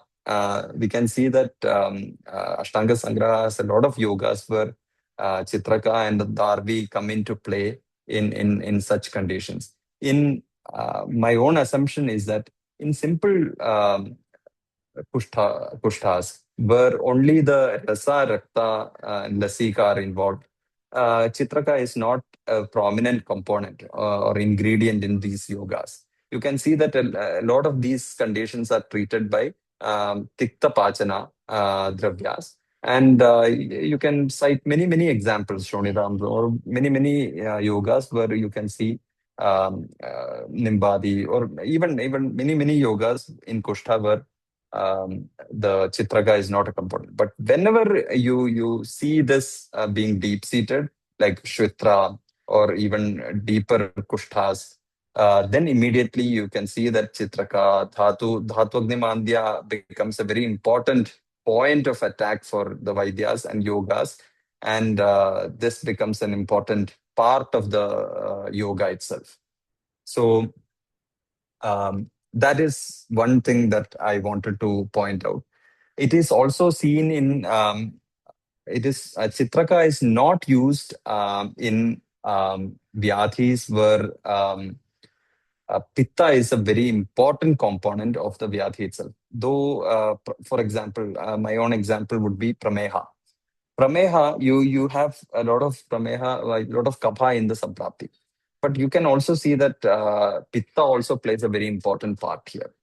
we can see that Ashtanga Sangraha has a lot of yogas where Chitraka and the Darvi come into play in such conditions. In my own assumption is that in simple kushthas, where only the rasa, rakta, and lasika are involved, Chitraka is not a prominent component or ingredient in these yogas. You can see that a lot of these conditions are treated by tikta pachana dravyas. And you can cite many examples, Shoniram, or many yogas where you can see Nimbadi, or even many yogas in Kushtha where the Chitraka is not a component. But whenever you see this being deep-seated, like Shvitra or even deeper Kushthas, then immediately you can see that Chitraka, Dhatu Agnimandya becomes a very important point of attack for the Vaidyas and Yogas. And this becomes an important part of the yoga itself. So that is one thing that I wanted to point out. It is also seen in, Chitraka is not used in Vyadhis where Pitta is a very important component of the Vyadhi itself. Though, for example, my own example would be Prameha. Prameha, you have a lot of Prameha, like a lot of Kapha in the Samprapti. But you can also see that Pitta also plays a very important part here.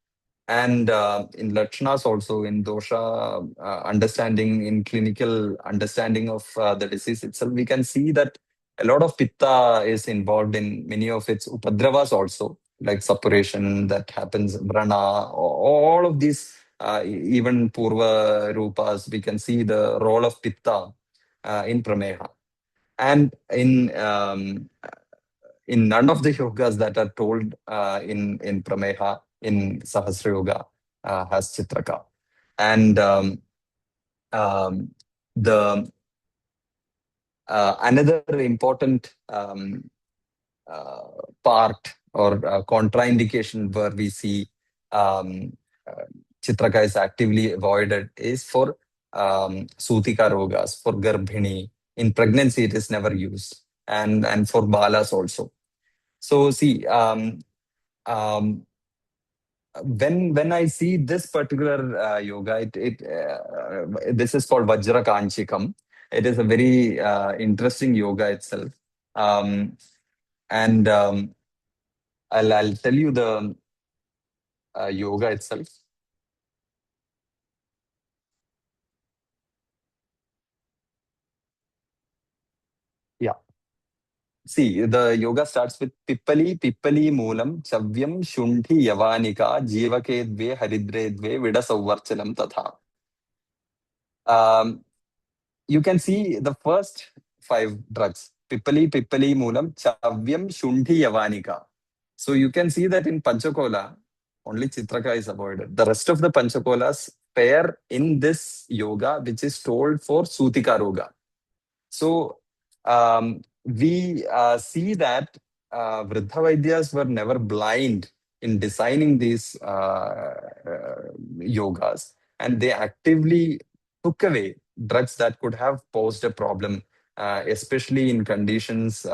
And in Lakshanas also, in dosha understanding, in clinical understanding of the disease itself, we can see that a lot of pitta is involved in many of its upadravas also, like suppuration that happens, brana, all of these, even purva rupas, we can see the role of pitta in prameha. And in none of the yogas that are told in Prameha, in Sahasra Yoga, has Chitraka. And the another important part or contraindication where we see um, uh, Chitraka is actively avoided is for Sutika Rogas, for Garbhini. In pregnancy, it is never used. And for Balas also. So see, um, when I see this particular yoga, this is called Vajra Kanchikam. It is a very interesting yoga itself, and I'll tell you the yoga itself. Yeah. See, the yoga starts with Pippali, Pippali Moolam, Chavyam, Shunthi, Yavanika, Jivakedve, Haridredve, Vida Sauvarchalam Tatha. Um, you can see the first five drugs: Pippali, Pippali Moolam, Chavyam, Shunthi, Yavanika. So you can see that in Panchakola, only Chitraka is avoided. The rest of the Panchakolas pair in this yoga, which is told for Sutika Roga. So we see that Vriddha Vaidyas were never blind in designing these yogas, and they actively took away drugs that could have posed a problem, especially in conditions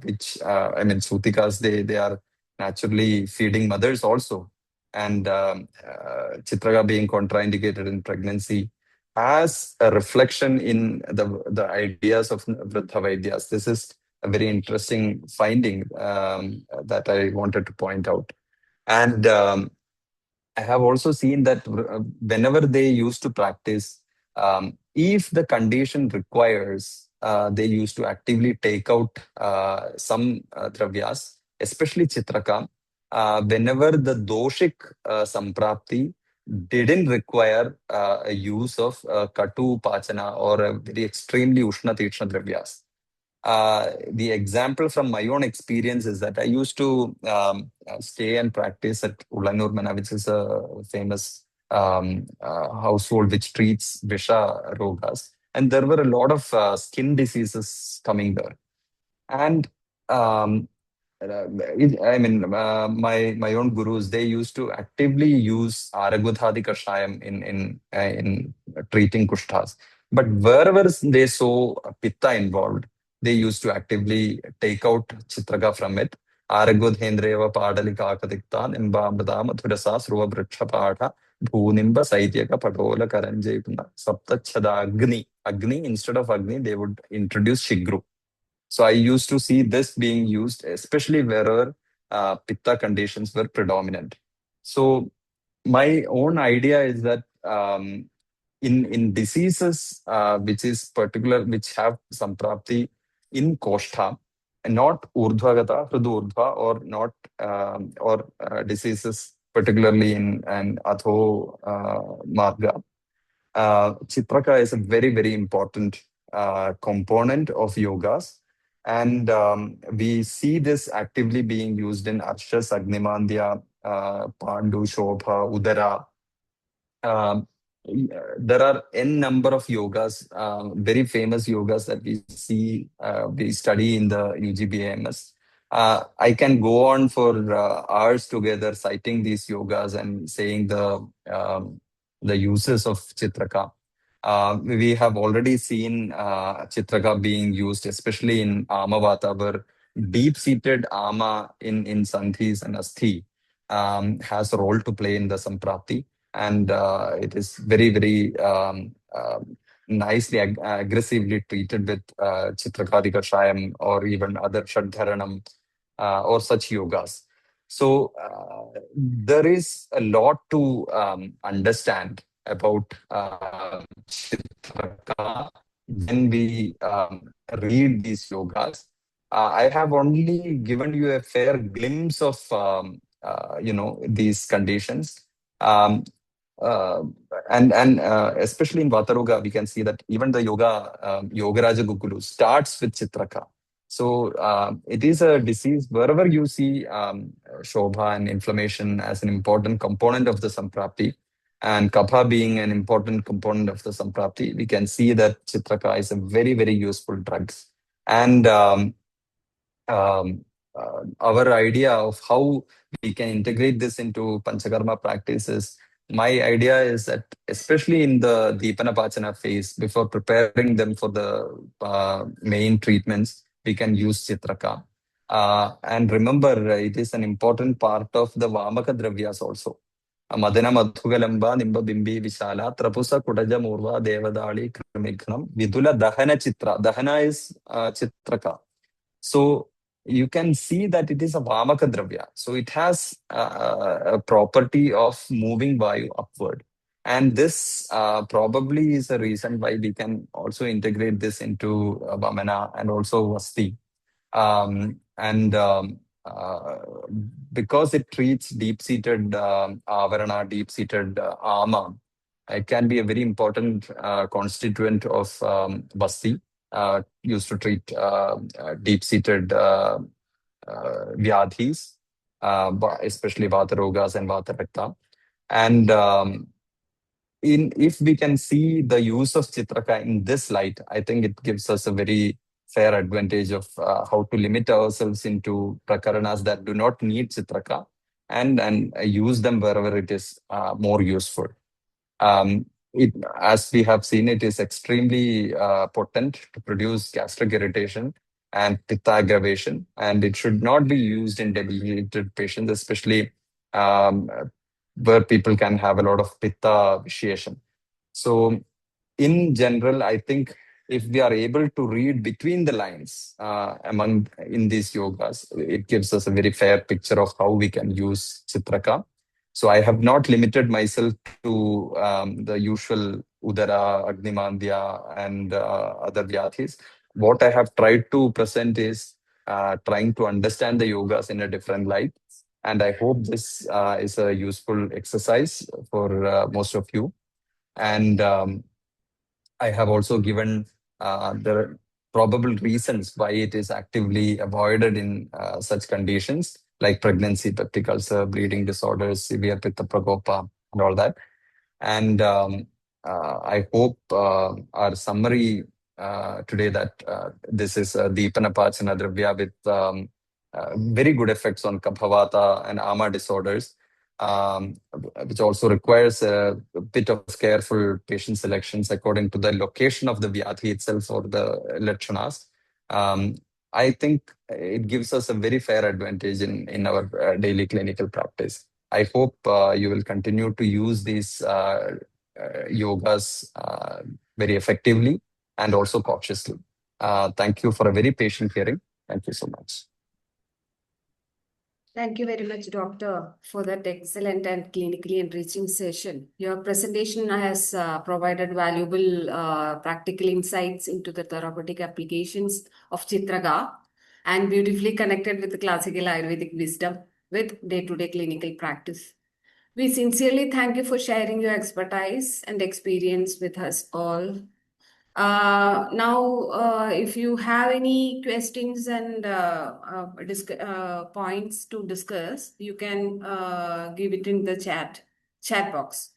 which, I mean, Sutikas, they are naturally feeding mothers also. And Chitraka being contraindicated in pregnancy as a reflection in the ideas of Vriddha Vaidyas. This is a very interesting finding that I wanted to point out. And I have also seen that whenever they used to practice, if the condition requires, they used to actively take out some dravyas, especially Chitraka, whenever the doshic samprapti didn't require a use of katu pachana or a very extremely ushna tikshna dravyas. The example from my own experience is that I used to stay and practice at Ulanur Mana, which is a famous household which treats Visha Rogas. And there were a lot of skin diseases coming there. And I mean, my own gurus, they used to actively use Aragudhadi Kashayam in treating kushthas. But wherever they saw pitta involved, they used to actively take out Chitraka from it. Aragudhendreva Padalika Akadikta, Nimbamrada Mathurasa Sruva Vriksha Pada, Bhunimba Saityaka Patola Karanjepuna, Saptachada Agni. Agni, instead of Agni, they would introduce Shigru. So I used to see this being used, especially wherever pitta conditions were predominant. So my own idea is that in diseases which have samprapti in koshtha, and not urdhvagata, hridurdhva, or not diseases particularly in an adho marga. Chitraka is a very, very important component of yogas. And we see this actively being used in Arshas, Agnimandya, Pandu, Shobha, Udara. Um, there are n number of yogas, very famous yogas that we see, we study in the UGBAMS. I can go on for hours together citing these yogas and saying the uses of Chitraka. We have already seen Chitraka being used, especially in Amavata, where deep-seated Ama in Sandhis and Asthi has a role to play in the Samprapti. And it is very, very nicely, aggressively treated with Chitrakadika Shayam or even other Shadharanam or such yogas. So there is a lot to understand about Chitraka when we read these yogas. I have only given you a fair glimpse of these conditions. Um, uh, and especially in Vataroga, we can see that even the Yogaraja Gukulu starts with Chitraka. So it is a disease wherever you see Shobha and inflammation as an important component of the Samprapti, and Kapha being an important component of the Samprapti, we can see that Chitraka is a very, very useful drug. And our idea of how we can integrate this into Panchakarma practices, my idea is that especially in the Deepana Pachana phase, before preparing them for the main treatments, we can use Chitraka. And remember, it is an important part of the Vamaka Dravyas also. Madana Madhugalamba, Nimba Bimbi Vishala, Trapusa Kudaja Murva, Devadali, Kramikram, Vidula Dahana Chitra. Dahana is Chitraka. So you can see that it is a Vamaka Dravya. So it has a property of moving Vayu upward. And this probably is a reason why we can also integrate this into Vamana and also Vasti. And because it treats deep-seated avarana, deep-seated ama, it can be a very important constituent of Vasti, used to treat deep-seated vyadhis, especially Vata Rogas and Vata Rakta. And if we can see the use of Chitraka in this light, I think it gives us a very fair advantage of how to limit ourselves into prakaranas that do not need Chitraka and use them wherever it is more useful. As we have seen, it is extremely potent to produce gastric irritation and pitta aggravation, and it should not be used in debilitated patients, especially where people can have a lot of pitta vitiation. So, in general, I think if we are able to read between the lines in these yogas, it gives us a very fair picture of how we can use Chitraka. So I have not limited myself to the usual Udara, Agnimandya, and other Vyathis. What I have tried to present is trying to understand the yogas in a different light. And I hope this is a useful exercise for most of you. And I have also given the probable reasons why it is actively avoided in such conditions like pregnancy, peptic ulcer, bleeding disorders, severe pitta prakopa, and all that. And I hope our summary today that this is Deepana Pachana Dravya with very good effects on Kaphavata and Ama disorders, which also requires a bit of careful patient selections according to the location of the Vyadhi itself or the Lakshanas. I think it gives us a very fair advantage in our daily clinical practice. I hope you will continue to use these yogas very effectively and also cautiously. Thank you for a very patient hearing. Thank you so much. Thank you very much, Doctor, for that excellent and clinically enriching session. Your presentation has provided valuable practical insights into the therapeutic applications of Chitraga and beautifully connected with the classical Ayurvedic wisdom with day-to-day clinical practice. We sincerely thank you for sharing your expertise and experience with us all. Now, if you have any questions and points to discuss, you can give it in the chat box.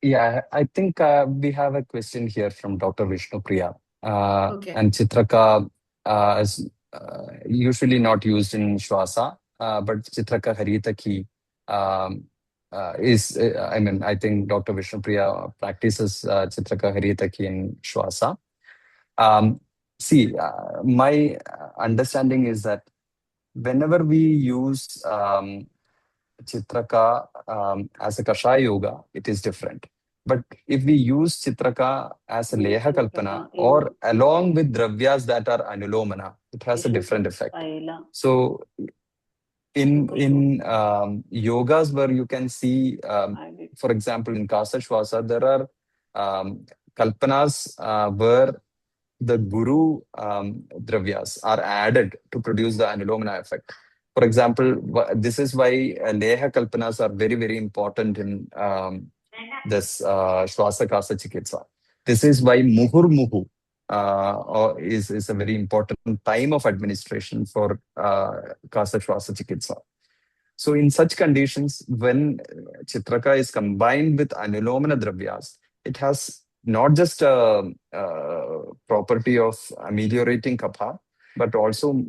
Yeah, I think we have a question here from Dr. Vishnu Priya. Okay. And Chitraka is usually not used in Shwasa, but Chitraka Haritaki I think Dr. Vishnupriya practices Chitraka Haritaki in Shwasa. My understanding is that whenever we use Chitraka as a Kashaya Yoga, it is different. But if we use Chitraka as a Leha Kalpana or along with Dravyas that are Anulomana, it has a different effect. So in yogas where you can see, for example, in Kasa Shwasa, there are kalpanas where the Guru Dravyas are added to produce the Anulomana effect. For example, this is why Leha Kalpanas are very, very important in this Shwasa Kasa Chikitsa. This is why Muhur is a very important time of administration for Kasa Shwasa Chikitsa. So in such conditions, when Chitraka is combined with Anulomana Dravyas, it has not just a property of ameliorating kapha, but also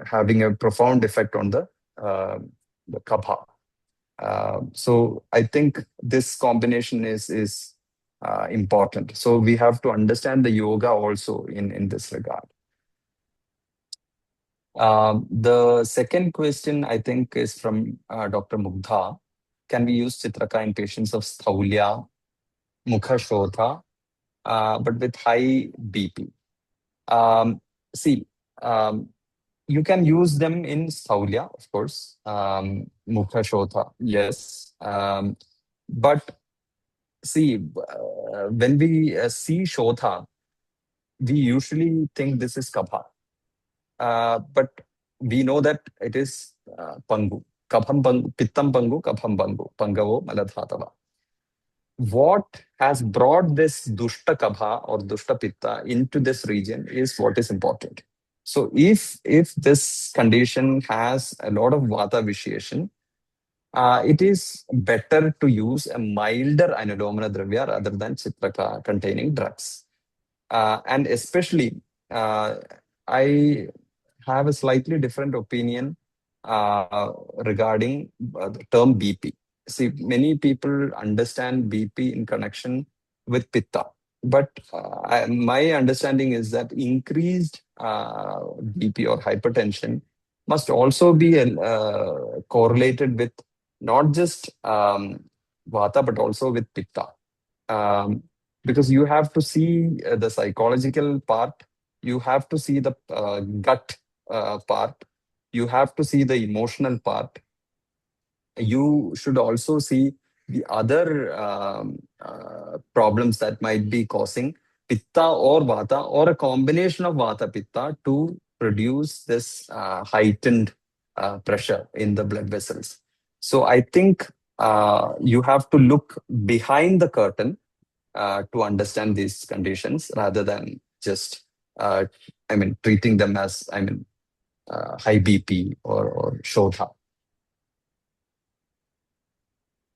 having a profound effect on the kapha. So I think this combination is important. So we have to understand the yoga also in this regard. The second question, I think, is from Dr. Mugdha. Can we use Chitraka in patients of Sthaulya, Mukha Shodha, but with high BP? You can use them in Sthaulya, of course. Mukha Shodha, yes. But see, when we see Shodha, we usually think this is Kapha. But we know that it is Pangu. Kapham Pangu, Pittam Pangu, Kapham Pangu, Pangavo Maladhatava. What has brought this Dushta Kabha or Dushta Pitta into this region is what is important. So if this condition has a lot of Vata vitiation, it is better to use a milder Anulomana Dravya rather than Chitraka containing drugs. And especially, I have a slightly different opinion regarding the term BP. See, many people understand BP in connection with Pitta. But my understanding is that increased BP or hypertension must also be correlated with not just Vata, but also with Pitta. Because you have to see the psychological part, you have to see the gut part, you have to see the emotional part. You should also see the other problems that might be causing Pitta or Vata or a combination of Vata Pitta to produce this heightened pressure in the blood vessels. So I think you have to look behind the curtain to understand these conditions rather than just treating them as high BP or Shodha.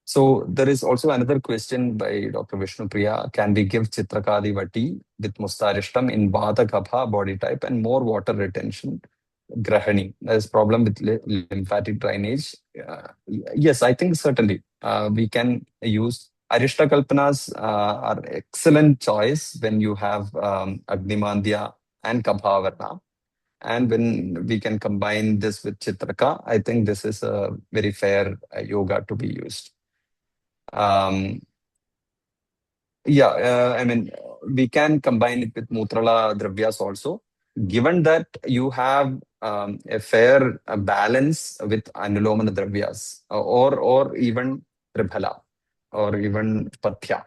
So there is also another question by Dr. Vishnupriya. Can we give Chitrakadi Vati with Mustarishtam in Vata Kapha body type and more water retention? Grahani. There is problem with lymphatic drainage. Yes, I think certainly we can use Arishta Kalpanas are excellent choice when you have Agnimandya and Kaphavarna. And when we can combine this with Chitraka, I think this is a very fair yoga to be used. We can combine it with Mutrala Dravyas also. Given that you have a fair balance with Anulomana Dravyas or even Tribhala or even Pathya,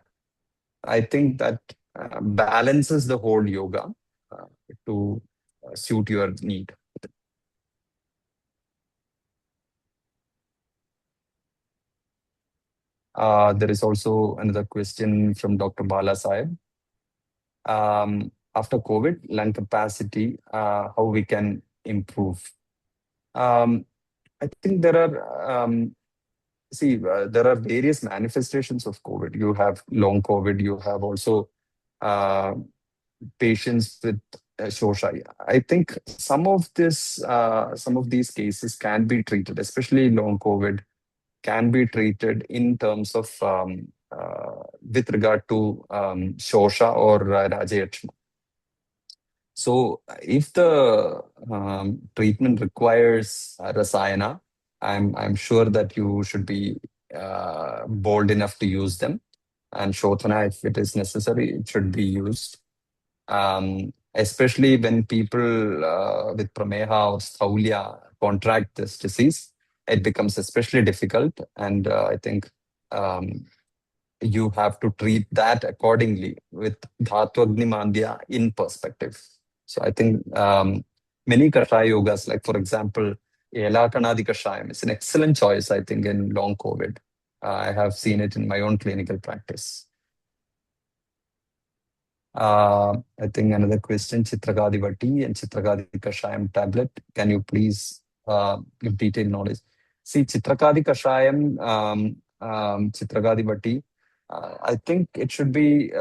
I think that balances the whole yoga to suit your need. There is also another question from Dr. Bala Saib. After COVID, lung capacity, how we can improve? I think there are, there are various manifestations of COVID. You have long COVID, you have also patients with Shosha. I think some of these cases can be treated, especially long COVID. can be treated in terms of with regard to Shosha or Rajayakshma. So if the treatment requires Rasayana, I'm sure that you should be bold enough to use them. And Shothana, if it is necessary, it should be used. Especially when people with Prameha or Sthaulya contract this disease, it becomes especially difficult. And I think you have to treat that accordingly with Dhatu Agni Mandya in perspective. So I think many Kashaya yogas, like for example, Elakanadi Kashayam is an excellent choice, I think, in long COVID. I have seen it in my own clinical practice. I think another question, Chitrakadi Vati and Chitrakadi Kashayam tablet. Can you please give detailed knowledge? See, Chitrakadi Kashayam, Chitrakadi Vati, I think it should be,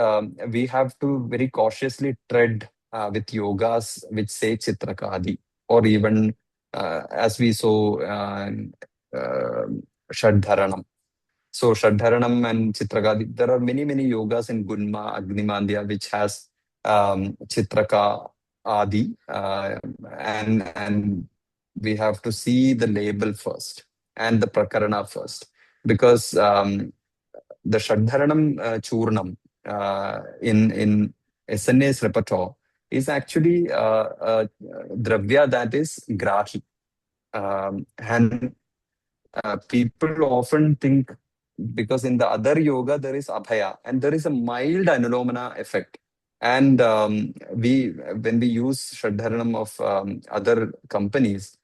we have to very cautiously tread with yogas which say Chitrakadi, or even as we saw Shadharanam. So Shadharanam and Chitrakadi, there are many yogas in Gunma, Agnimandya, which has Chitraka Adi, and we have to see the label first and the Prakarana first, because the Shadharanam Churnam in SNA's repertoire is actually Dravya that is Grahi. And people often think, because in the other yoga there is abhaya and there is a mild anulomana effect, and when we use Shadharanam of other companies,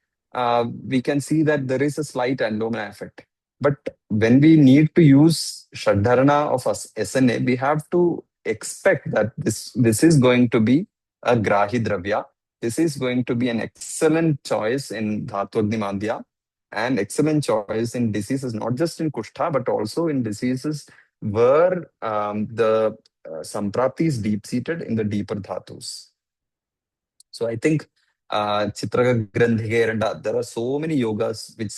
we can see that there is a slight anulomana effect. But when we need to use Shadharana of SNA, we have to expect that this is going to be a Grahi Dravya. This is going to be an excellent choice in Dhatu Agni Mandya, and excellent choice in diseases, not just in Kushtha, but also in diseases where the Samprapti is deep-seated in the deeper dhatus. So I think Chitraka Grandhigeranda, there are so many yogas which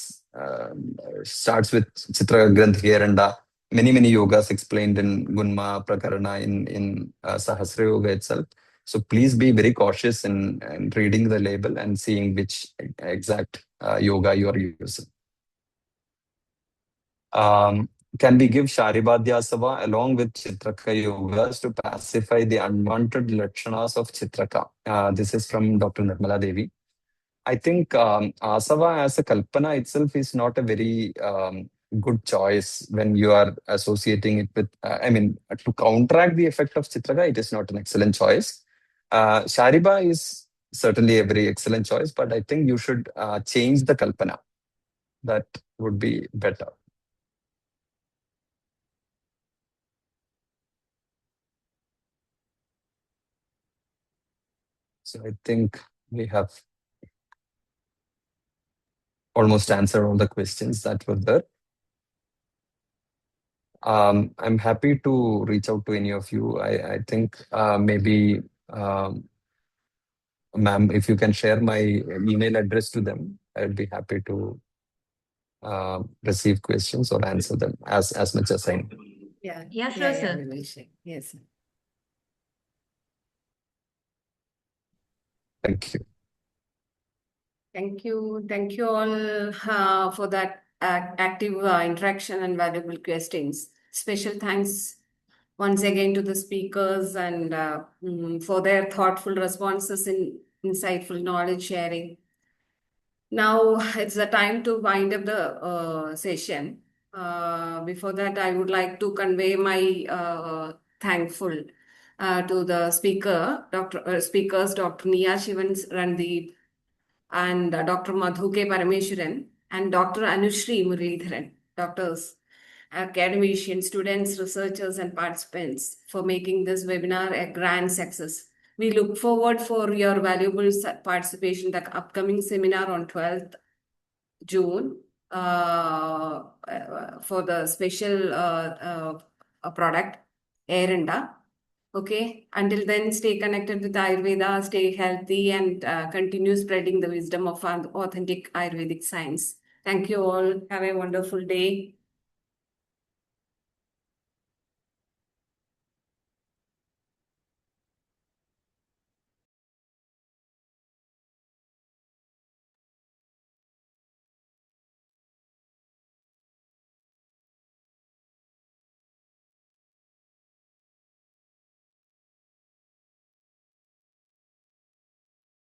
starts with Chitraka Grandhigeranda. Many yogas explained in Gunma Prakarana in Sahasra Yoga itself. So please be very cautious in reading the label and seeing which exact yoga you are using. Can we give Sharibadhyasava along with Chitraka yogas to pacify the unwanted lakshanas of Chitraka? This is from Dr. Nirmala Devi. I think Asava as a Kalpana itself is not a very good choice when you are associating it with, to counteract the effect of Chitraka, it is not an excellent choice. Shariba is certainly a very excellent choice, but I think you should change the Kalpana. That would be better. So I think we have almost answered all the questions that were there. I'm happy to reach out to any of you. I think maybe, ma'am, if you can share my email address to them, I'd be happy to receive questions or answer them as much as I know. Yeah, sure, sir. we will share. Yes, sir. Thank you. Thank you all for that active interaction and valuable questions. Special thanks once again to the speakers and for their thoughtful responses and insightful knowledge sharing. Now it's the time to wind up the session. Before that, I would like to convey my thankful to the speakers, Dr. Nia Sivan Randeep, and Dr. Madhu K. Parameswaran, and Dr. Anushri Muralidharan, doctors, academicians, students, researchers, and participants for making this webinar a grand success. We look forward for your valuable participation in the upcoming seminar on 12th June for the special product, Erinda. Okay. Until then, stay connected with Ayurveda, stay healthy, and continue spreading the wisdom of authentic Ayurvedic science. Thank you all. Have a wonderful day.